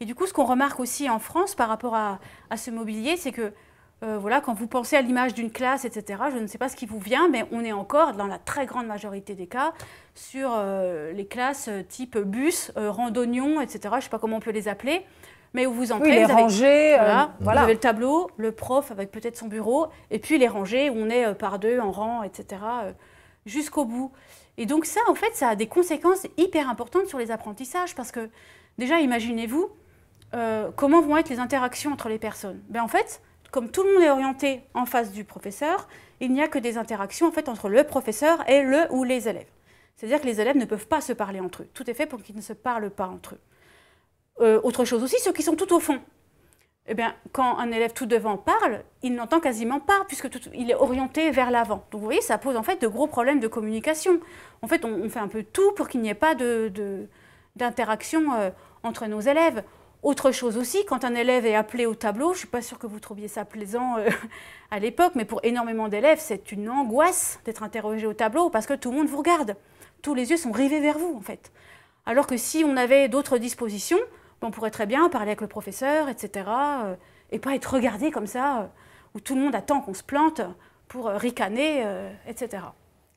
Et du coup, ce qu'on remarque aussi en France par rapport à ce mobilier, c'est que voilà, quand vous pensez à l'image d'une classe, etc., je ne sais pas ce qui vous vient, mais on est encore, dans la très grande majorité des cas, sur les classes type bus, randonnions, etc., je ne sais pas comment on peut les appeler, mais où vous entrez, oui, les rangées, vous avez le tableau, le prof avec peut-être son bureau, et puis les rangées où on est par deux, en rang, etc., jusqu'au bout. Et donc ça, en fait, ça a des conséquences hyper importantes sur les apprentissages, parce que déjà, imaginez-vous, comment vont être les interactions entre les personnes? En fait, comme tout le monde est orienté en face du professeur, il n'y a que des interactions en fait, entre le professeur et le ou les élèves. C'est-à-dire que les élèves ne peuvent pas se parler entre eux. Tout est fait pour qu'ils ne se parlent pas entre eux. Autre chose aussi, ceux qui sont tout au fond. Eh bien, quand un élève tout devant parle, il n'entend quasiment pas, puisqu'il est orienté vers l'avant. Donc vous voyez, ça pose en fait de gros problèmes de communication. En fait, on fait un peu tout pour qu'il n'y ait pas d'interaction entre nos élèves. Autre chose aussi, quand un élève est appelé au tableau, je ne suis pas sûre que vous trouviez ça plaisant à l'époque, mais pour énormément d'élèves, c'est une angoisse d'être interrogé au tableau parce que tout le monde vous regarde. Tous les yeux sont rivés vers vous, en fait. Alors que si on avait d'autres dispositions, on pourrait très bien parler avec le professeur, etc., et pas être regardé comme ça, où tout le monde attend qu'on se plante pour ricaner, etc.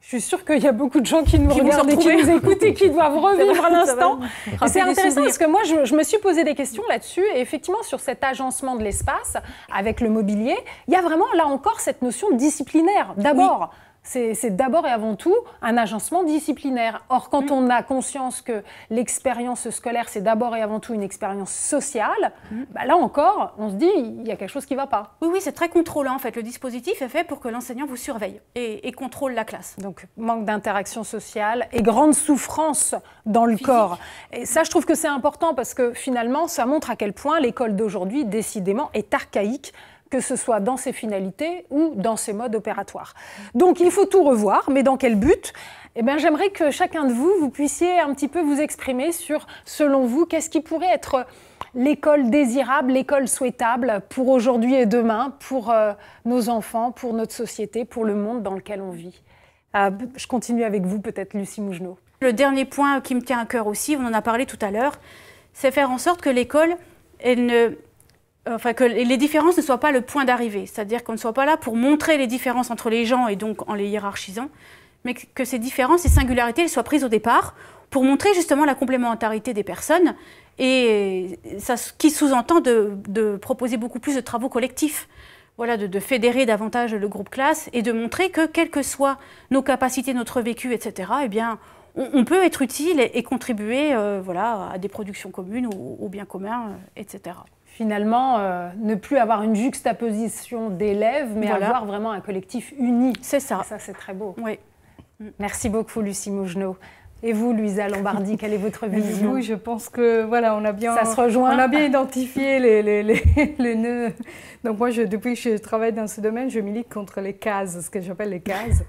Je suis sûre qu'il y a beaucoup de gens qui nous regardent et qui nous écoutent et qui doivent revivre l'instant. C'est intéressant parce que moi, je me suis posé des questions là-dessus. Et effectivement, sur cet agencement de l'espace avec le mobilier, il y a vraiment, là encore, cette notion disciplinaire. D'abord, c'est d'abord et avant tout un agencement disciplinaire. Or, quand on a conscience que l'expérience scolaire, c'est d'abord et avant tout une expérience sociale, là encore, on se dit, il y a quelque chose qui ne va pas. Oui, c'est très contrôlant en fait. Le dispositif est fait pour que l'enseignant vous surveille et contrôle la classe. Donc, manque d'interaction sociale et grande souffrance dans le corps. Et ça, je trouve que c'est important parce que finalement, ça montre à quel point l'école d'aujourd'hui, décidément, est archaïque, que ce soit dans ses finalités ou dans ses modes opératoires. Donc il faut tout revoir, mais dans quel but? Eh bien, j'aimerais que chacun de vous, vous puissiez un petit peu vous exprimer sur, selon vous, qu'est-ce qui pourrait être l'école désirable, l'école souhaitable pour aujourd'hui et demain, pour nos enfants, pour notre société, pour le monde dans lequel on vit. Je continue avec vous, peut-être Lucie Mougenot. Le dernier point qui me tient à cœur aussi, on en a parlé tout à l'heure, c'est faire en sorte que l'école, que les différences ne soient pas le point d'arrivée, c'est-à-dire qu'on ne soit pas là pour montrer les différences entre les gens et donc en les hiérarchisant, mais que ces différences, ces singularités, elles soient prises au départ pour montrer justement la complémentarité des personnes et ça, qui sous-entend de proposer beaucoup plus de travaux collectifs, voilà, de fédérer davantage le groupe classe et de montrer que quelles que soient nos capacités, notre vécu, etc., eh bien, on peut être utile et contribuer voilà, à des productions communes ou au bien commun, etc. Finalement, ne plus avoir une juxtaposition d'élèves, mais avoir vraiment un collectif uni. C'est ça. Et ça, c'est très beau. Oui. Merci beaucoup, Lucie Mougenot. Et vous, Luisa Lombardi, quelle est votre vision? Oui, je pense que voilà, on a bien, ça se rejoint. On a bien identifié les nœuds. Donc moi, depuis que je travaille dans ce domaine, je milite contre les cases, ce que j'appelle les cases,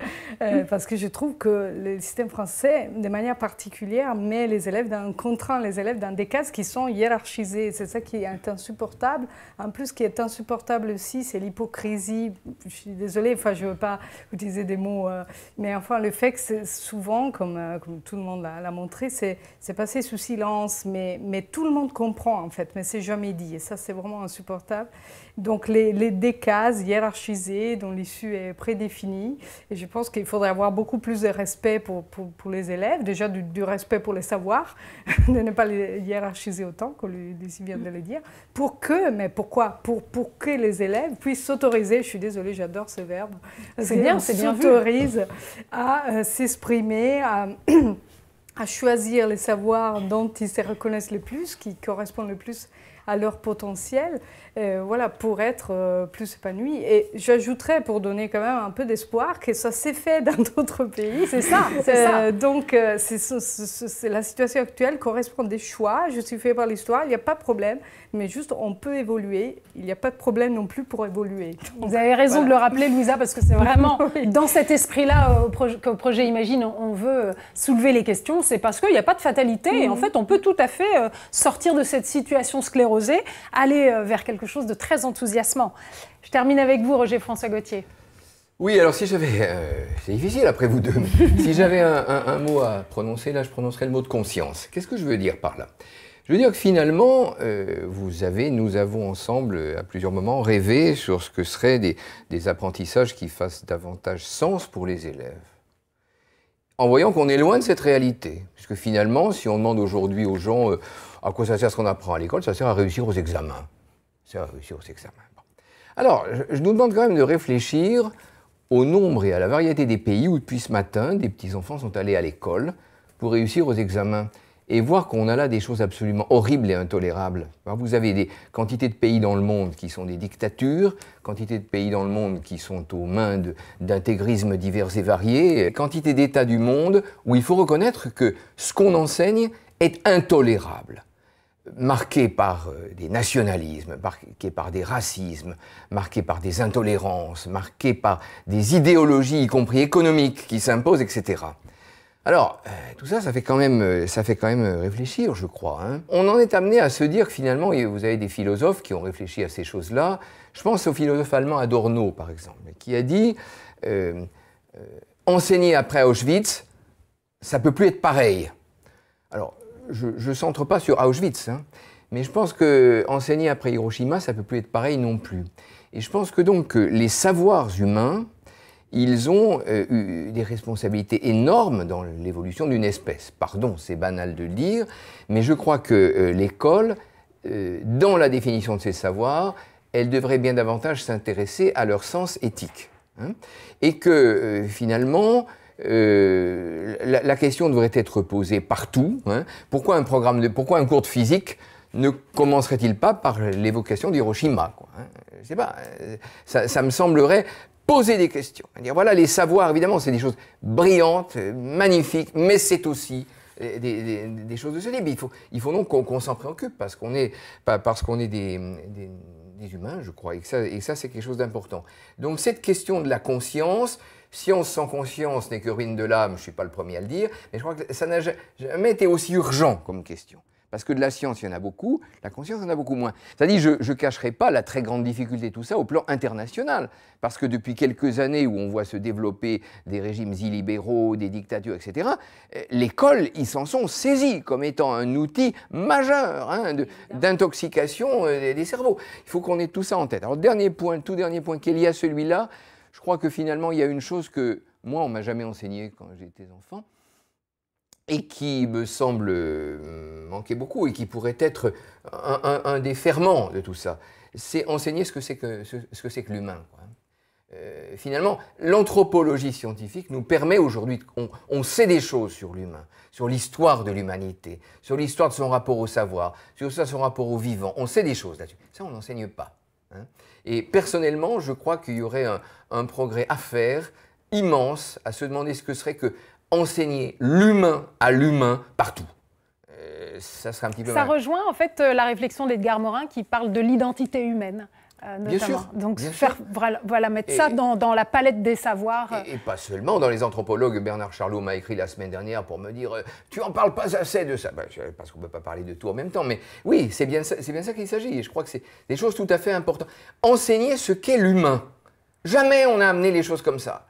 parce que je trouve que le système français, de manière particulière, met les élèves contraint les élèves dans des cases qui sont hiérarchisées. C'est ça qui est insupportable. En plus, ce qui est insupportable aussi, c'est l'hypocrisie. Je suis désolée, enfin, je ne veux pas utiliser des mots, mais enfin, le fait que c'est souvent, comme tout le monde l'a montré, c'est passé sous silence, mais tout le monde comprend en fait, mais c'est jamais dit, et ça c'est vraiment insupportable. Donc des cases hiérarchisées dont l'issue est prédéfinie, et je pense qu'il faudrait avoir beaucoup plus de respect pour les élèves, déjà du respect pour les savoirs, de ne pas les hiérarchiser autant, comme Lucie vient de le dire, mais pourquoi? Pour que les élèves puissent s'autoriser, je suis désolée, j'adore ce verbe, c'est bien vu, s'autorisent à s'exprimer, à choisir les savoirs dont ils se reconnaissent le plus, qui correspondent le plus à leur potentiel, voilà, pour être plus épanouis. Et j'ajouterais, pour donner quand même un peu d'espoir, que ça s'est fait dans d'autres pays. C'est ça, c'est ça. Donc, la situation actuelle correspond à des choix. Je suis fait par l'histoire, il n'y a pas de problème, mais juste on peut évoluer. Il n'y a pas de problème non plus pour évoluer. Donc, vous avez raison de le rappeler, Luisa, parce que c'est vraiment oui. Dans cet esprit-là qu'au projet Imagine, on veut soulever les questions. C'est parce qu'il n'y a pas de fatalité. Et en fait, on peut tout à fait sortir de cette situation sclérosée, aller vers quelque chose de très enthousiasmant. Je termine avec vous, Roger-François Gauthier. Oui, alors si j'avais... c'est difficile après vous deux. Si j'avais un mot à prononcer, là, je prononcerais le mot de conscience. Qu'est-ce que je veux dire par là? Je veux dire que finalement, nous avons ensemble, à plusieurs moments, rêvé sur ce que seraient des apprentissages qui fassent davantage sens pour les élèves. En voyant qu'on est loin de cette réalité. Parce que finalement, si on demande aujourd'hui aux gens à quoi ça sert ce qu'on apprend à l'école, ça sert à réussir aux examens. Ça sert à réussir aux examens. Bon. Alors, je nous demande quand même de réfléchir au nombre et à la variété des pays où depuis ce matin, des petits-enfants sont allés à l'école pour réussir aux examens. Et voir qu'on a là des choses absolument horribles et intolérables. Vous avez des quantités de pays dans le monde qui sont des dictatures, quantités de pays dans le monde qui sont aux mains d'intégrismes divers et variés, quantité d'États du monde où il faut reconnaître que ce qu'on enseigne est intolérable, marqué par des nationalismes, marqué par des racismes, marqué par des intolérances, marqué par des idéologies, y compris économiques, qui s'imposent, etc. Alors, tout ça, ça fait quand même réfléchir, je crois. Hein. On en est amené à se dire que finalement, vous avez des philosophes qui ont réfléchi à ces choses-là. Je pense au philosophe allemand Adorno, par exemple, qui a dit enseigner après Auschwitz, ça ne peut plus être pareil. Alors, je ne centre pas sur Auschwitz, hein, mais je pense qu'enseigner après Hiroshima, ça ne peut plus être pareil non plus. Et je pense que donc les savoirs humains, ils ont eu des responsabilités énormes dans l'évolution d'une espèce. Pardon, c'est banal de le dire, mais je crois que l'école, dans la définition de ces savoirs, elle devrait bien davantage s'intéresser à leur sens éthique. Hein, et que finalement, la question devrait être posée partout. Hein, pourquoi un cours de physique ne commencerait-il pas par l'évocation d'Hiroshima, quoi, hein, je sais pas, ça me semblerait poser des questions. Dire, voilà, les savoirs, évidemment, c'est des choses brillantes, magnifiques, mais c'est aussi des choses de ce type. Il faut donc qu'on s'en préoccupe, parce qu'on est des humains, je crois, et ça c'est quelque chose d'important. Donc cette question de la conscience, science sans conscience n'est que ruine de l'âme, je ne suis pas le premier à le dire, mais je crois que ça n'a jamais été aussi urgent comme question. Parce que de la science, il y en a beaucoup, la conscience, il y en a beaucoup moins. C'est-à-dire, je ne cacherai pas la très grande difficulté de tout ça au plan international. Parce que depuis quelques années où on voit se développer des régimes illibéraux, des dictatures, etc., l'école, ils s'en sont saisis comme étant un outil majeur hein, d'intoxication des cerveaux. Il faut qu'on ait tout ça en tête. Alors, tout dernier point qui est lié à celui-là, je crois que finalement, il y a une chose que moi, on ne m'a jamais enseignée quand j'étais enfant, et qui me semble manquer beaucoup et qui pourrait être un des ferments de tout ça, c'est enseigner ce que c'est que l'humain. Finalement, l'anthropologie scientifique nous permet aujourd'hui, on sait des choses sur l'humain, sur l'histoire de l'humanité, sur l'histoire de son rapport au savoir, sur son rapport au vivant, on sait des choses là-dessus. Ça, on n'enseigne pas. Hein. Et personnellement, je crois qu'il y aurait un progrès à faire, immense, à se demander ce que serait que enseigner l'humain à l'humain partout. Ça serait un petit peu Ça mal. rejoint en fait la réflexion d'Edgar Morin qui parle de l'identité humaine. Notamment. Bien sûr. Donc bien faire, sûr. voilà, mettre ça dans la palette des savoirs. Et pas seulement. Dans les anthropologues, Bernard Charlot m'a écrit la semaine dernière pour me dire tu en parles pas assez de ça. Parce qu'on ne peut pas parler de tout en même temps. Mais oui, c'est bien ça qu'il s'agit. Et je crois que c'est des choses tout à fait importantes. Enseigner ce qu'est l'humain. Jamais on a amené les choses comme ça.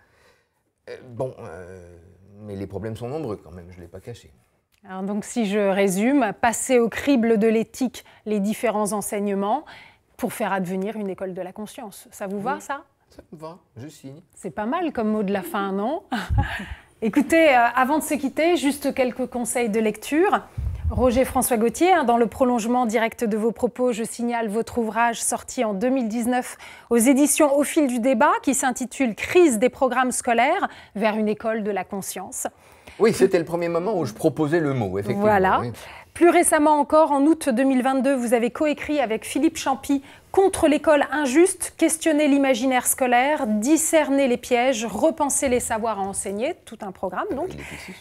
Mais les problèmes sont nombreux quand même, je ne l'ai pas caché. Alors donc si je résume, passer au crible de l'éthique les différents enseignements pour faire advenir une école de la conscience. Ça vous va, ça ? Ça me va, je signe. C'est pas mal comme mot de la fin, non ? Écoutez, avant de se quitter, juste quelques conseils de lecture. Roger François Gauthier, dans le prolongement direct de vos propos, je signale votre ouvrage sorti en 2019 aux éditions Au fil du débat qui s'intitule « Crise des programmes scolaires vers une école de la conscience ». Oui, c'était le premier moment où je proposais le mot, effectivement. Voilà. Oui. Plus récemment encore, en août 2022, vous avez coécrit avec Philippe Champy « Contre l'école injuste, questionner l'imaginaire scolaire, discerner les pièges, repenser les savoirs à enseigner », tout un programme donc.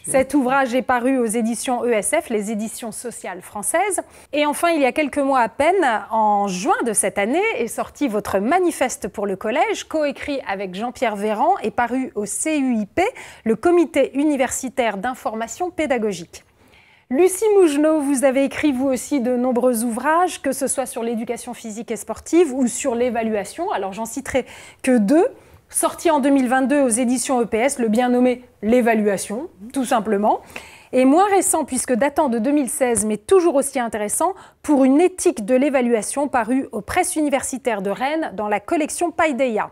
Cet ouvrage est paru aux éditions ESF, les éditions sociales françaises. Et enfin, il y a quelques mois à peine, en juin de cette année, est sorti votre manifeste pour le collège, coécrit avec Jean-Pierre Véran et paru au CUIP, le Comité universitaire d'information pédagogique. Lucie Mougenot, vous avez écrit vous aussi de nombreux ouvrages, que ce soit sur l'éducation physique et sportive ou sur l'évaluation. Alors j'en citerai que deux. Sorti en 2022 aux éditions EPS, le bien nommé L'évaluation, tout simplement. Et moins récent, puisque datant de 2016, mais toujours aussi intéressant, Pour une éthique de l'évaluation, paru aux presses universitaires de Rennes dans la collection Paideia.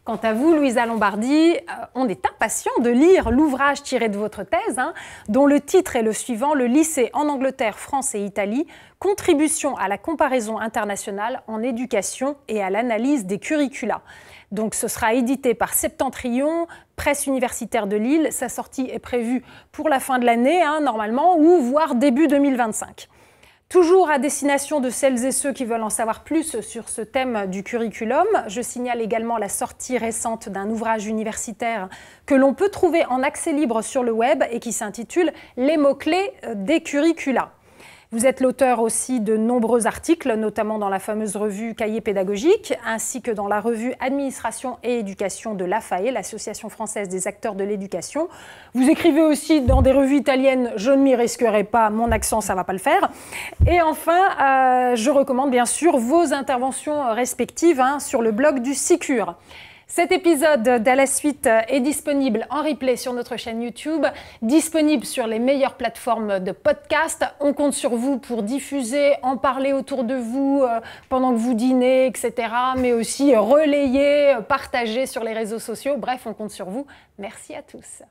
Quant à vous, Louisa Lombardi, on est impatient de lire l'ouvrage tiré de votre thèse, dont le titre est le suivant, « Le lycée en Angleterre, France et Italie, contribution à la comparaison internationale en éducation et à l'analyse des curricula ». Donc ce sera édité par Septentrion, presse universitaire de Lille. Sa sortie est prévue pour la fin de l'année, normalement, ou voire début 2025. Toujours à destination de celles et ceux qui veulent en savoir plus sur ce thème du curriculum, je signale également la sortie récente d'un ouvrage universitaire que l'on peut trouver en accès libre sur le web et qui s'intitule « Les mots-clés des curricula ». Vous êtes l'auteur aussi de nombreux articles, notamment dans la fameuse revue Cahiers pédagogiques, ainsi que dans la revue Administration et éducation de l'AFAE, l'Association française des acteurs de l'éducation. Vous écrivez aussi dans des revues italiennes, je ne m'y risquerai pas, mon accent, ça ne va pas le faire. Et enfin, je recommande bien sûr vos interventions respectives sur le blog du SICUR. Cet épisode d'À la suite est disponible en replay sur notre chaîne YouTube, disponible sur les meilleures plateformes de podcast. On compte sur vous pour diffuser, en parler autour de vous pendant que vous dînez, etc. Mais aussi relayer, partager sur les réseaux sociaux. Bref, on compte sur vous. Merci à tous.